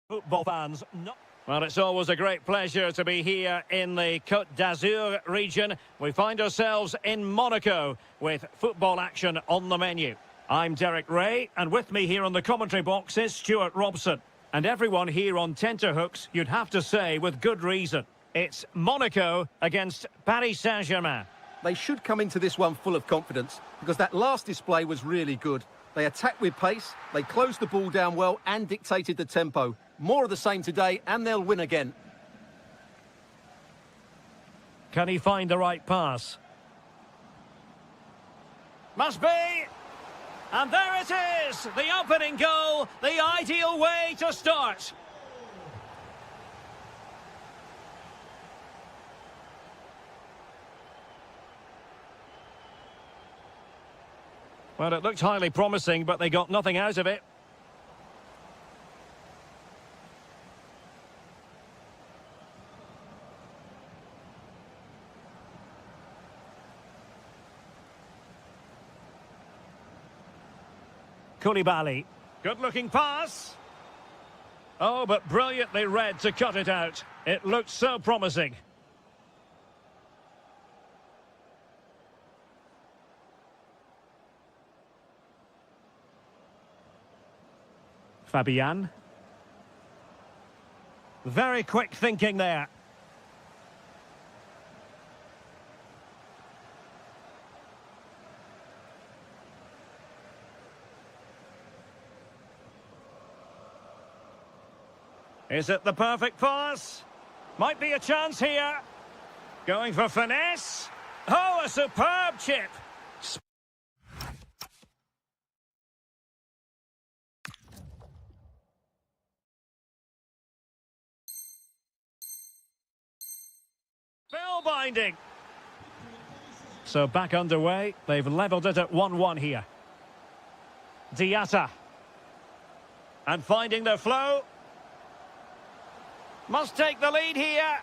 Football fans, well, it's always a great pleasure to be here in the Côte d'Azur region. We find ourselves in Monaco with football action on the menu. I'm Derek Ray, and with me here on the commentary box is Stuart Robson. And everyone here on tenterhooks, you'd have to say with good reason. It's Monaco against Paris Saint-Germain. They should come into this one full of confidence because that last display was really good. They attacked with pace, they closed the ball down well and dictated the tempo. More of the same today and they'll win again. Can he find the right pass? Must be! And there it is! The opening goal, the ideal way to start. Well, it looked highly promising, but they got nothing out of it. Koulibaly. Good-looking pass. Oh, but brilliantly read to cut it out. It looked so promising. Fabian. Very quick thinking there. Is it the perfect pass? Might be a chance here. Going for finesse. Oh, a superb chip. Spellbinding. So back underway. They've levelled it at 1-1 here. Diatta. And finding their flow. Must take the lead here.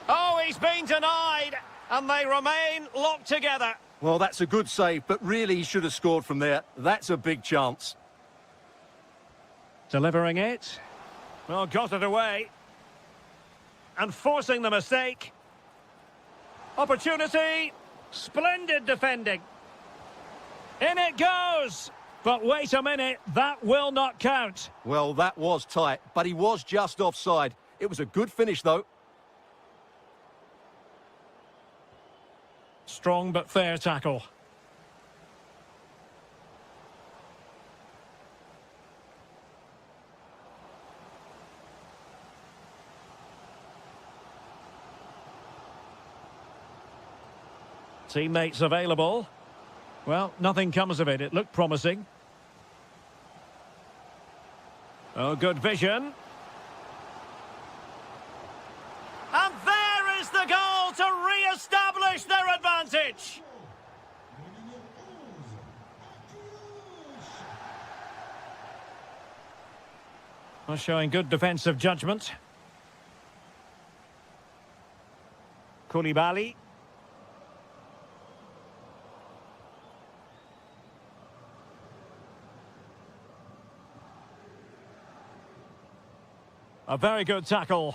Oh, he's been denied. And they remain locked together. Well, that's a good save, but really he should have scored from there. That's a big chance. Delivering it. Well, got it away. And forcing the mistake. Opportunity. Splendid defending. In it goes. But wait a minute, that will not count. Well, that was tight, but he was just offside. It was a good finish, though. Strong but fair tackle. Teammates available. Well, nothing comes of it. It looked promising. Oh, good vision. And there is the goal to re-establish their advantage. Well, showing good defensive judgment. Koulibaly. A very good tackle.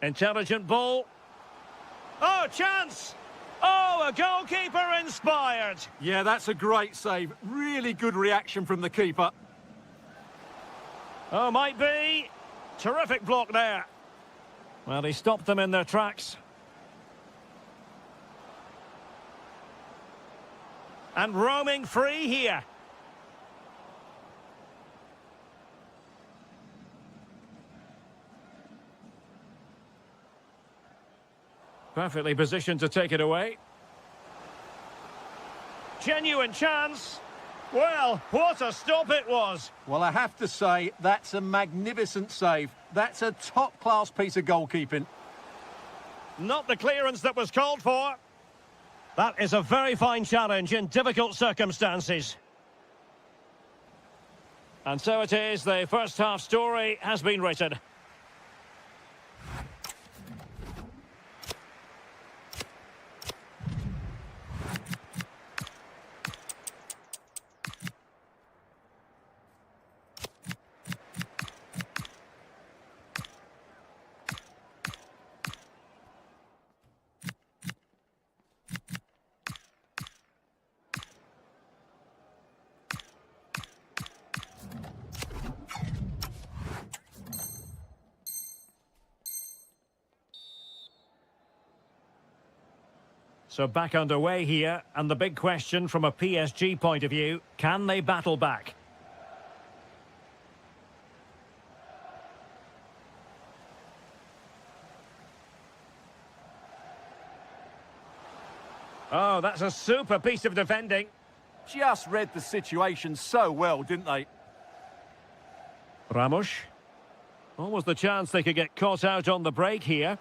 Intelligent ball. Oh, chance! Oh, a goalkeeper inspired. Yeah, that's a great save. Really good reaction from the keeper. Oh, might be. Terrific block there. Well, he stopped them in their tracks. And roaming free here. Perfectly positioned to take it away. Genuine chance. Well, what a stop it was. Well, I have to say, that's a magnificent save. That's a top-class piece of goalkeeping. Not the clearance that was called for. That is a very fine challenge in difficult circumstances. And so it is, the first half story has been written. So back underway here, and the big question from a PSG point of view, can they battle back? Oh, that's a super piece of defending. Just read the situation so well, didn't they? Ramos. Almost the chance they could get caught out on the break here.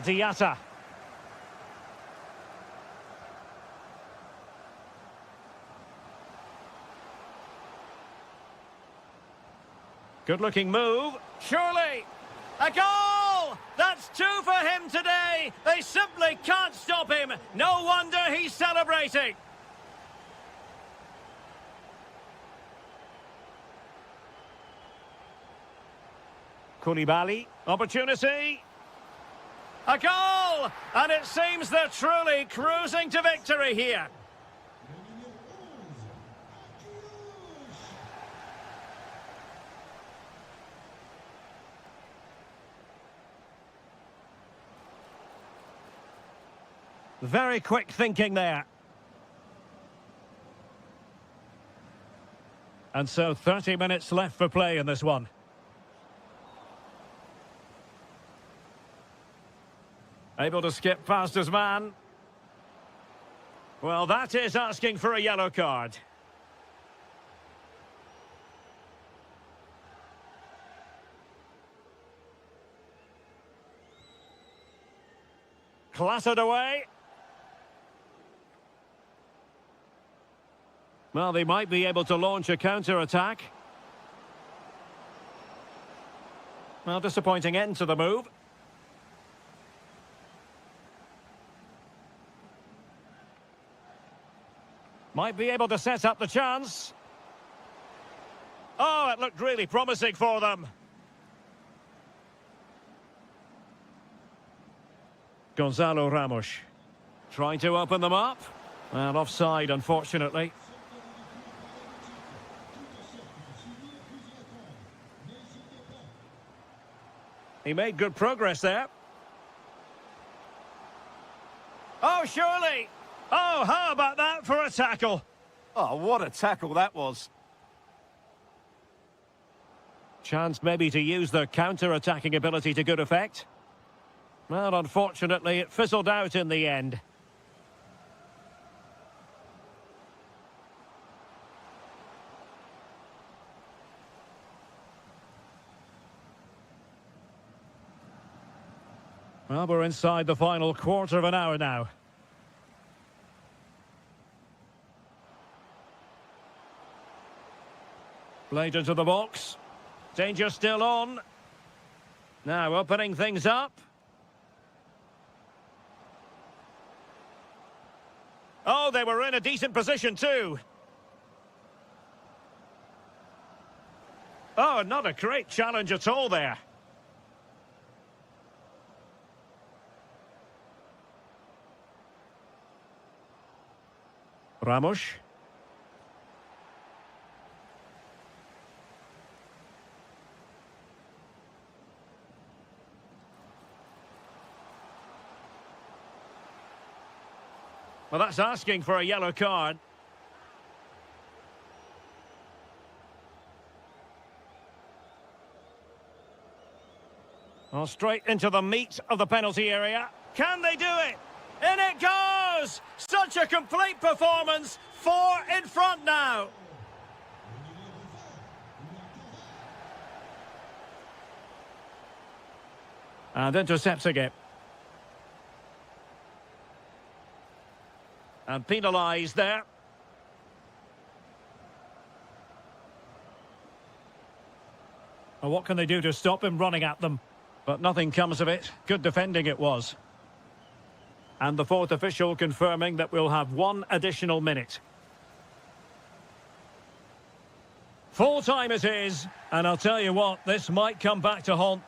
Diatta. Good-looking move. Surely! A goal! That's two for him today! They simply can't stop him! No wonder he's celebrating! Koulibaly. Opportunity. A goal! And it seems they're truly cruising to victory here. Very quick thinking there. And so 30 minutes left for play in this one. Able to skip past his man. Well, that is asking for a yellow card. Clattered away. Well, they might be able to launch a counter-attack. Well, disappointing end to the move. Might be able to set up the chance. Oh, it looked really promising for them. Gonzalo Ramos. Trying to open them up. And offside, unfortunately. He made good progress there. Oh, surely! Oh, how about that for a tackle? Oh, what a tackle that was. Chance maybe to use their counter-attacking ability to good effect. Well, unfortunately, it fizzled out in the end. Well, we're inside the final quarter of an hour now. Played into the box. Danger still on. Now opening things up. Oh, they were in a decent position too. Oh, not a great challenge at all there. Ramos. Well, that's asking for a yellow card. Well, straight into the meat of the penalty area. Can they do it? In it goes! Such a complete performance. 4 in front now. And intercepting it. And penalised there. Well, what can they do to stop him running at them? But nothing comes of it. Good defending it was. And the fourth official confirming that we'll have 1 additional minute. Full time it is. And I'll tell you what, this might come back to haunt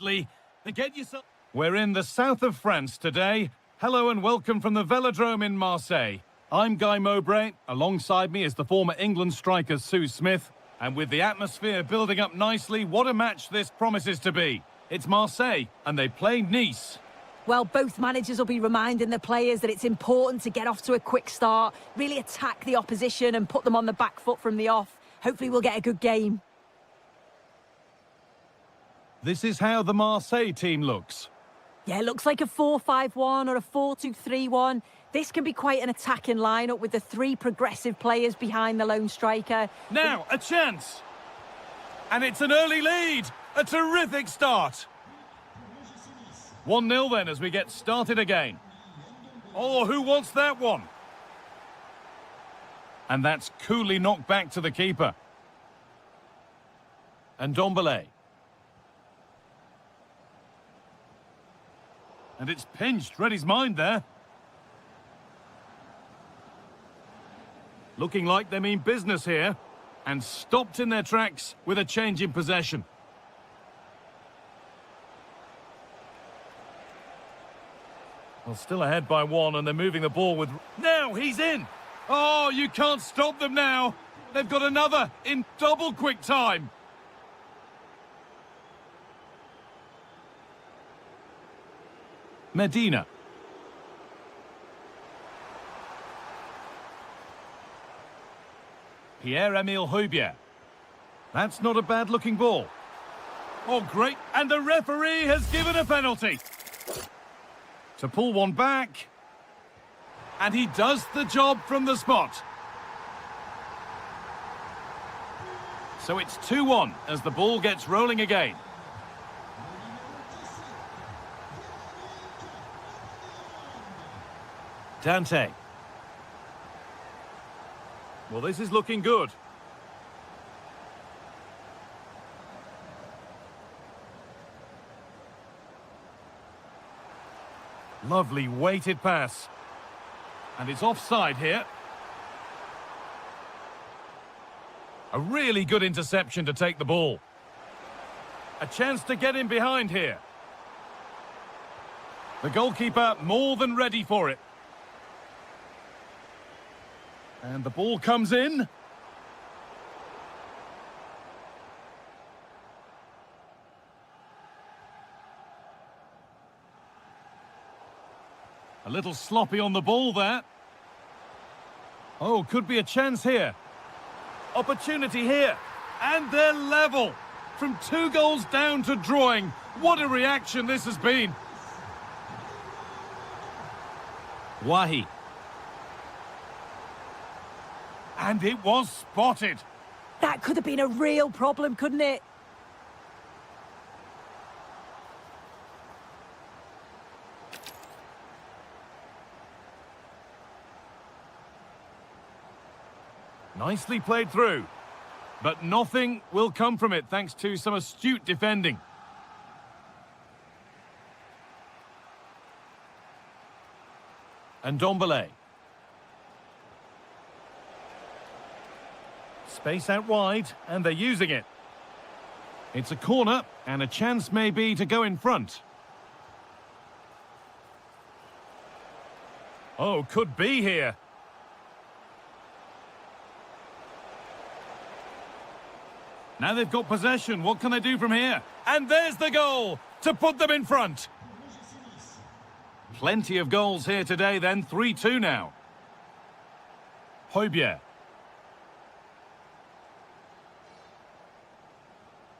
They get yourself... We're in the south of France today. Hello and welcome from the Velodrome in Marseille. I'm Guy Mowbray. Alongside me is the former England striker Sue Smith. And with the atmosphere building up nicely, what a match this promises to be. It's Marseille, and they play Nice. Well, both managers will be reminding the players that it's important to get off to a quick start, really attack the opposition and put them on the back foot from the off. Hopefully we'll get a good game. This is how the Marseille team looks. Yeah, it looks like a 4-5-1 or a 4-2-3-1. This can be quite an attacking lineup with the three progressive players behind the lone striker. Now, a chance! And it's an early lead! A terrific start! 1-0 then as we get started again. Oh, who wants that one? And that's coolly knocked back to the keeper. And Ndombele. And it's pinched, read his mind there. Looking like they mean business here. And stopped in their tracks with a change in possession. Well, still ahead by one, and they're moving the ball with... Now, he's in! Oh, you can't stop them now! They've got another in double quick time! Medina. Pierre-Emile Højbjerg. That's not a bad-looking ball. Oh, great. And the referee has given a penalty. To pull one back. And he does the job from the spot. So it's 2-1 as the ball gets rolling again. Dante. Well, this is looking good. Lovely weighted pass. And it's offside here. A really good interception to take the ball. A chance to get in behind here. The goalkeeper more than ready for it. And the ball comes in. A little sloppy on the ball there. Oh, could be a chance here. Opportunity here. And they're level. From 2 goals down to drawing. What a reaction this has been. Wahi. And it was spotted. That could have been a real problem, couldn't it? Nicely played through. But nothing will come from it thanks to some astute defending. And Ndombele. Space out wide, and they're using it. It's a corner, and a chance maybe to go in front. Oh, could be here. Now they've got possession. What can they do from here? And there's the goal to put them in front. Plenty of goals here today then. 3-2 now. Højbjerg.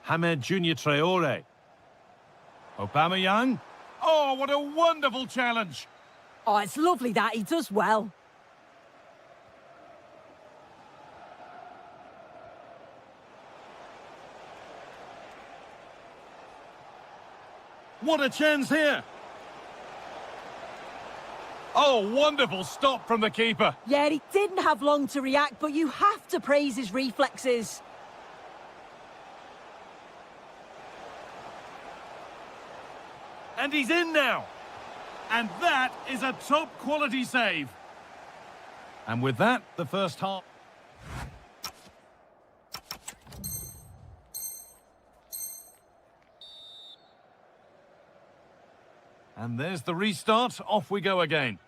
Hamed Junior Traore. Aubameyang. Oh, what a wonderful challenge. Oh, it's lovely that. He does well. What a chance here. Oh, wonderful stop from the keeper. Yeah, he didn't have long to react, but you have to praise his reflexes. And he's in now. And that is a top quality save. And with that, the first half. And there's the restart. Off we go again.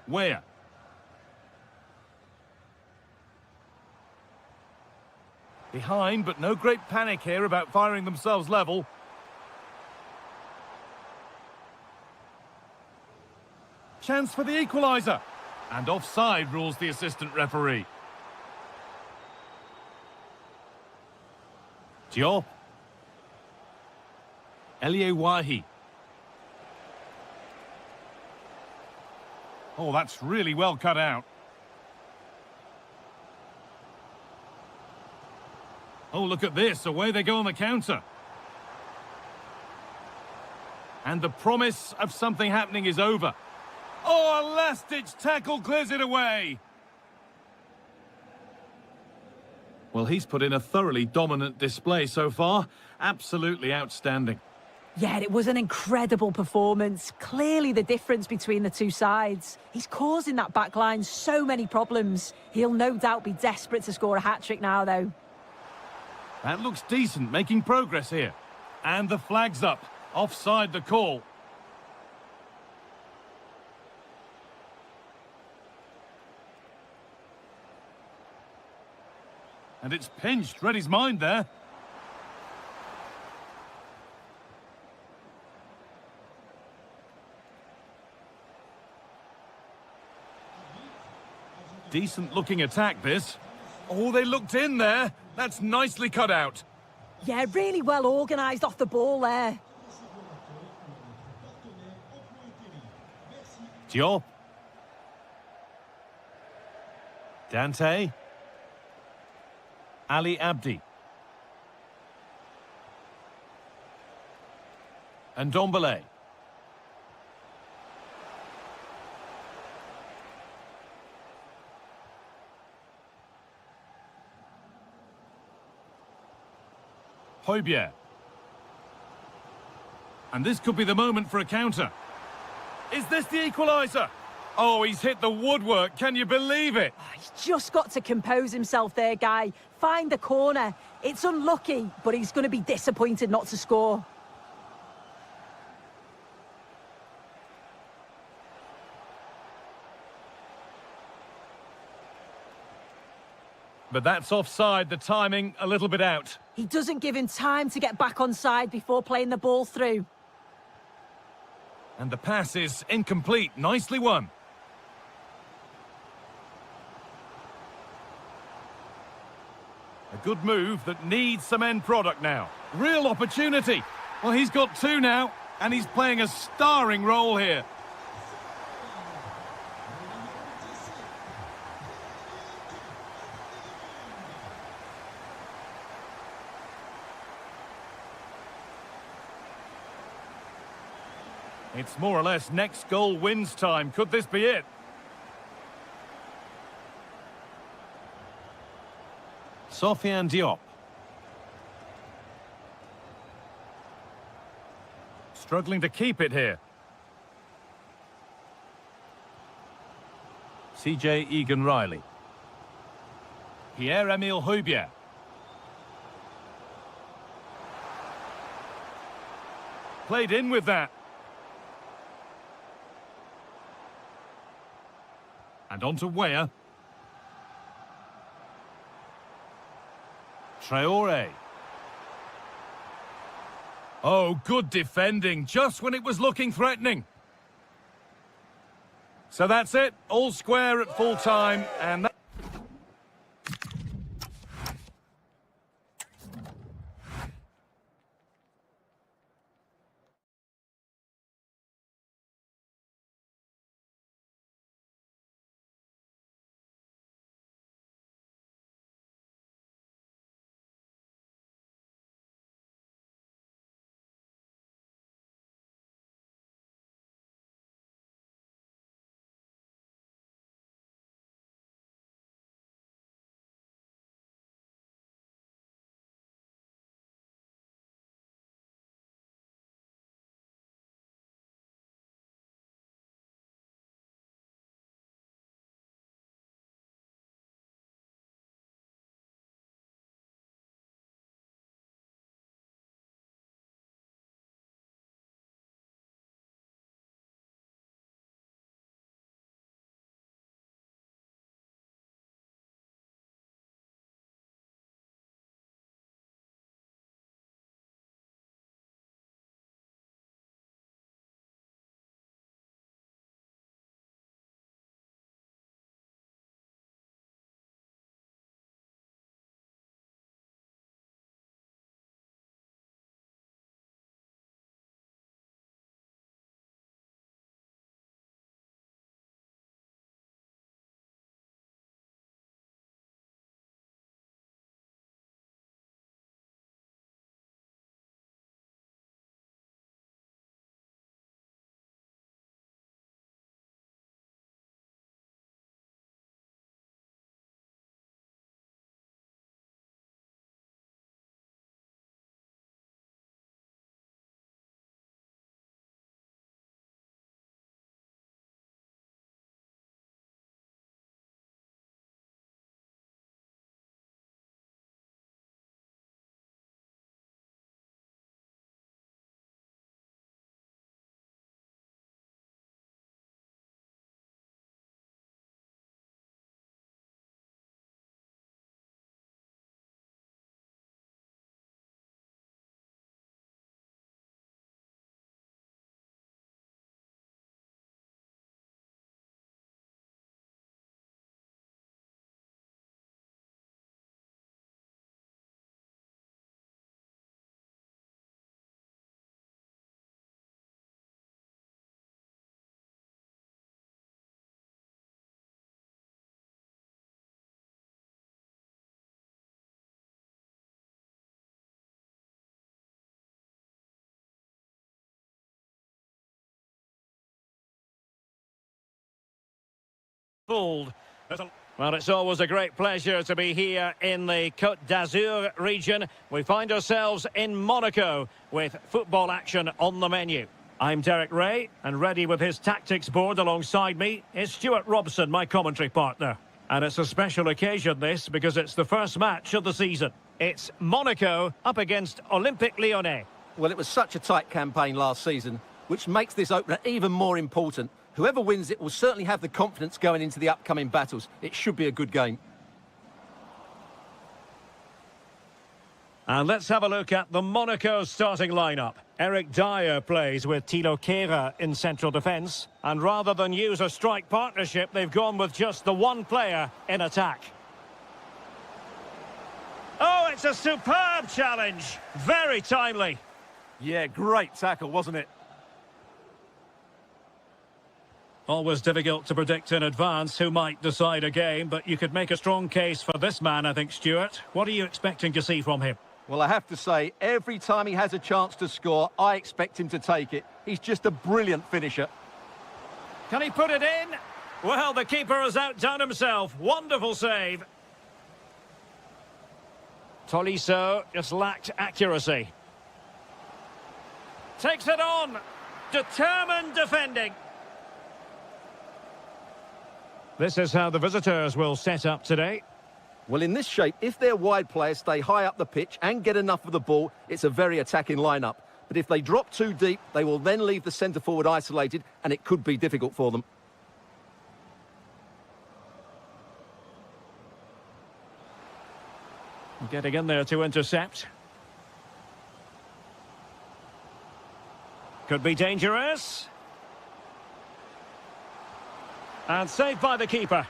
Where? Behind, but no great panic here about firing themselves level. Chance for the equaliser. And offside rules the assistant referee. Diop. Wahi. Oh, that's really well cut out. Oh, look at this. Away they go on the counter. And the promise of something happening is over. Oh, a last-ditch tackle clears it away. Well, he's put in a thoroughly dominant display so far. Absolutely outstanding. Yeah, it was an incredible performance. Clearly the difference between the two sides. He's causing that back line so many problems. He'll no doubt be desperate to score a hat-trick now, though. That looks decent, making progress here. And the flag's up. Offside the call. And it's pinched. Read his mind there. Decent looking attack, this. Oh, they looked in there. That's nicely cut out. Yeah, really well organised off the ball there. Diop. Dante. Ali Abdi. And Ndombele. Højbjerg. And this could be the moment for a counter. Is this the equaliser? Oh, he's hit the woodwork. Can you believe it? He's just got to compose himself there, Guy. Find the corner. It's unlucky, but he's going to be disappointed not to score. But that's offside, the timing a little bit out. He doesn't give him time to get back on side before playing the ball through. And the pass is incomplete. Nicely won. A good move that needs some end product now. Real opportunity. Well, he's got two now, and he's playing a starring role here. It's more or less next goal wins time. Could this be it? Sofiane Diop. Struggling to keep it here. CJ Egan-Riley. Pierre-Emile Højbjerg. Played in with that. And on to Weah. Traore. Oh, good defending, just when it was looking threatening. So that's it, all square at full time, and that Fooled. Well, it's always a great pleasure to be here in the Côte d'Azur region. We find ourselves in Monaco with football action on the menu. I'm Derek Ray, and ready with his tactics board alongside me is Stuart Robson, my commentary partner. And it's a special occasion, this, because it's the first match of the season. It's Monaco up against Olympique Lyonnais. Well, it was such a tight campaign last season, which makes this opener even more important. Whoever wins it will certainly have the confidence going into the upcoming battles. It should be a good game. And let's have a look at the Monaco starting lineup. Eric Dyer plays with Thilo Kehrer in central defence. And rather than use a strike partnership, they've gone with just the one player in attack. Oh, it's a superb challenge. Very timely. Yeah, great tackle, wasn't it? Always difficult to predict in advance who might decide a game, but you could make a strong case for this man, I think, Stuart. What are you expecting to see from him? Well, I have to say, every time he has a chance to score, I expect him to take it. He's just a brilliant finisher. Can he put it in? Well, the keeper has outdone himself. Wonderful save. Tolisso just lacked accuracy. Takes it on. Determined defending. This is how the visitors will set up today. Well, in this shape, if their wide players stay high up the pitch and get enough of the ball, it's a very attacking lineup. But if they drop too deep, they will then leave the centre-forward isolated, and it could be difficult for them. Getting in there to intercept. Could be dangerous. And saved by the keeper.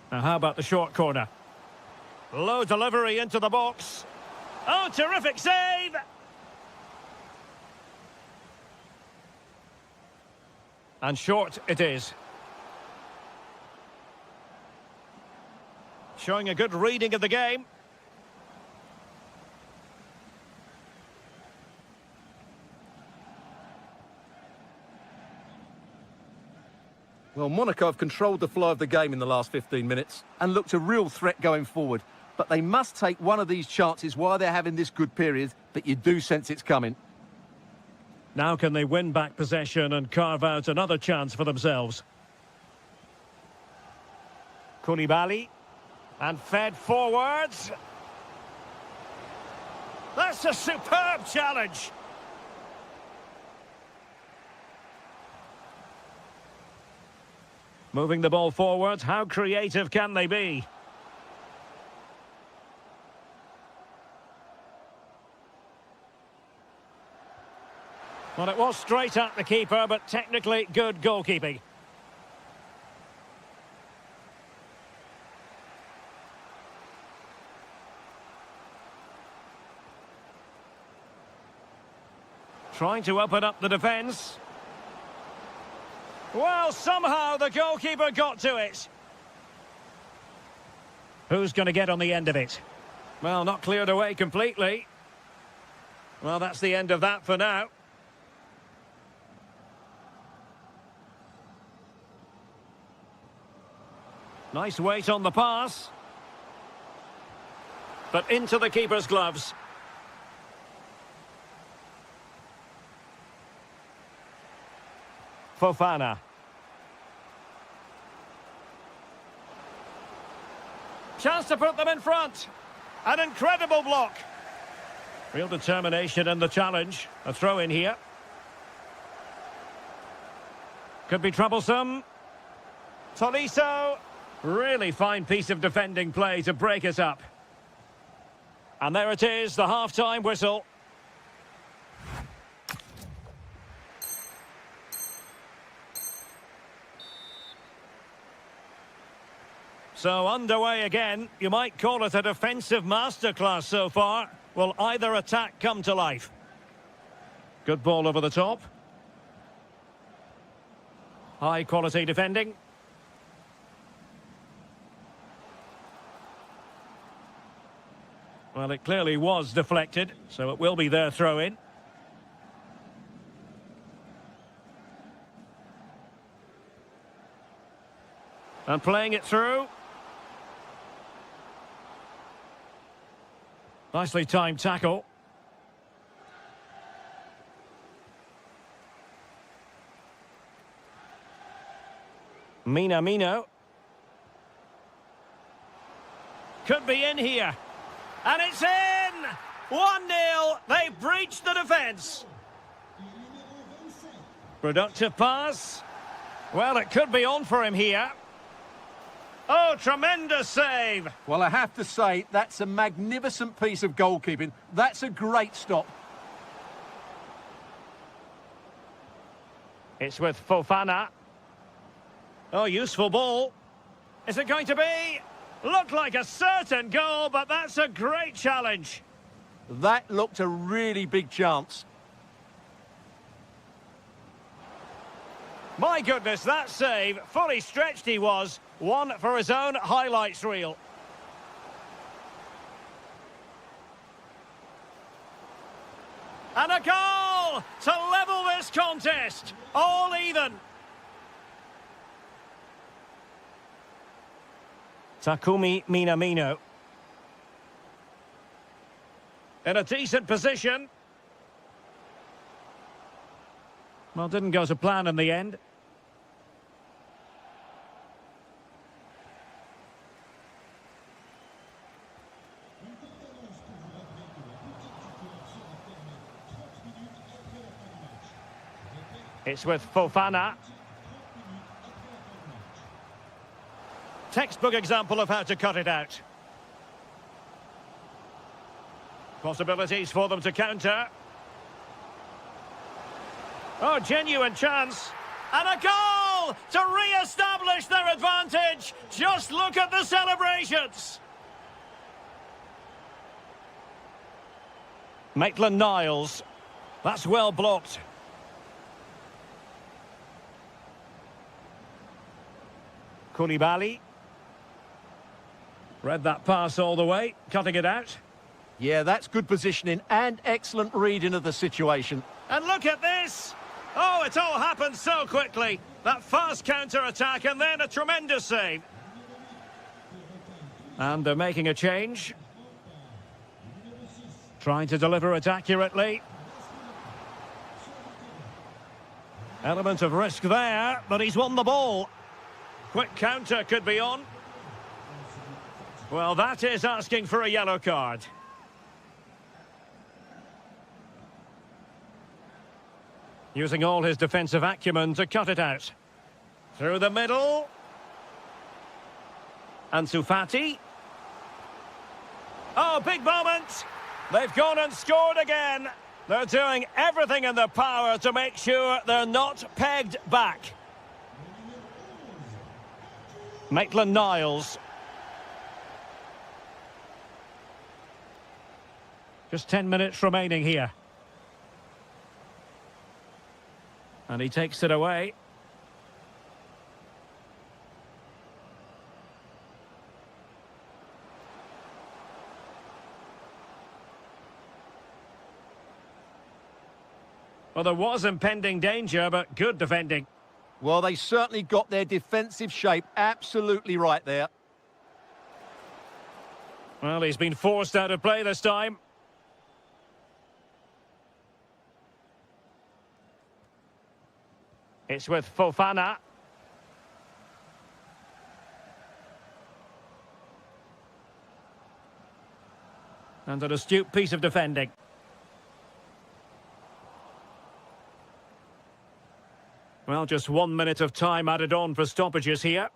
Now how about the short corner? Low delivery into the box. Oh, terrific save! And short it is. Showing a good reading of the game. Well, Monaco have controlled the flow of the game in the last 15 minutes and looked a real threat going forward. But they must take one of these chances while they're having this good period, but you do sense it's coming. Now can they win back possession and carve out another chance for themselves? Koulibaly. And fed forwards. That's a superb challenge. Moving the ball forward, how creative can they be? Well, it was straight at the keeper, but technically good goalkeeping. Trying to open up the defence. Well, somehow the goalkeeper got to it. Who's going to get on the end of it? Well, not cleared away completely. Well, that's the end of that for now. Nice weight on the pass. But into the keeper's gloves. Fofana. Chance to put them in front. An incredible block. Real determination in the challenge. A throw in here. Could be troublesome. Tolisso. Really fine piece of defending play to break it up. And there it is, the half-time whistle. So underway again. You might call it a defensive masterclass so far. Will either attack come to life? Good ball over the top. High quality defending. Well, it clearly was deflected, so it will be their throw-in. And playing it through. Nicely timed tackle. Minamino. Could be in here. And it's in! 1-0. They breached the defence. Productive pass. Well, it could be on for him here. Oh, tremendous save. Well, I have to say, that's a magnificent piece of goalkeeping. That's a great stop. It's with Fofana. Oh, useful ball. Is it going to be? Looked like a certain goal, but that's a great challenge. That looked a really big chance. My goodness, that save, fully stretched he was. One for his own highlights reel. And a goal to level this contest. All even. Takumi Minamino. In a decent position. Well, didn't go to plan in the end. It's with Fofana. Textbook example of how to cut it out. Possibilities for them to counter. Oh, genuine chance. And a goal to re-establish their advantage. Just look at the celebrations. Maitland-Niles. That's well blocked. Koulibaly. Read that pass all the way, cutting it out. Yeah, that's good positioning and excellent reading of the situation. And look at this! Oh, it all happened so quickly. That fast counter-attack and then a tremendous save. And they're making a change. Trying to deliver it accurately. Element of risk there, but he's won the ball. Quick counter could be on. Well, that is asking for a yellow card. Using all his defensive acumen to cut it out. Through the middle. Ansu Fati. Oh, big moment. They've gone and scored again. They're doing everything in their power to make sure they're not pegged back. Maitland-Niles. Just 10 minutes remaining here. And he takes it away. Well, there was impending danger, but good defending. Well, they certainly got their defensive shape absolutely right there. Well, he's been forced out of play this time. It's with Fofana. And an astute piece of defending. Well, just 1 minute of time added on for stoppages here.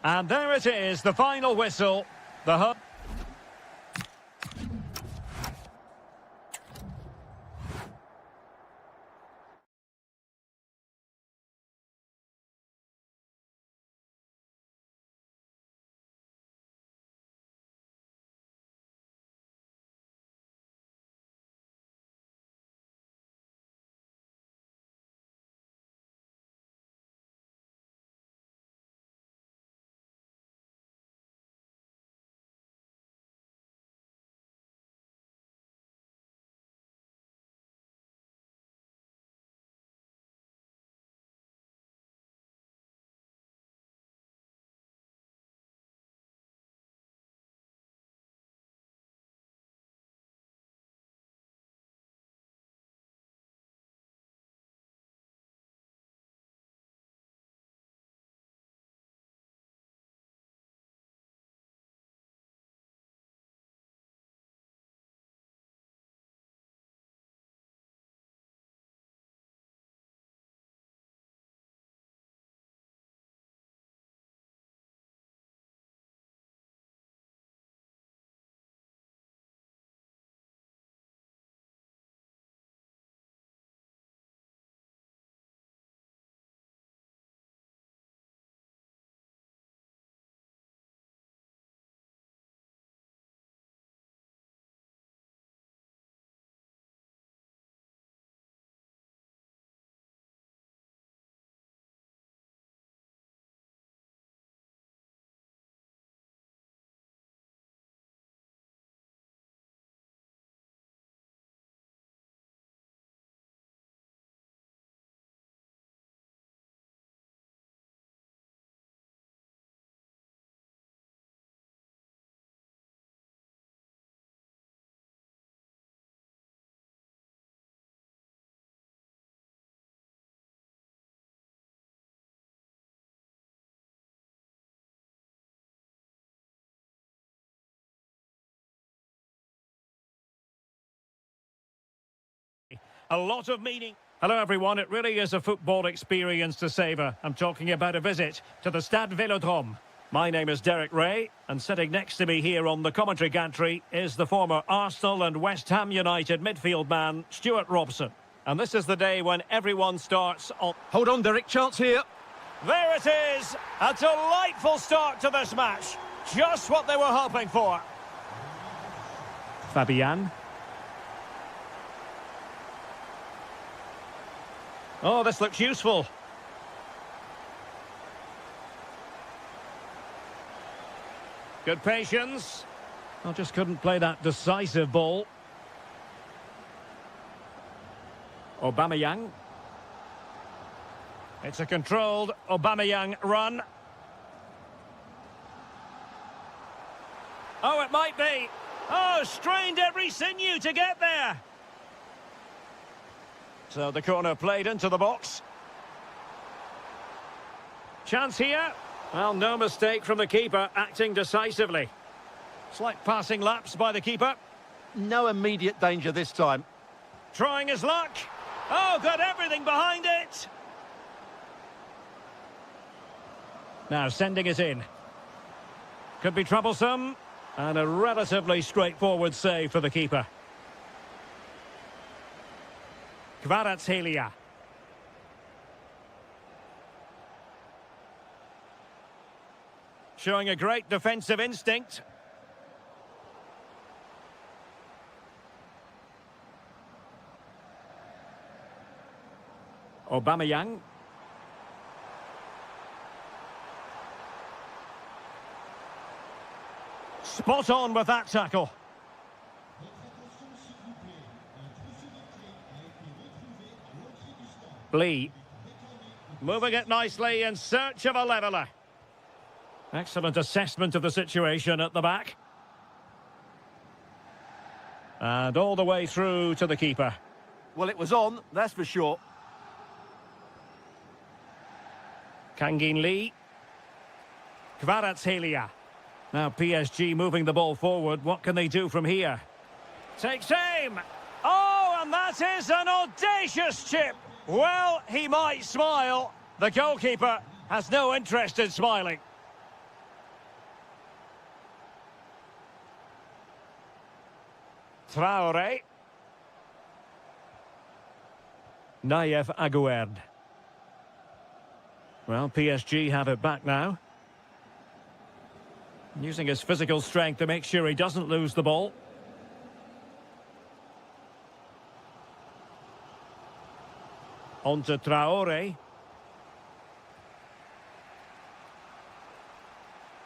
And there it is, the final whistle. The A lot of meaning. Hello everyone, it really is a football experience to savour. I'm talking about a visit to the Stade Vélodrome. My name is Derek Ray, and sitting next to me here on the commentary gantry is the former Arsenal and West Ham United midfield man, Stuart Robson. And this is the day when everyone starts on... Hold on, Derek, chance here. There it is! A delightful start to this match. Just what they were hoping for. Fabian. Oh, this looks useful. Good patience. I just couldn't play that decisive ball. Aubameyang. It's a controlled Aubameyang run. Oh, it might be. Oh, strained every sinew to get there. So the corner played into the box. Chance here. Well, no mistake from the keeper, acting decisively. Slight passing lapse by the keeper. No immediate danger this time. Trying his luck. Oh, got everything behind it. Now sending it in. Could be troublesome. And a relatively straightforward save for the keeper. Kvaratskhelia. Showing a great defensive instinct. Aubameyang. Spot on with that tackle. Lee. Moving it nicely in search of a leveller. Excellent assessment of the situation at the back. And all the way through to the keeper. Well, it was on, that's for sure. Kangin Lee. Kvaratskhelia. Now PSG moving the ball forward. What can they do from here? Takes aim. Oh, and that is an audacious chip. Well, he might smile. The goalkeeper has no interest in smiling. Traoré. Nayef Aguerd. Well, PSG have it back now. Using his physical strength to make sure he doesn't lose the ball. On to Traoré.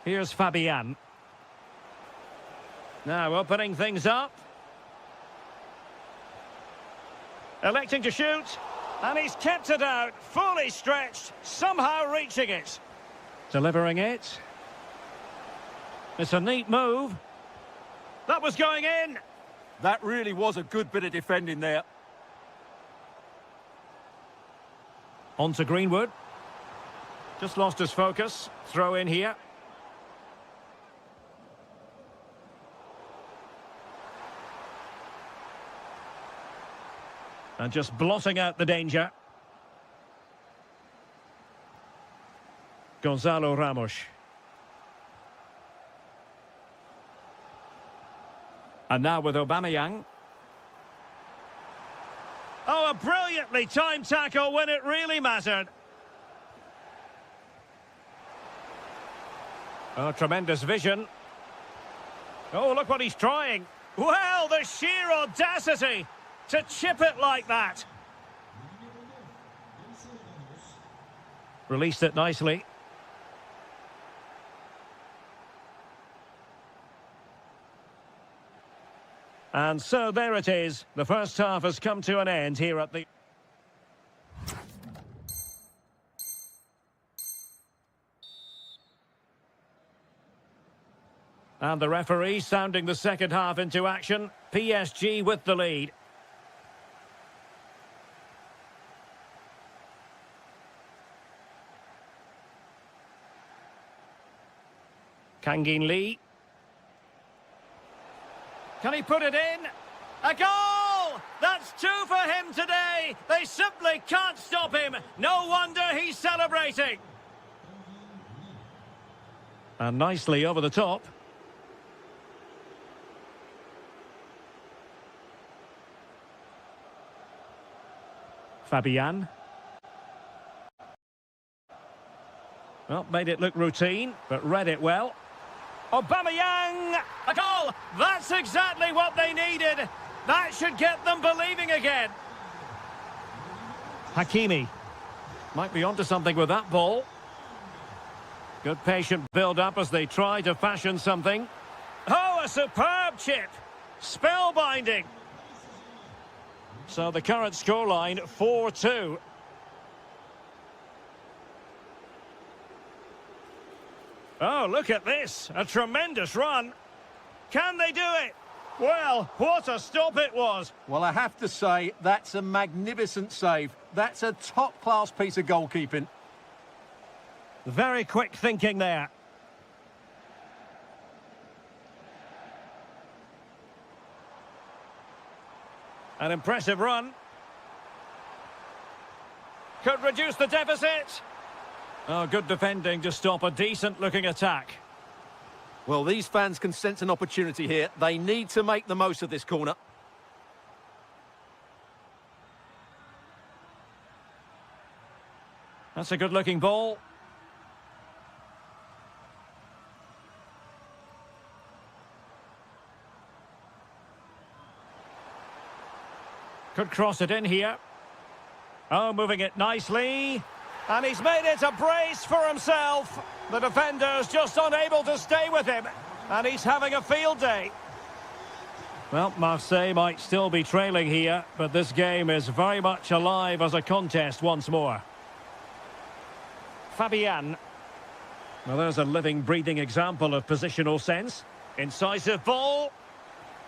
Here's Fabian. Now opening things up. Electing to shoot. And he's kept it out, fully stretched, somehow reaching it. Delivering it. It's a neat move. That was going in. That really was a good bit of defending there. On to Greenwood. Just lost his focus. Throw in here. And just blotting out the danger. Gonzalo Ramos. And now with Aubameyang. Oh, a brilliantly timed tackle when it really mattered. Oh, tremendous vision. Oh, look what he's trying. Well, the sheer audacity to chip it like that. Released it nicely. And so there it is. The first half has come to an end here at the... And the referee sounding the second half into action. PSG with the lead. Kangin Lee. Can he put it in? A goal! That's two for him today. They simply can't stop him. No wonder he's celebrating. And nicely over the top. Fabian. Well, made it look routine, but read it well. Aubameyang! A goal! That's exactly what they needed. That should get them believing again. Hakimi. Might be onto something with that ball. Good patient build-up as they try to fashion something. Oh, a superb chip. Spellbinding. So the current scoreline, 4-2. Oh, look at this. A tremendous run. Can they do it? Well, what a stop it was. Well, I have to say, that's a magnificent save. That's a top-class piece of goalkeeping. Very quick thinking there. An impressive run. Could reduce the deficit. Oh, good defending to stop a decent-looking attack. Well, these fans can sense an opportunity here. They need to make the most of this corner. That's a good-looking ball. Could cross it in here. Oh, moving it nicely. And he's made it a brace for himself. The defender's just unable to stay with him. And he's having a field day. Well, Marseille might still be trailing here, but this game is very much alive as a contest once more. Fabian. Well, there's a living, breathing example of positional sense. Incisive ball.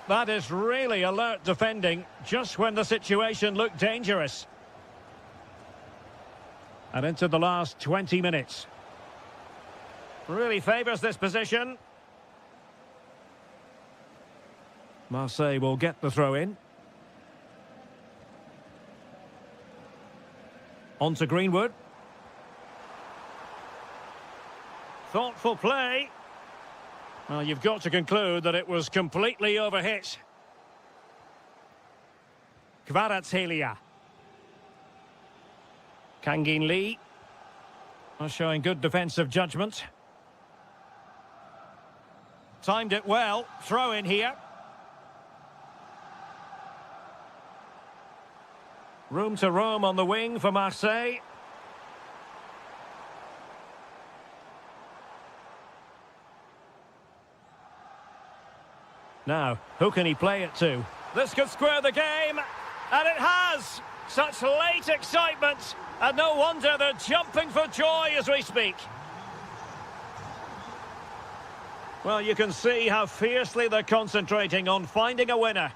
That is really alert defending, just when the situation looked dangerous. And into the last 20 minutes. Really favours this position. Marseille will get the throw in. On to Greenwood. Thoughtful play. Well, you've got to conclude that it was completely overhit. Kvaratskhelia. Kangin Lee. Showing good defensive judgment. Timed it well. Throw in here. Room to roam on the wing for Marseille. Now, who can he play it to? This could square the game, and it has! Such late excitement, and no wonder they're jumping for joy as we speak. Well, you can see how fiercely they're concentrating on finding a winner.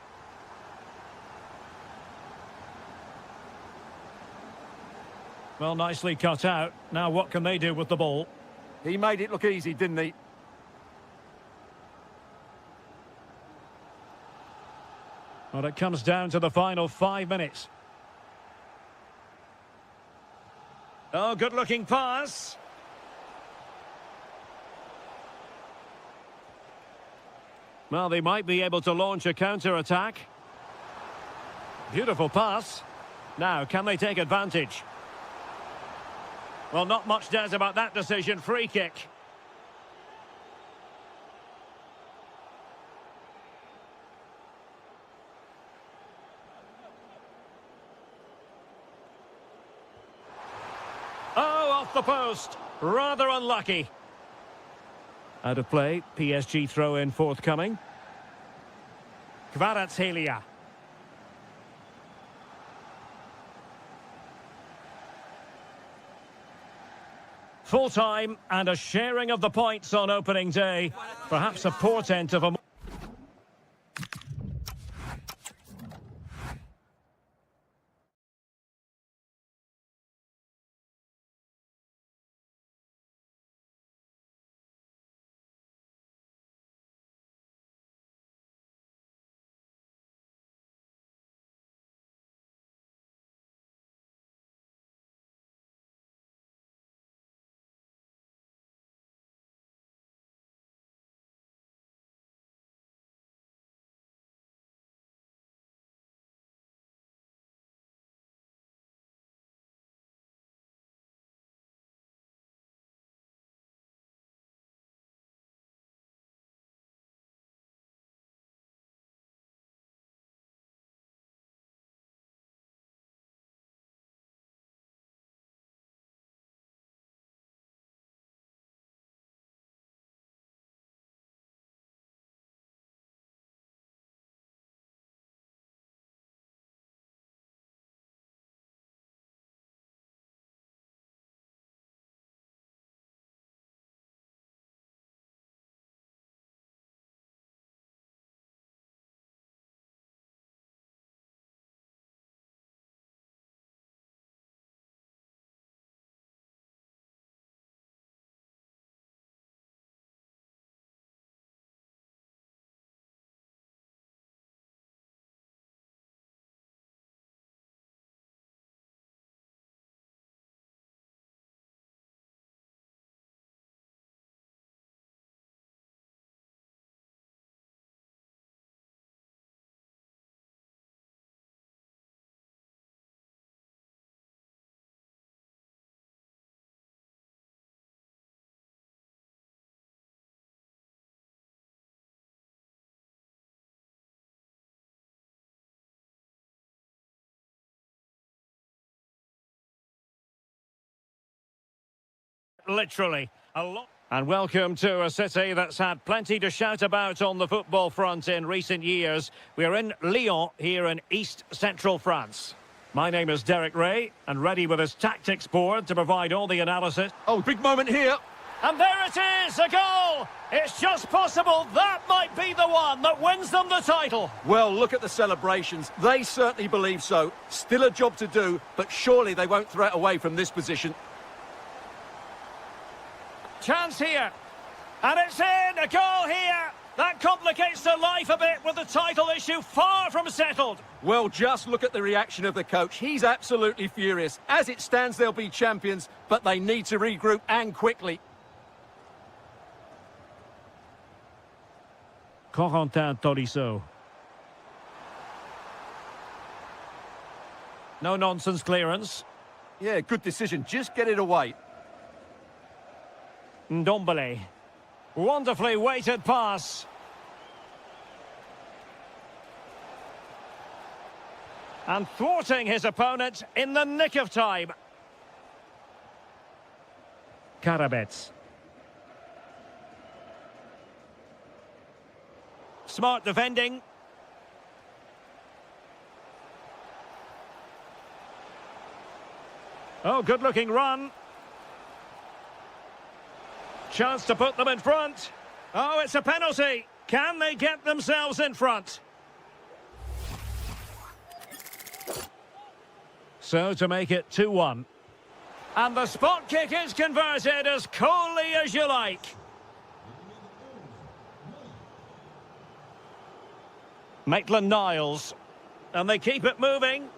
Well, nicely cut out. Now what can they do with the ball? He made it look easy, didn't he? Well, it comes down to the final 5 minutes. Oh, good-looking pass. Well, they might be able to launch a counter-attack. Beautiful pass. Now, can they take advantage? Well, not much doubt about that decision. Free kick. Oh, off the post. Rather unlucky. Out of play. PSG throw-in forthcoming. Kvaratskhelia. Full time and a sharing of the points on opening day. Perhaps a portent of a literally. A lot. And welcome to a city that's had plenty to shout about on the football front in recent years. We're in Lyon, here in East Central France. My name is Derek Ray, and ready with his tactics board to provide all the analysis. Oh, big moment here. And there it is, a goal! It's just possible that might be the one that wins them the title. Well, look at the celebrations. They certainly believe so. Still a job to do, but surely they won't throw it away from this position. Chance here. And it's in, a goal here. That complicates their life a bit with the title issue far from settled. Well, just look at the reaction of the coach. He's absolutely furious. As it stands, they'll be champions, but they need to regroup and quickly. Corentin Tolisso. No nonsense clearance. Yeah, good decision. Just get it away. Ndombele. Wonderfully weighted pass. And thwarting his opponent in the nick of time. Karabets. Smart defending. Oh, good-looking run. Chance to put them in front. Oh, it's a penalty. Can they get themselves in front? So to make it 2-1. And the spot kick is converted as coolly as you like. Maitland-Niles. And they keep it moving.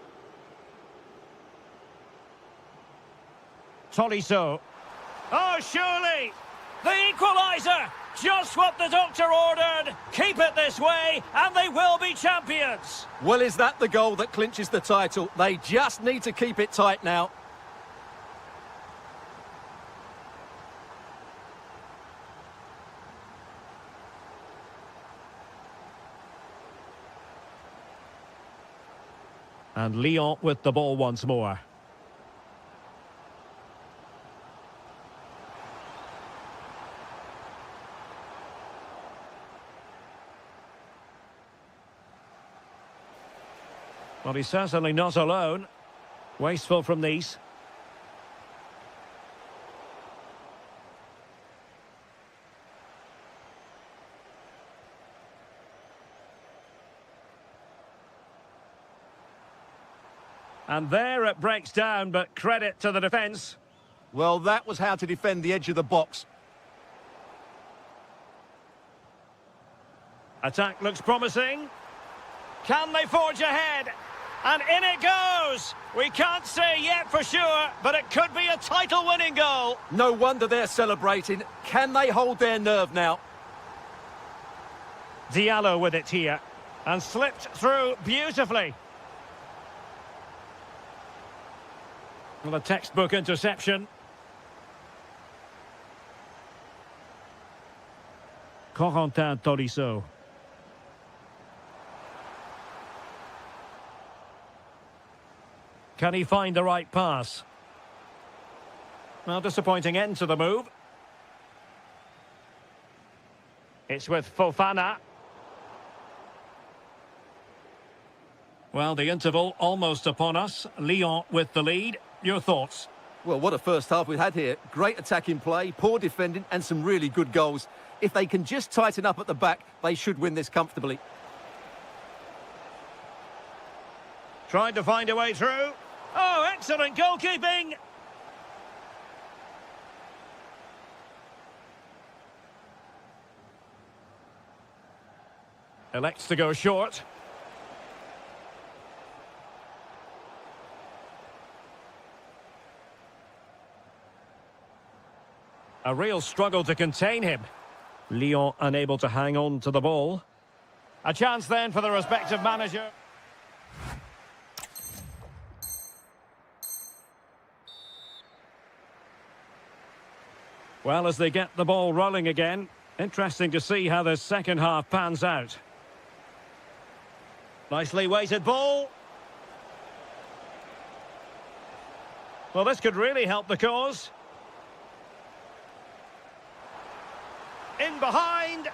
Tolisso. Oh, surely! The equaliser! Just what the doctor ordered! Keep it this way, and they will be champions! Well, is that the goal that clinches the title? They just need to keep it tight now. And Lyon with the ball once more. Well, he's certainly not alone. Wasteful from these. And there it breaks down, but credit to the defence. Well, that was how to defend the edge of the box. Attack looks promising. Can they forge ahead? And in it goes! We can't say yet for sure, but it could be a title-winning goal. No wonder they're celebrating. Can they hold their nerve now? Diallo with it here. And slipped through beautifully. Well, a textbook interception. Corentin Tolisso. Can he find the right pass? Well, disappointing end to the move. It's with Fofana. Well, the interval almost upon us. Lyon with the lead. Your thoughts? Well, what a first half we've had here. Great attacking play, poor defending, and some really good goals. If they can just tighten up at the back, they should win this comfortably. Tried to find a way through. Oh, excellent goalkeeping! Elects to go short. A real struggle to contain him. Lyon unable to hang on to the ball. A chance then for the respective manager. Well, as they get the ball rolling again, interesting to see how the second half pans out. Nicely weighted ball. Well, this could really help the cause. in behind.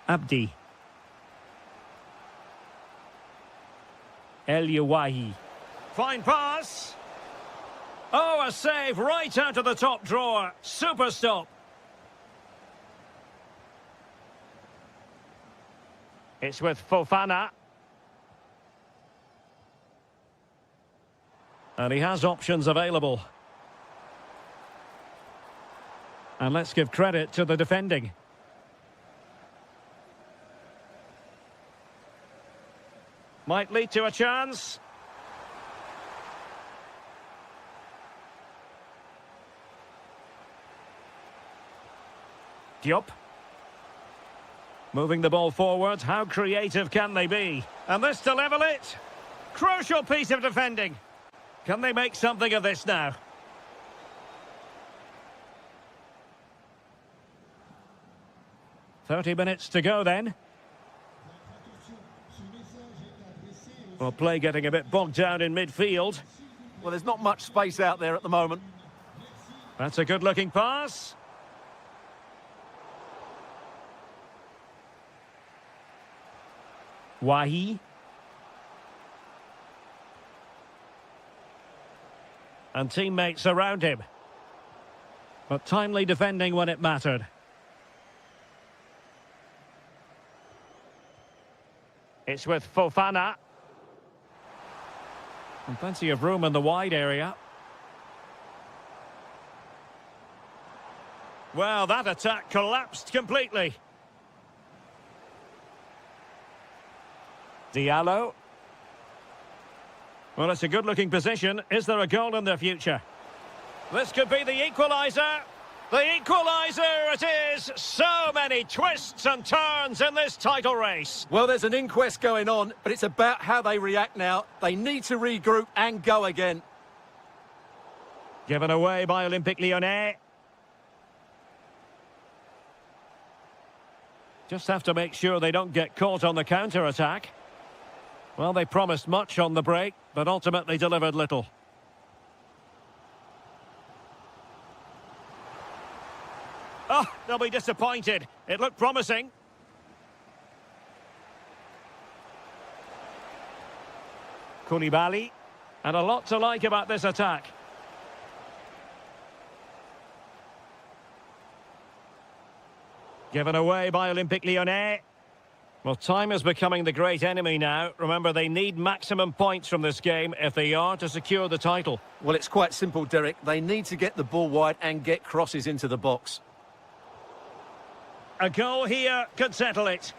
Abdi. El Yawahi. Fine pass. Oh, a save right out of the top drawer. Super stop. It's with Fofana. And he has options available. And let's give credit to the defending. Might lead to a chance. Diop. Moving the ball forward. How creative can they be? And this to level it. Crucial piece of defending. Can they make something of this now? "30 minutes to go then." Well, play getting a bit bogged down in midfield. Well, there's not much space out there at the moment. That's a good-looking pass. Wahi. And teammates around him. But timely defending when it mattered. It's with Fofana. And plenty of room in the wide area. Well, that attack collapsed completely. Diallo. Well, it's a good-looking position. Is there a goal in the future? This could be the equaliser. The equaliser it is! So many twists and turns in this title race. Well, there's an inquest going on, but it's about how they react now. They need to regroup and go again. Given away by Olympique Lyonnais. Just have to make sure they don't get caught on the counter-attack. Well, they promised much on the break, but ultimately delivered little. Oh, they'll be disappointed. It looked promising. Koulibaly. And a lot to like about this attack. Given away by Olympique Lyonnais. Well, time is becoming the great enemy now. Remember, they need maximum points from this game if they are to secure the title. Well, it's quite simple, Derek. They need to get the ball wide and get crosses into the box. A goal here could settle it.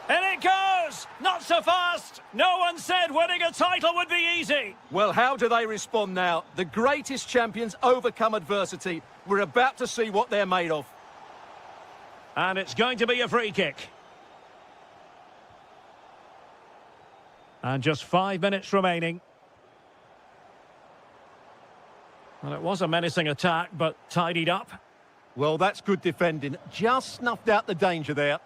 And it goes! Not so fast! No one said winning a title would be easy. Well, how do they respond now? The greatest champions overcome adversity. We're about to see what they're made of. And it's going to be a free kick. And just 5 minutes remaining. Well, it was a menacing attack, but tidied up. Well, that's good defending. Just snuffed out the danger there.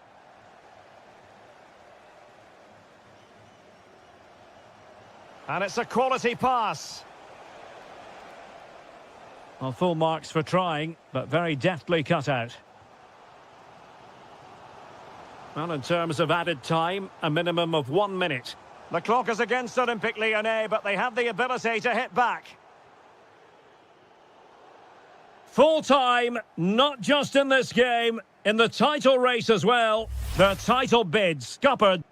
And it's a quality pass. Well, full marks for trying, but very deftly cut out. Well, in terms of added time, a minimum of 1 minute. The clock is against Olympique Lyonnais, but they have the ability to hit back. Full time, not just in this game, in the title race as well. The title bid scuppered.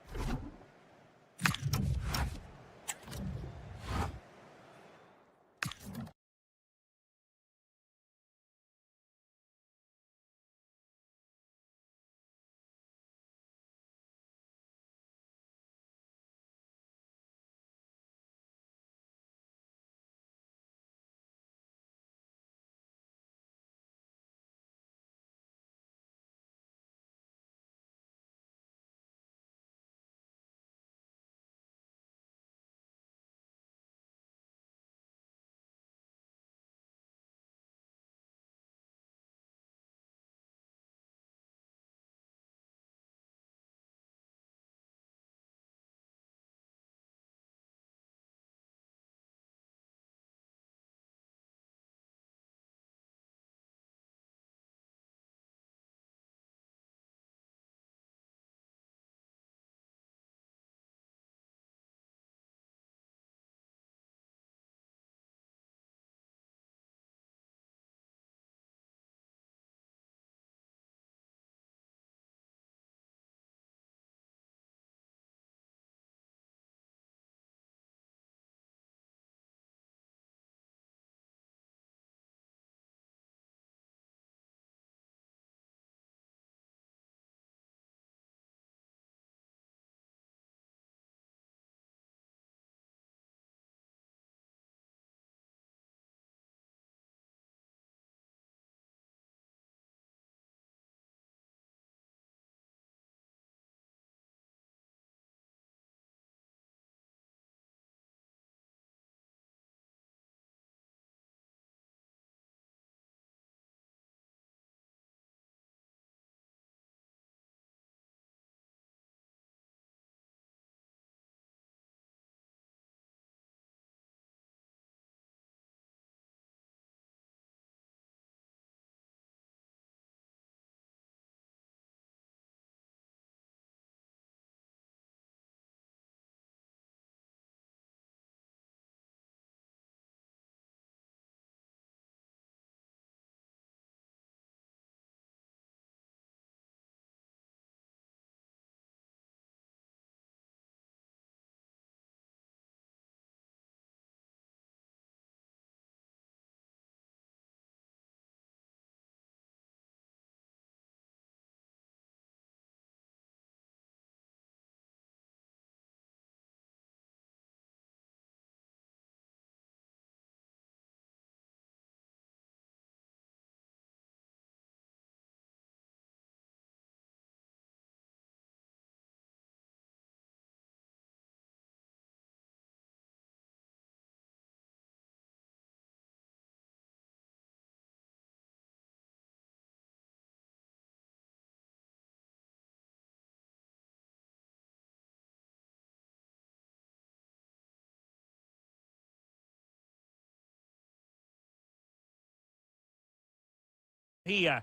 Here,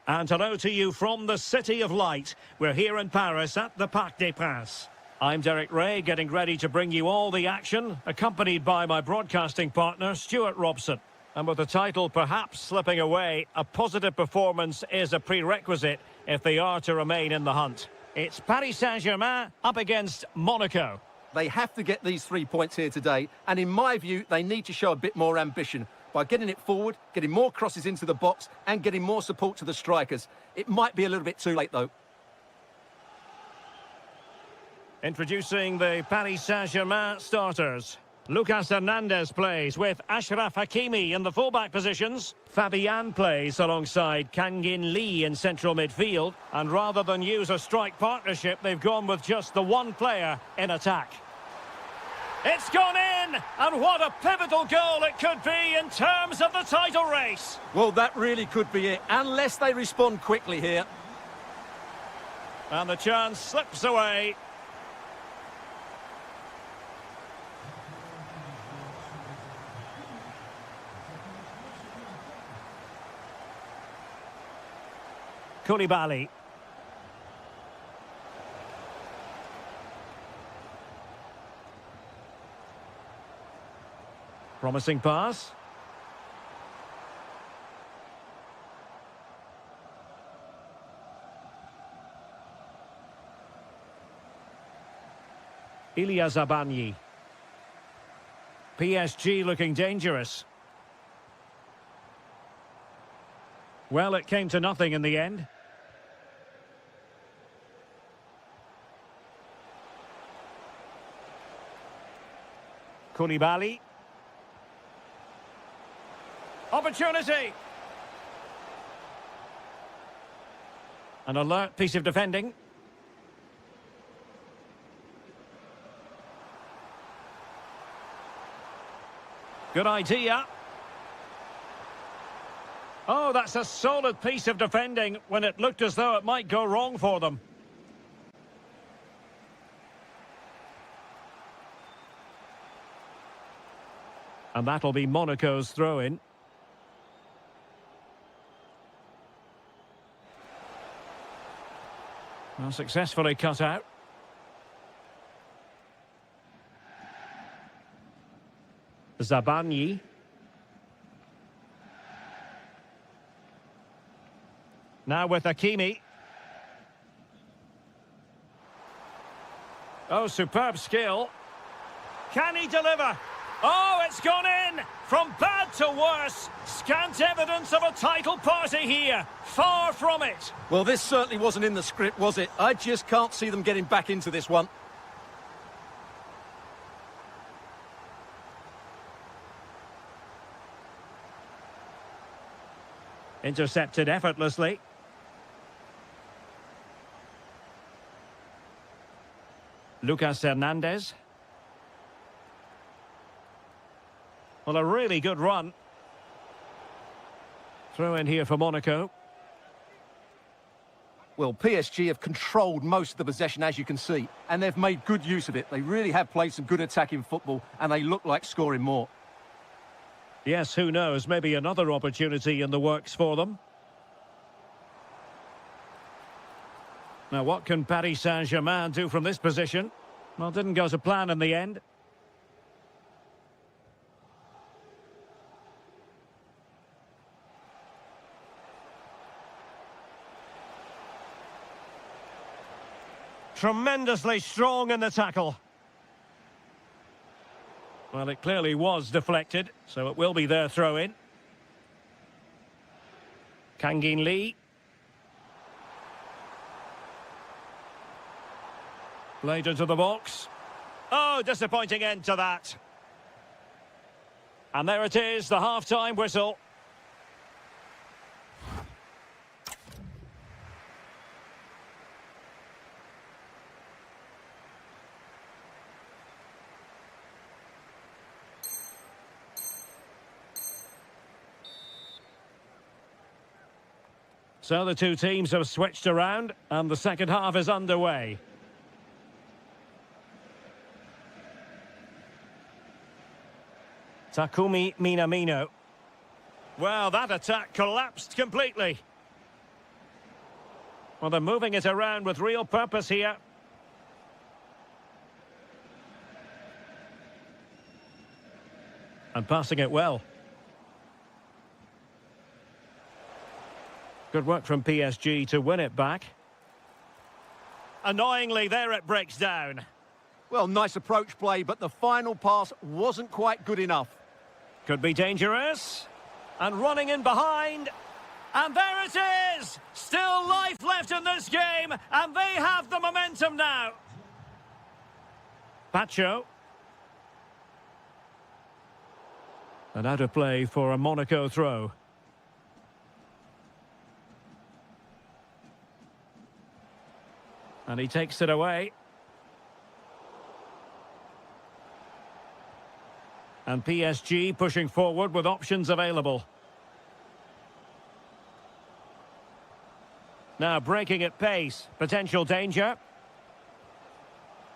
and hello to you from the City of Light. We're here in Paris at the Parc des Princes. I'm Derek Ray, getting ready to bring you all the action, accompanied by my broadcasting partner, Stuart Robson. And with the title perhaps slipping away, a positive performance is a prerequisite if they are to remain in the hunt. It's Paris Saint-Germain up against Monaco. They have to get these 3 points here today, and in my view, they need to show a bit more ambition by getting it forward, getting more crosses into the box, and getting more support to the strikers. It might be a little bit too late, though. Introducing the Paris Saint-Germain starters. Lucas Hernandez plays with Achraf Hakimi in the fullback positions. Fabian plays alongside Kangin Lee in central midfield. And rather than use a strike partnership, they've gone with just the one player in attack. It's gone in! And what a pivotal goal it could be in terms of the title race. Well, that really could be it, unless they respond quickly here. And the chance slips away. Koulibaly. Promising pass. Ilya Zabani. PSG looking dangerous. Well, it came to nothing in the end. Koulibaly. Opportunity. An alert piece of defending. Good idea. Oh, that's a solid piece of defending when it looked as though it might go wrong for them. And that'll be Monaco's throw-in. Well, successfully cut out. Zabani. Now with Hakimi. Oh, superb skill. Can he deliver? Oh, it's gone in! From bad to worse. Scant evidence of a title party here. Far from it. Well, this certainly wasn't in the script, was it? I just can't see them getting back into this one. Intercepted effortlessly. Lucas Hernandez. Well, a really good run. Throw in here for Monaco. Well, PSG have controlled most of the possession, as you can see, and they've made good use of it. They really have played some good attacking football, and they look like scoring more. Yes, who knows? Maybe another opportunity in the works for them. Now, what can Paris Saint-Germain do from this position? Well, didn't go to plan in the end. Tremendously strong in the tackle. Well, it clearly was deflected, so it will be their throw-in. Kangin Lee. Played into the box. Oh, disappointing end to that. And there it is, the half-time whistle. So the two teams have switched around, and the second half is underway. Takumi Minamino. Well, that attack collapsed completely. Well, they're moving it around with real purpose here. And passing it well. Good work from PSG to win it back. Annoyingly, there it breaks down. Well, nice approach play, but the final pass wasn't quite good enough. Could be dangerous. And running in behind. And there it is! Still life left in this game, and they have the momentum now. Pacho. And out of play for a Monaco throw. And he takes it away. And PSG pushing forward with options available. Now breaking at pace, potential danger.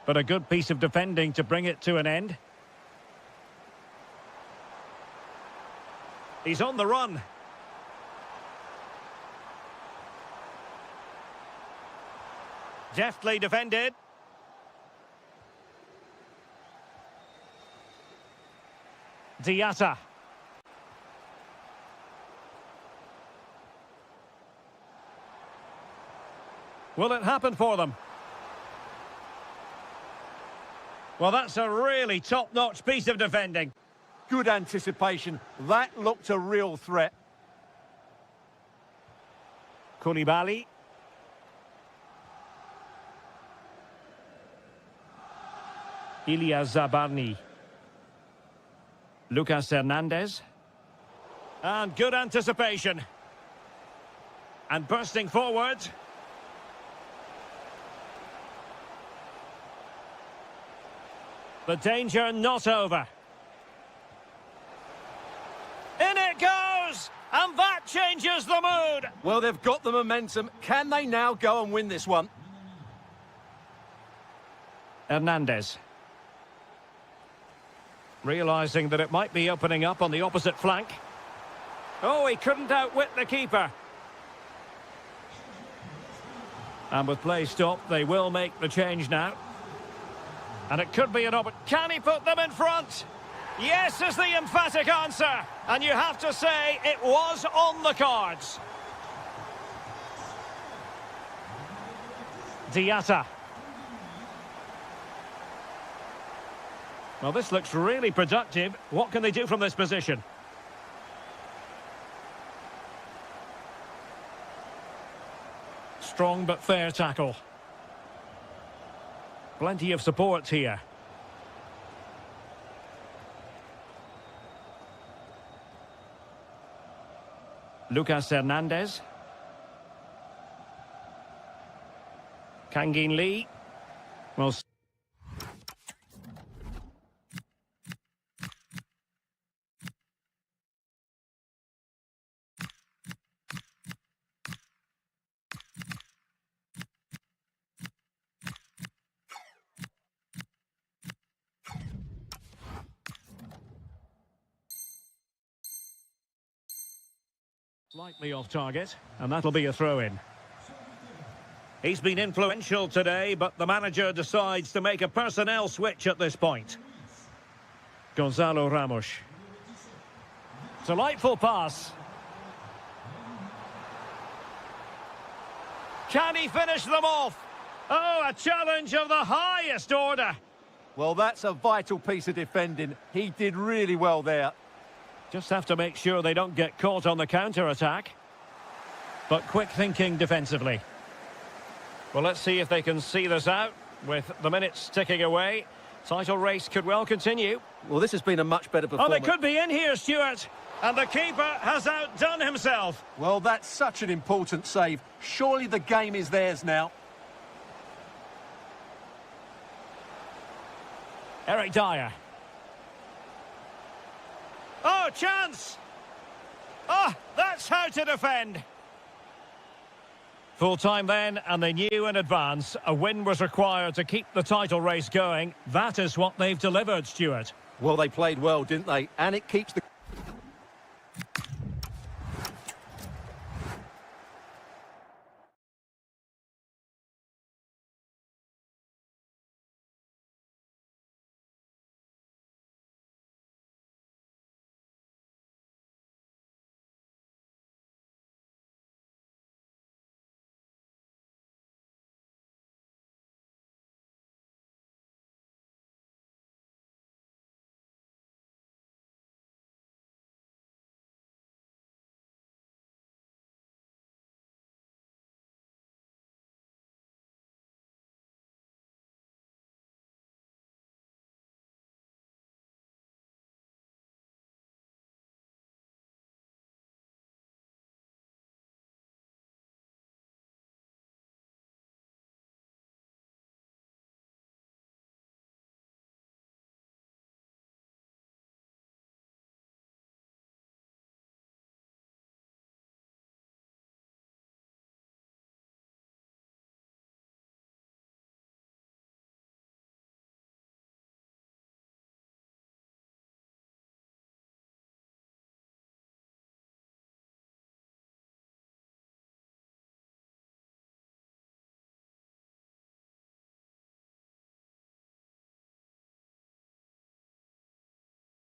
But a good piece of defending to bring it to an end. He's on the run. Deftly defended. Diatta. Will it happen for them? Well, that's a really top-notch piece of defending. Good anticipation. That looked a real threat. Koulibaly. Ilya Zabarny. Lucas Hernandez. And good anticipation. And bursting forward. The danger not over. In it goes! And that changes the mood! Well, they've got the momentum. Can they now go and win this one? Hernandez. Realising that it might be opening up on the opposite flank. Oh, he couldn't outwit the keeper. And with play stopped, they will make the change now. And it could be an opportunity. Can he put them in front? Yes is the emphatic answer. And you have to say it was on the cards. Diatta. Well, this looks really productive. What can they do from this position? Strong but fair tackle. Plenty of support here. Lucas Hernandez. Kangin Lee. Well, slightly off target, and that'll be a throw-in. He's been influential today, but the manager decides to make a personnel switch at this point. Gonzalo Ramos. Delightful pass. Can he finish them off? Oh, a challenge of the highest order. Well, that's a vital piece of defending. He did really well there. Just have to make sure they don't get caught on the counter-attack. But quick thinking defensively. Well, let's see if they can see this out. With the minutes ticking away, title race could well continue. Well, this has been a much better performance. Oh, they could be in here, Stuart. And the keeper has outdone himself. Well, that's such an important save. Surely the game is theirs now. Eric Dyer. Oh, chance! Oh, that's how to defend. Full time then, and they knew in advance a win was required to keep the title race going. That is what they've delivered, Stuart. Well, they played well, didn't they? And it keeps the...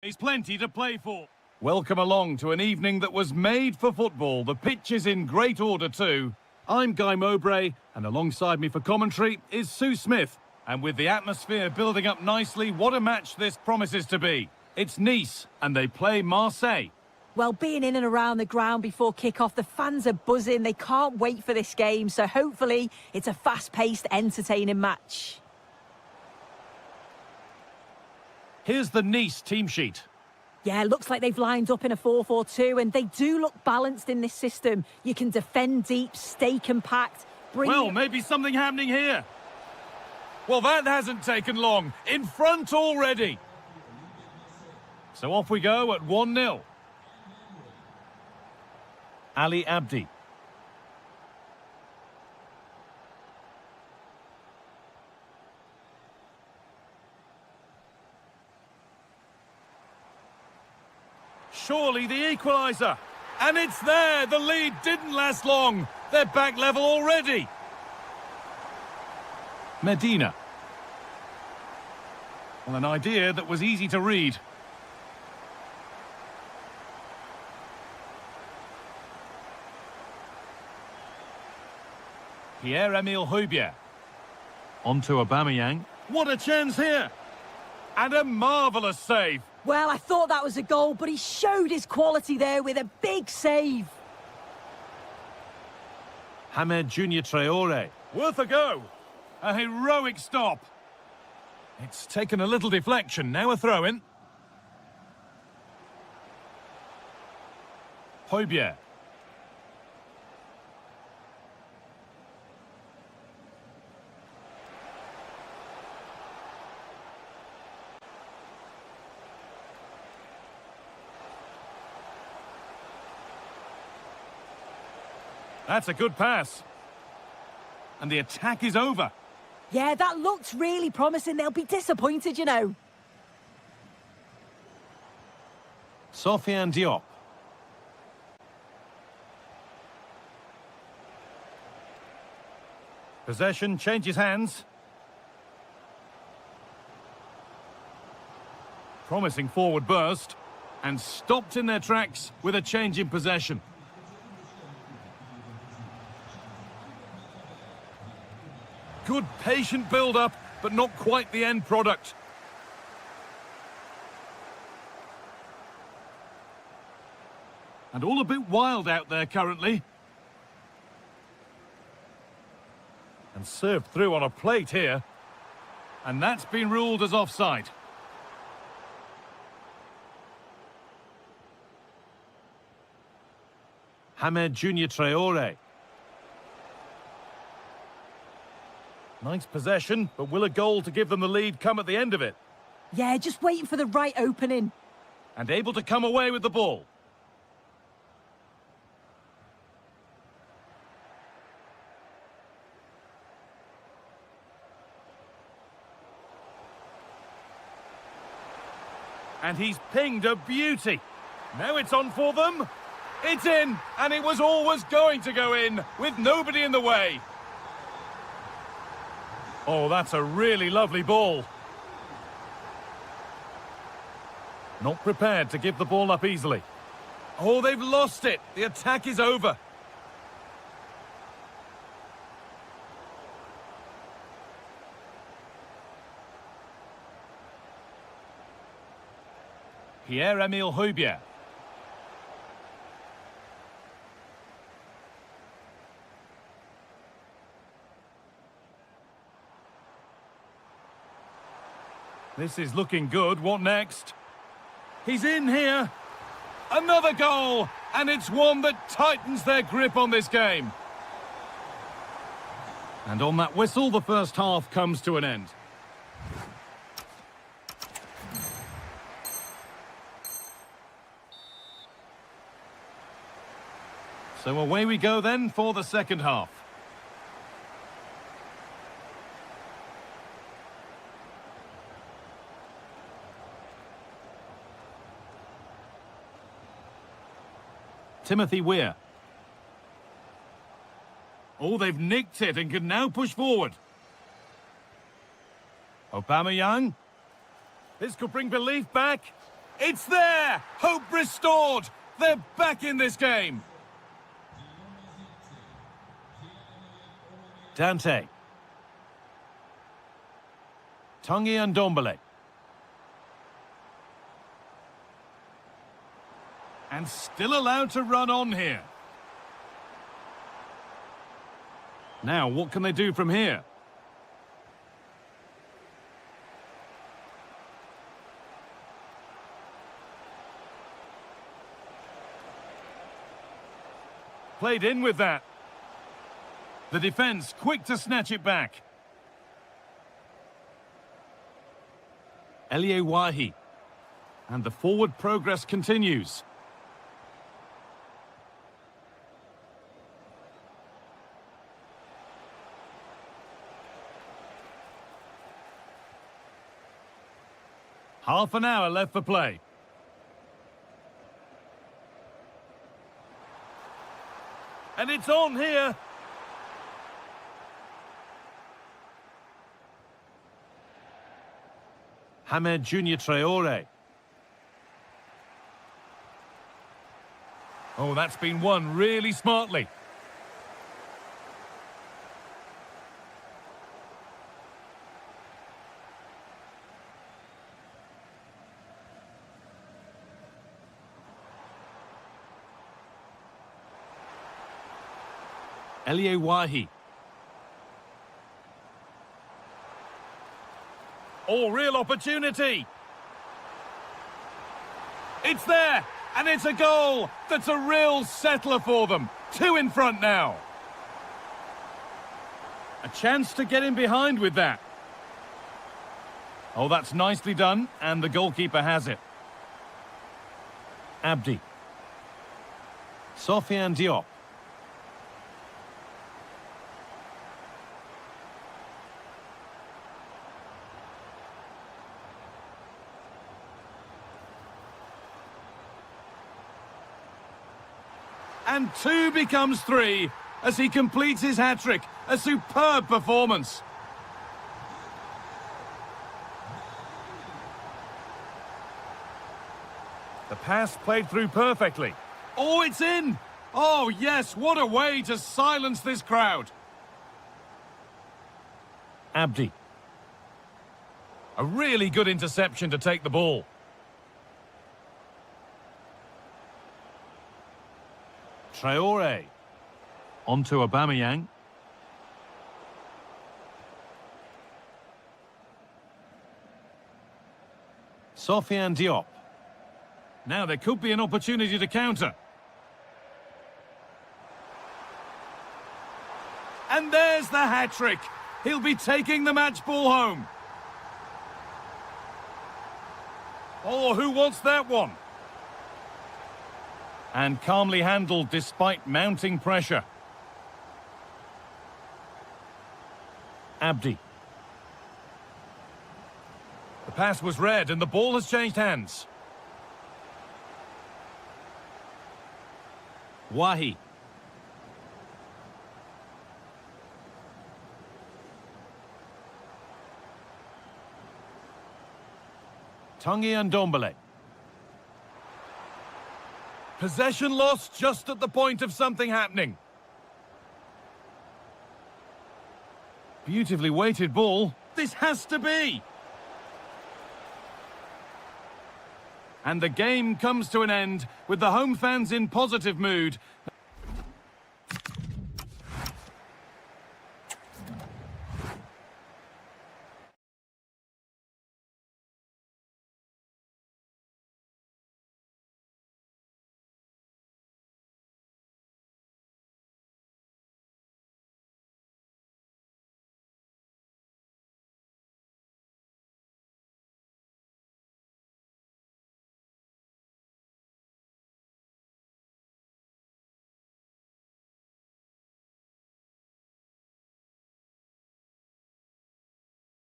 There's plenty to play for. Welcome along to an evening that was made for football. The pitch is in great order too. I'm Guy Mowbray, and alongside me for commentary is Sue Smith. And with the atmosphere building up nicely, what a match this promises to be. It's Nice, and they play Marseille. Well, being in and around the ground before kick-off, the fans are buzzing. They can't wait for this game, so hopefully it's a fast-paced, entertaining match. Here's the Nice team sheet. Yeah, looks like they've lined up in a 4-4-2, and they do look balanced in this system. You can defend deep, stay compact, Well, maybe something happening here. Well, that hasn't taken long. In front already. So off we go at 1-0. Ali Abdi. Surely the equaliser. And it's there. The lead didn't last long. They're back level already. Medina. Well, an idea that was easy to read. Pierre-Emile Højbjerg. On to Aubameyang. What a chance here! And a marvellous save. Well, I thought that was a goal, but he showed his quality there with a big save. Hamed Junior Traore. Worth a go. A heroic stop. It's taken a little deflection. Now a throw-in. Højbjerg. That's a good pass. And the attack is over. Yeah, that looked really promising. They'll be disappointed, you know. Sofiane Diop. Possession changes hands. Promising forward burst. And stopped in their tracks with a change in possession. Good patient build-up, but not quite the end product. And all a bit wild out there currently. And served through on a plate here. And that's been ruled as offside. Hamed Junior Traore. Nice possession, but will a goal to give them the lead come at the end of it? Yeah, just waiting for the right opening. And able to come away with the ball. And he's pinged a beauty. Now it's on for them. It's in, and it was always going to go in, with nobody in the way. Oh, that's a really lovely ball. Not prepared to give the ball up easily. Oh, they've lost it. The attack is over. Pierre-Emile Højbjerg. This is looking good. What next? He's in here. Another goal. And it's one that tightens their grip on this game. And on that whistle, the first half comes to an end. So away we go then for the second half. Timothy Weir. Oh, they've nicked it and can now push forward. Aubameyang. This could bring belief back. It's there! Hope restored! They're back in this game! Dante. Tanguy Ndombele. And still allowed to run on here. Now, what can they do from here? Played in with that. The defense quick to snatch it back. Elie Wahi. And the forward progress continues. Half an hour left for play. And it's on here. Hamed Junior Traore. Oh, that's been won really smartly. Elie Wahi. Oh, real opportunity. It's there, and it's a goal. That's a real settler for them. 2 in front now. A chance to get in behind with that. Oh, that's nicely done, and the goalkeeper has it. Abdi. Sofiane Diop. And 2 becomes 3 as he completes his hat-trick. A superb performance. The pass played through perfectly. Oh, it's in! Oh, yes, what a way to silence this crowd. Abdi. A really good interception to take the ball. Traore. On to Aubameyang. Sofiane Diop. Now there could be an opportunity to counter. And there's the hat-trick. He'll be taking the match ball home. Oh, who wants that one? And calmly handled despite mounting pressure. Abdi. The pass was read and the ball has changed hands. Wahi. Tanguy Ndombele. Possession lost just at the point of something happening. Beautifully weighted ball. This has to be. And the game comes to an end with the home fans in positive mood.